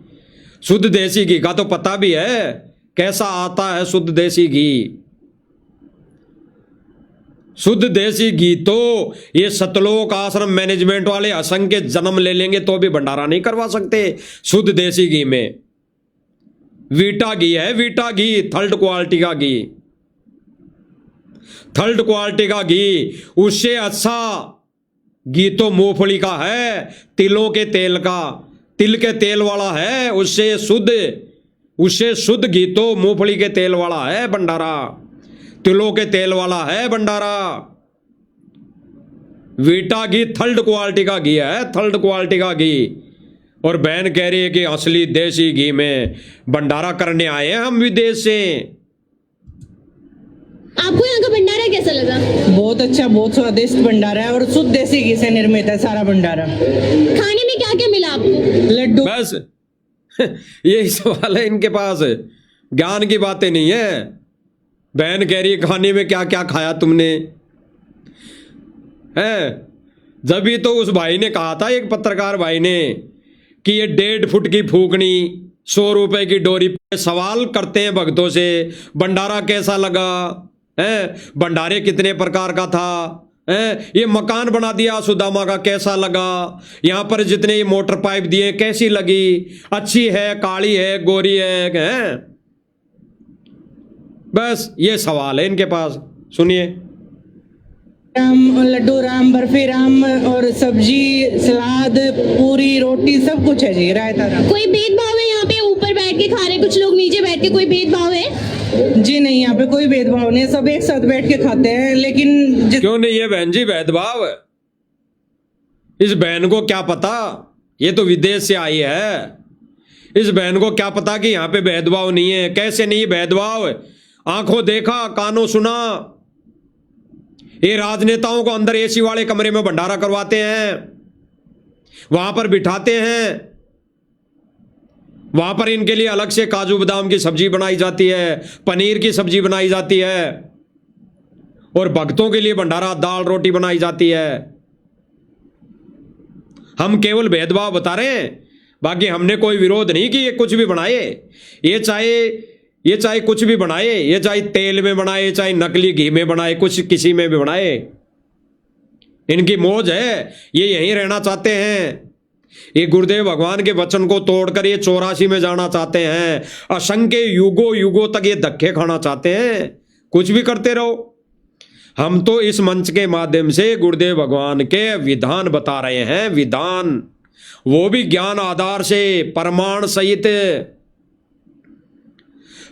शुद्ध देसी घी का तो पता भी है कैसा आता है शुद्ध देसी घी। शुद्ध देसी घी तो ये सतलोक आश्रम मैनेजमेंट वाले असंख्य जन्म ले लेंगे तो भी भंडारा नहीं करवा सकते शुद्ध देसी घी में। वीटा घी है, वीटा घी, थर्ड क्वालिटी का घी, थर्ड क्वालिटी का घी। उससे अच्छा घी तो मूंगफली का है, तिलों के तेल का, तिल के तेल वाला है, उससे शुद्ध घी तो मूंगफली के तेल वाला है भंडारा, तिलों के तेल वाला है भंडारा। वीटा घी थर्ड क्वालिटी का घी है, थर्ड क्वालिटी का घी। और बहन कह रही है कि असली देसी घी में भंडारा करने आए हैं हम विदेश से।
आपको यहाँ का भंडारा कैसा लगा?
बहुत अच्छा, बहुत स्वादिष्ट भंडारा है और शुद्ध देसी घी से निर्मित है सारा भंडारा।
खाने में क्या क्या मिला आपको?
लड्डू।
बस यही सवाल है इनके पास, ज्ञान की बातें नहीं है। बहन कह रही है खाने में क्या क्या खाया तुमने, है? जब भी तो उस भाई ने कहा था, एक पत्रकार भाई ने, कि ये 1.5 फुट की फूकनी 100 रुपए की डोरी पे सवाल करते हैं भक्तों से, भंडारा कैसा लगा है, भंडारे कितने प्रकार का था है, ये मकान बना दिया सुदामा का कैसा लगा, यहाँ पर जितने ये मोटर पाइप दिए कैसी लगी, अच्छी है, काली है, गोरी है? बस ये सवाल है इनके पास। सुनिए,
राम लड्डू, राम बर्फी, राम और सब्जी, सलाद, पूरी, रोटी, सब कुछ है जी, रायता राम।
कोई भेदभाव है यहाँ पे? ऊपर बैठ के खा रहे कुछ लोग, नीचे बैठ के, कोई भेदभाव है?
जी नहीं, यहाँ पे कोई भेदभाव नहीं, सब एक साथ बैठ के खाते हैं। लेकिन
क्यों नहीं है बहन जी भेदभाव? इस बहन को क्या पता, ये तो विदेश से आई है, इस बहन को क्या पता कि यहाँ पे भेदभाव नहीं है। कैसे नहीं भेदभाव? आंखों देखा, कानों सुना, ये राजनेताओं को अंदर एसी वाले कमरे में भंडारा करवाते हैं, वहां पर बिठाते हैं, वहां पर इनके लिए अलग से काजू बादाम की सब्जी बनाई जाती है, पनीर की सब्जी बनाई जाती है, और भक्तों के लिए भंडारा दाल रोटी बनाई जाती है। हम केवल भेदभाव बता रहे हैं, बाकी हमने कोई विरोध नहीं कि ये कुछ भी बनाए, ये चाहे कुछ भी बनाए, ये चाहे तेल में बनाए, चाहे नकली घी में बनाए, कुछ किसी में भी बनाए, इनकी मौज है, ये यहीं रहना चाहते हैं। ये गुरुदेव भगवान के वचन को तोड़कर ये 84 में जाना चाहते हैं, असंख्य युगों युगों तक ये धक्के खाना चाहते हैं। कुछ भी करते रहो, हम तो इस मंच के माध्यम से गुरुदेव भगवान के विधान बता रहे हैं, विधान, वो भी ज्ञान आधार से, प्रमाण सहित।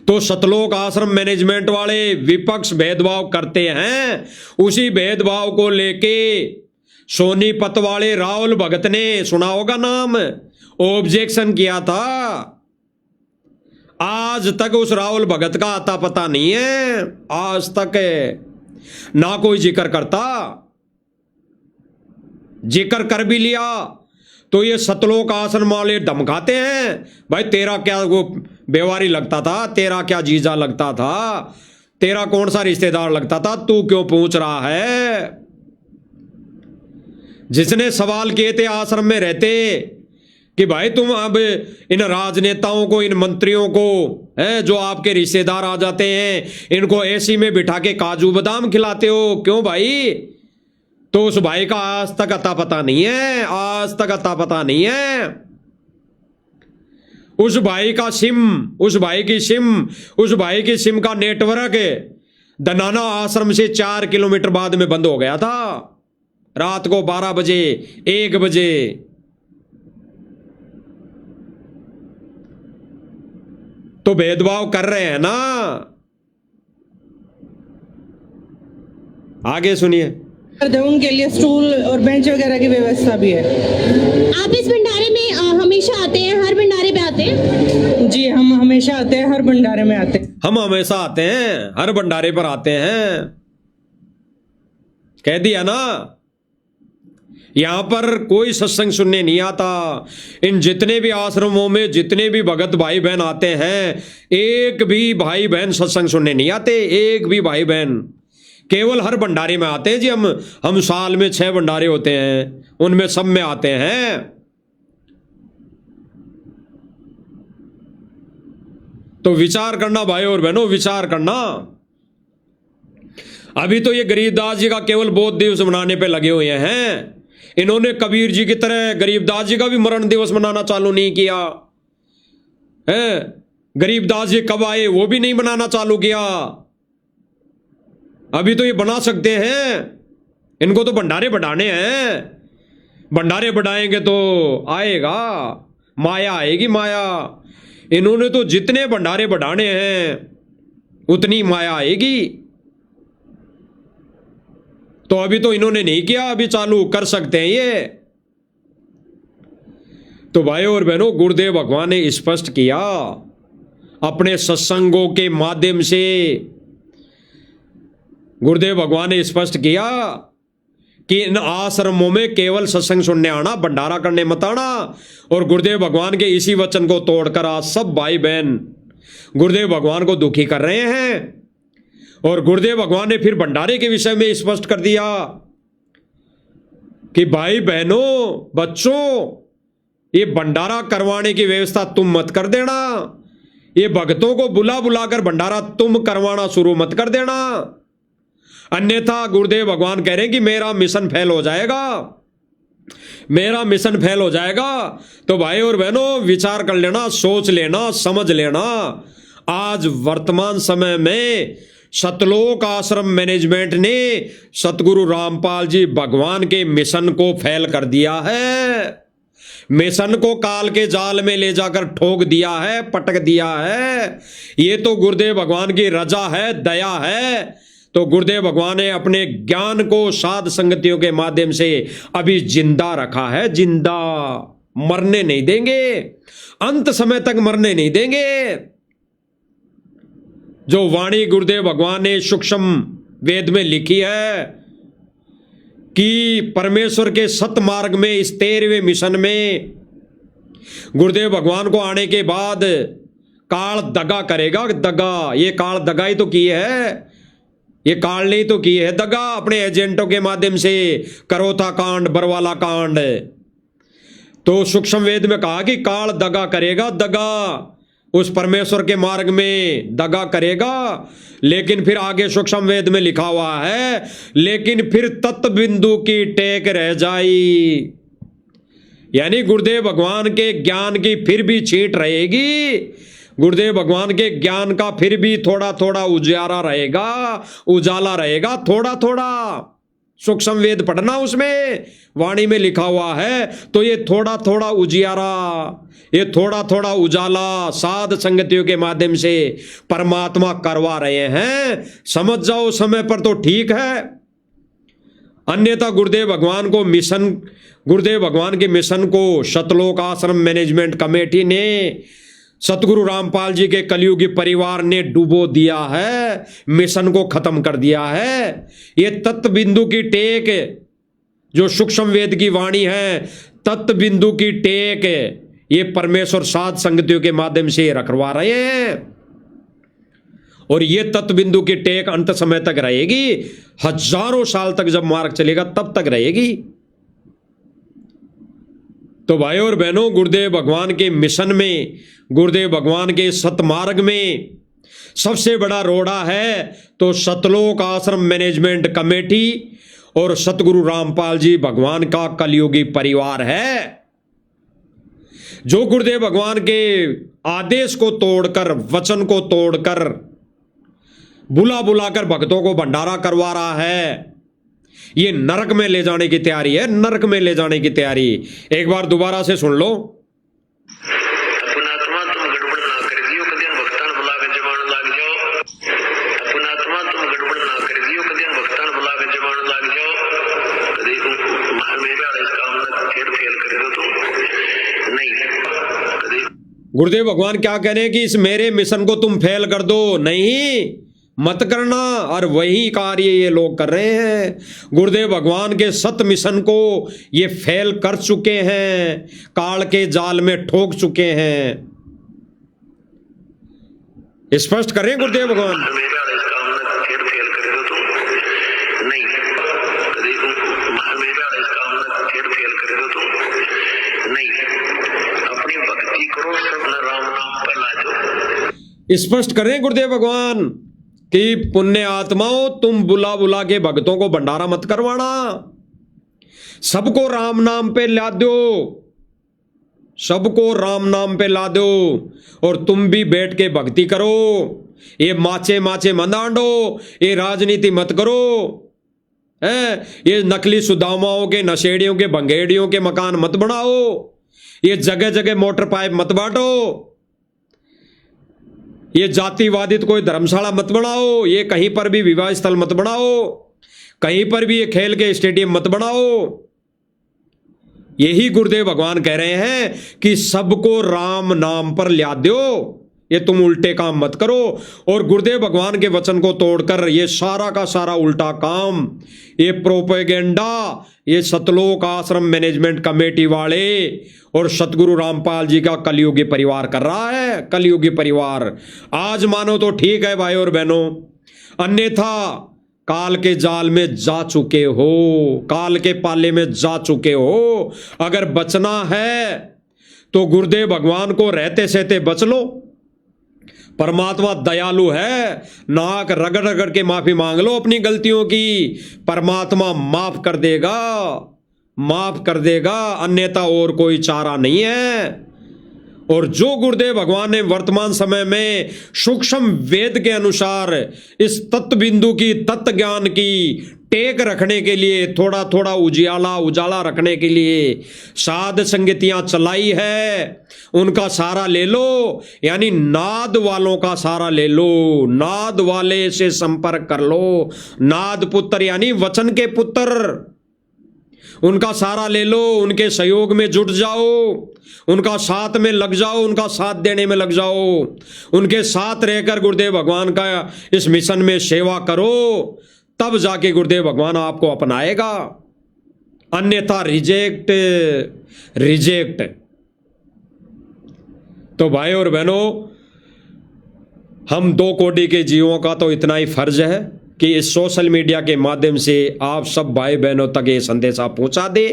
तो सतलोक आश्रम मैनेजमेंट वाले विपक्ष भेदभाव करते हैं, उसी भेदभाव को लेके सोनीपत वाले राहुल भगत ने, सुना होगा नाम, ऑब्जेक्शन किया था। आज तक उस राहुल भगत का आता पता नहीं है, आज तक ना कोई जिक्र करता, जिक्र कर भी लिया तो ये सतलोक आश्रम वाले धमकाते हैं, भाई तेरा क्या वो बेवारी लगता था, तेरा क्या जीजा लगता था, तेरा कौन सा रिश्तेदार लगता था, तू क्यों पूछ रहा है? जिसने सवाल किए थे आश्रम में रहते कि भाई तुम अब इन राजनेताओं को, इन मंत्रियों को, जो आपके रिश्तेदार आ जाते हैं, इनको एसी में बिठा के काजू बादाम खिलाते हो, क्यों भाई? तो उस भाई का आज तक अता पता नहीं है, आज तक अता पता नहीं है। उस भाई का सिम, उस भाई की सिम, उस भाई की सिम का नेटवर्क दनाना आश्रम से 4 किलोमीटर बाद में बंद हो गया था, रात को 12 बजे 1 बजे। तो भेदभाव कर रहे हैं ना। आगे सुनिए।
उनके लिए स्टूल और बेंच वगैरह की व्यवस्था भी है।
आप इस भंडारे में हमेशा आते हैं, हर भंडारे पे आते हैं?
जी, हम हमेशा आते हैं, हर भंडारे में आते हैं।
हम हमेशा आते हैं, हर भंडारे पर आते हैं। कह दिया ना, यहां पर कोई सत्संग सुनने नहीं आता। इन जितने भी आश्रमों में जितने भी भगत भाई बहन आते हैं, एक भी भाई बहन सत्संग सुनने नहीं आते, एक भी भाई बहन। केवल हर भंडारे में आते हैं जी। हम साल में 6 भंडारे होते हैं, उनमें सब में आते हैं। तो विचार करना भाई और बहनों, विचार करना। अभी तो ये गरीबदास जी का केवल बौद्ध दिवस मनाने पे लगे हुए हैं। इन्होंने कबीर जी की तरह गरीबदास जी का भी मरण दिवस मनाना चालू नहीं किया है। गरीबदास जी कब आए वो भी नहीं मनाना चालू किया। अभी तो ये बना सकते हैं, इनको तो भंडारे बढ़ाने हैं। भंडारे बढ़ाएंगे तो आएगा माया, आएगी माया। इन्होंने तो जितने भंडारे बढ़ाने हैं उतनी माया आएगी। तो अभी तो इन्होंने नहीं किया, अभी चालू कर सकते हैं ये। तो भाई और बहनों, गुरुदेव भगवान ने स्पष्ट किया अपने सत्संगों के माध्यम से। गुरुदेव भगवान ने स्पष्ट किया कि इन आश्रमों में केवल सत्संग सुनने आना, भंडारा करने मत आना। और गुरुदेव भगवान के इसी वचन को तोड़कर आज सब भाई बहन गुरुदेव भगवान को दुखी कर रहे हैं। और गुरुदेव भगवान ने फिर भंडारे के विषय में स्पष्ट कर दिया कि भाई बहनों, बच्चों, ये भंडारा करवाने की व्यवस्था तुम मत कर देना। ये भक्तों को बुला बुलाकर भंडारा तुम करवाना शुरू मत कर देना, अन्यथा गुरुदेव भगवान कह रहे हैं कि मेरा मिशन फेल हो जाएगा, मेरा मिशन फेल हो जाएगा। तो भाई और बहनों, विचार कर लेना, सोच लेना, समझ लेना। आज वर्तमान समय में सतलोक आश्रम मैनेजमेंट ने सतगुरु रामपाल जी भगवान के मिशन को फेल कर दिया है। मिशन को काल के जाल में ले जाकर ठोक दिया है, पटक दिया है। ये तो गुरुदेव भगवान की रजा है, दया है। तो गुरुदेव भगवान ने अपने ज्ञान को साध संगतियों के माध्यम से अभी जिंदा रखा है, जिंदा। मरने नहीं देंगे, अंत समय तक मरने नहीं देंगे। जो वाणी गुरुदेव भगवान ने सूक्ष्म वेद में लिखी है कि परमेश्वर के सत मार्ग में इस 13वें मिशन में गुरुदेव भगवान को आने के बाद काल दगा करेगा, दगा। ये काल दगा ही तो की है, ये काल ने ही तो की है दगा अपने एजेंटों के माध्यम से। करोथा कांड, बरवाला कांड। तो सूक्ष्म वेद में कहा कि काल दगा करेगा, दगा उस परमेश्वर के मार्ग में दगा करेगा। लेकिन फिर आगे सूक्ष्म वेद में लिखा हुआ है, लेकिन फिर तत्व बिंदु की टेक रह जाई। यानी गुरुदेव भगवान के ज्ञान की फिर भी छींट रहेगी, गुरुदेव भगवान के ज्ञान का फिर भी थोड़ा थोड़ा उजाला रहेगा, उजाला रहेगा थोड़ा थोड़ा। सूक्ष्म वेद पढ़ना, उसमें वाणी में लिखा हुआ है। तो ये थोड़ा थोड़ा उजियारा, ये थोड़ा थोड़ा उजाला साध संगतियों के माध्यम से परमात्मा करवा रहे हैं। समझ जाओ समय पर तो ठीक है, अन्यथा गुरुदेव भगवान को मिशन, गुरुदेव भगवान के मिशन को सतलोक आश्रम मैनेजमेंट कमेटी ने, सतगुरु रामपाल जी के कलयुगी परिवार ने डुबो दिया है, मिशन को खत्म कर दिया है। ये तत्व बिंदु की टेक, जो सूक्ष्म वेद की वाणी है, तत्व बिंदु की टेक ये परमेश्वर साध संगतियों के माध्यम से रखवा रहे हैं। और ये तत्व बिंदु की टेक अंत समय तक रहेगी, हजारों साल तक जब मार्ग चलेगा तब तक रहेगी। तो भाइयों और बहनों, गुरुदेव भगवान के मिशन में, गुरुदेव भगवान के सतमार्ग में सबसे बड़ा रोड़ा है तो सतलोक आश्रम मैनेजमेंट कमेटी और सतगुरु रामपाल जी भगवान का कलयुगी परिवार है, जो गुरुदेव भगवान के आदेश को तोड़कर, वचन को तोड़कर, बुला बुलाकर भक्तों को भंडारा करवा रहा है। ये नरक में ले जाने की तैयारी है, नरक में ले जाने की तैयारी। एक बार दोबारा से सुन लो।
अपनात्मा तुम गड़बड़ ना कर दियो, कदे भक्तान बुला के जमान लाग जाओ। अपनात्मा तुम गड़बड़ ना कर दियो, कदे भक्तान बुला के जमान लाग जाओ। कदे मेरे वाले इस काम में फिर फेल कर दो तुम नहीं। कदे
गुरुदेव भगवान क्या कह रहे हैं कि इस मेरे मिशन को तुम फेल कर दो, नहीं मत करना। और वही कार्य ये लोग कर रहे हैं। गुरुदेव भगवान के सत मिशन को ये फेल कर चुके हैं, काल के जाल में ठोक चुके हैं। स्पष्ट करें गुरुदेव भगवान।
मेरे वाले इस काम में फिर फेल कर दो तुम नहीं। कदे मेरे वाले इस काम में फिर फेल कर दो तुम नहीं। अपनी भक्ति करो, सब राम नाम पर ला दो।
स्पष्ट करें गुरुदेव भगवान कि पुण्य आत्माओं, तुम बुला बुला के भक्तों को भंडारा मत करवाना, सबको राम नाम पे ला दो, सबको राम नाम पे ला दो और तुम भी बैठ के भक्ति करो। ये माचे माचे मत आंडो, ये राजनीति मत करो, ये नकली सुदामाओं के, नशेड़ियों के, भंगेड़ियों के मकान मत बनाओ, ये जगह जगह मोटर पाइप मत बांटो, ये जातिवादित कोई धर्मशाला मत बनाओ, ये कहीं पर भी विवाह स्थल मत बनाओ, कहीं पर भी ये खेल के स्टेडियम मत बनाओ। यही गुरुदेव भगवान कह रहे हैं कि सबको राम नाम पर ला दो, ये तुम उल्टे काम मत करो। और गुरुदेव भगवान के वचन को तोड़कर ये सारा का सारा उल्टा काम, ये प्रोपेगेंडा, ये सतलोक आश्रम मैनेजमेंट कमेटी वाले और सतगुरु रामपाल जी का कलयुगी परिवार कर रहा है। कलयुगी परिवार आज मानो तो ठीक है भाई और बहनों, अन्यथा काल के जाल में जा चुके हो, काल के पाले में जा चुके हो। अगर बचना है तो गुरुदेव भगवान को रहते सहते बच लो। परमात्मा दयालु है, नाक रगड़ रगड़ के माफी मांग लो अपनी गलतियों की, परमात्मा माफ कर देगा, माफ कर देगा, अन्यथा और कोई चारा नहीं है। और जो गुरुदेव भगवान ने वर्तमान समय में सूक्ष्म वेद के अनुसार इस तत्व बिंदु की, तत्व ज्ञान की टेक रखने के लिए, थोड़ा थोड़ा उजाला रखने के लिए साध संगतियां चलाई है, उनका सहारा ले लो। यानी नाद वालों का सहारा ले लो, नाद वाले से संपर्क कर लो। नाद पुत्र यानी वचन के पुत्र, उनका सहारा ले लो, उनके सहयोग में जुट जाओ, उनका साथ में लग जाओ, उनका साथ देने में लग जाओ, उनके साथ रहकर गुरुदेव भगवान का इस मिशन में सेवा करो, तब जाके गुरुदेव भगवान आपको अपनाएगा। अन्यथा रिजेक्ट, रिजेक्ट। तो भाई और बहनों, हम 2 कोटि के जीवों का तो इतना ही फर्ज है कि इस सोशल मीडिया के माध्यम से आप सब भाई बहनों तक ये संदेशा पहुंचा दे।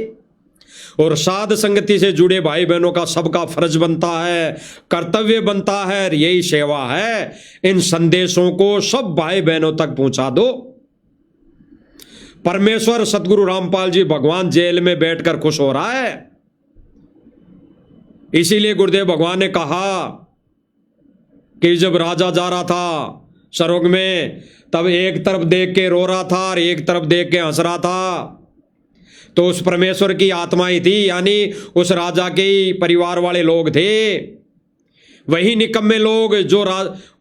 और साध संगति से जुड़े भाई बहनों का सबका फर्ज बनता है, कर्तव्य बनता है, यही सेवा है। इन संदेशों को सब भाई बहनों तक पहुंचा दो। परमेश्वर सतगुरु रामपाल जी भगवान जेल में बैठकर खुश हो रहा है। इसीलिए गुरुदेव भगवान ने कहा कि जब राजा जा रहा था स्वर्ग में, तब एक तरफ देख के रो रहा था और एक तरफ देख के हंस रहा था। तो उस परमेश्वर की आत्मा ही थी, यानी उस राजा के परिवार वाले लोग थे। वही निकम्मे लोग जो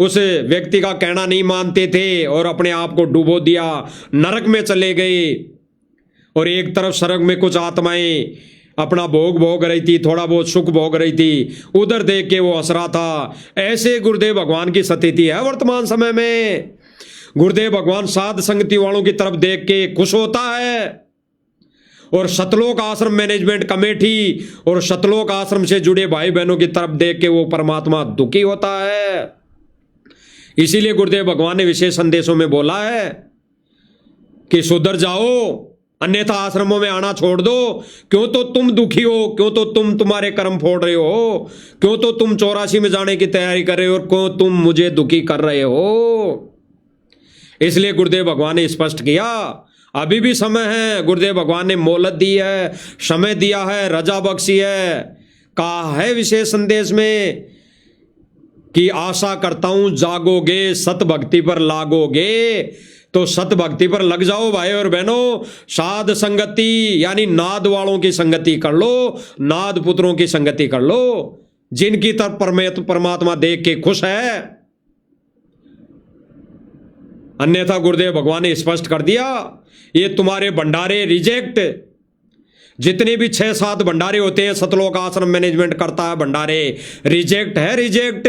उस व्यक्ति का कहना नहीं मानते थे और अपने आप को डुबो दिया, नरक में चले गए। और एक तरफ स्वर्ग में कुछ आत्माएं अपना भोग रही थी, थोड़ा बहुत सुख भोग रही थी, उधर देख के वो हंस रहा था। ऐसे गुरुदेव भगवान की स्थिति है वर्तमान समय में। गुरुदेव भगवान साध संगति वालों की तरफ देख के खुश होता है और सतलोक आश्रम मैनेजमेंट कमेटी और सतलोक आश्रम से जुड़े भाई बहनों की तरफ देख के वो परमात्मा दुखी होता है। इसीलिए गुरुदेव भगवान ने विशेष संदेशों में बोला है कि सुधर जाओ, अन्यथा आश्रमों में आना छोड़ दो। क्यों तो तुम दुखी हो, क्यों तो तुम तुम्हारे कर्म फोड़ रहे हो, क्यों तो तुम 84 में जाने की तैयारी कर रहे हो और क्यों तुम मुझे दुखी कर रहे हो। इसलिए गुरुदेव भगवान ने स्पष्ट किया, अभी भी समय है। गुरुदेव भगवान ने मोहलत दी है, समय दिया है, रजा बख्शी है। कहा है विशेष संदेश में कि आशा करता हूं जागोगे, सत भक्ति पर लागोगे। तो सत भक्ति पर लग जाओ भाई और बहनों। साध संगति यानी नाद वालों की संगति कर लो, नाद पुत्रों की संगति कर लो, जिनकी तरफ परमात्मा देख के खुश है। अन्यथा गुरुदेव भगवान ने स्पष्ट कर दिया, ये तुम्हारे भंडारे रिजेक्ट। जितने भी 6-7 भंडारे होते हैं, सतलोक आश्रम मैनेजमेंट करता है भंडारे, रिजेक्ट है, रिजेक्ट।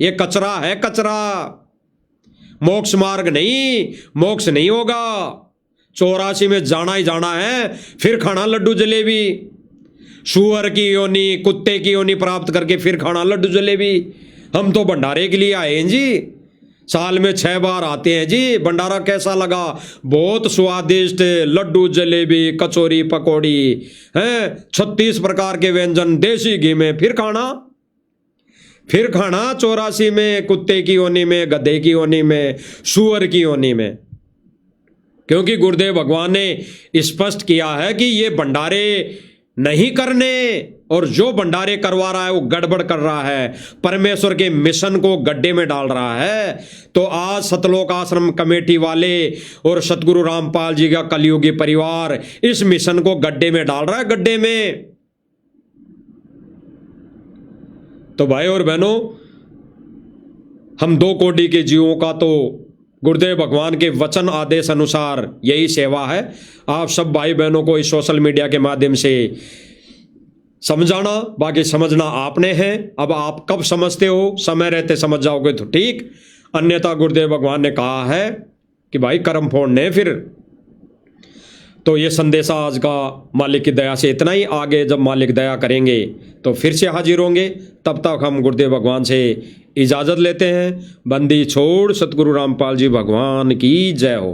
ये कचरा है, कचरा। मोक्ष मार्ग नहीं, मोक्ष नहीं होगा। 84 में जाना ही जाना है, फिर खाना लड्डू जलेबी। सुअर की योनि, कुत्ते की योनि प्राप्त करके फिर खाना लड्डू जलेबी। हम तो भंडारे के लिए आए हैं जी, साल में 6 बार आते हैं जी। भंडारा कैसा लगा? बहुत स्वादिष्ट, लड्डू जलेबी कचौरी पकौड़ी हैं, 36 प्रकार के व्यंजन देसी घी में। फिर खाना 84 में, कुत्ते की योनि में, गधे की योनि में, सुअर की योनि में। क्योंकि गुरुदेव भगवान ने स्पष्ट किया है कि ये भंडारे नहीं करने, और जो भंडारे करवा रहा है वो गड़बड़ कर रहा है, परमेश्वर के मिशन को गड्ढे में डाल रहा है। तो आज सतलोक आश्रम कमेटी वाले और सतगुरु रामपाल जी का कलयुगी परिवार इस मिशन को गड्ढे में डाल रहा है, गड्ढे में। तो भाई और बहनों, हम 2 कोटि के जीवों का तो गुरुदेव भगवान के वचन आदेश अनुसार यही सेवा है। आप सब भाई बहनों को इस सोशल मीडिया के माध्यम से समझाना, बाकी समझना आपने है। अब आप कब समझते हो, समय रहते समझ जाओगे तो ठीक, अन्यथा गुरुदेव भगवान ने कहा है कि भाई कर्म फोड़ने फिर। तो ये संदेशा आज का मालिक की दया से इतना ही। आगे जब मालिक दया करेंगे तो फिर से हाजिर होंगे। तब तक हम गुरुदेव भगवान से इजाज़त लेते हैं। बंदी छोड़ सतगुरु रामपाल जी भगवान की जय हो।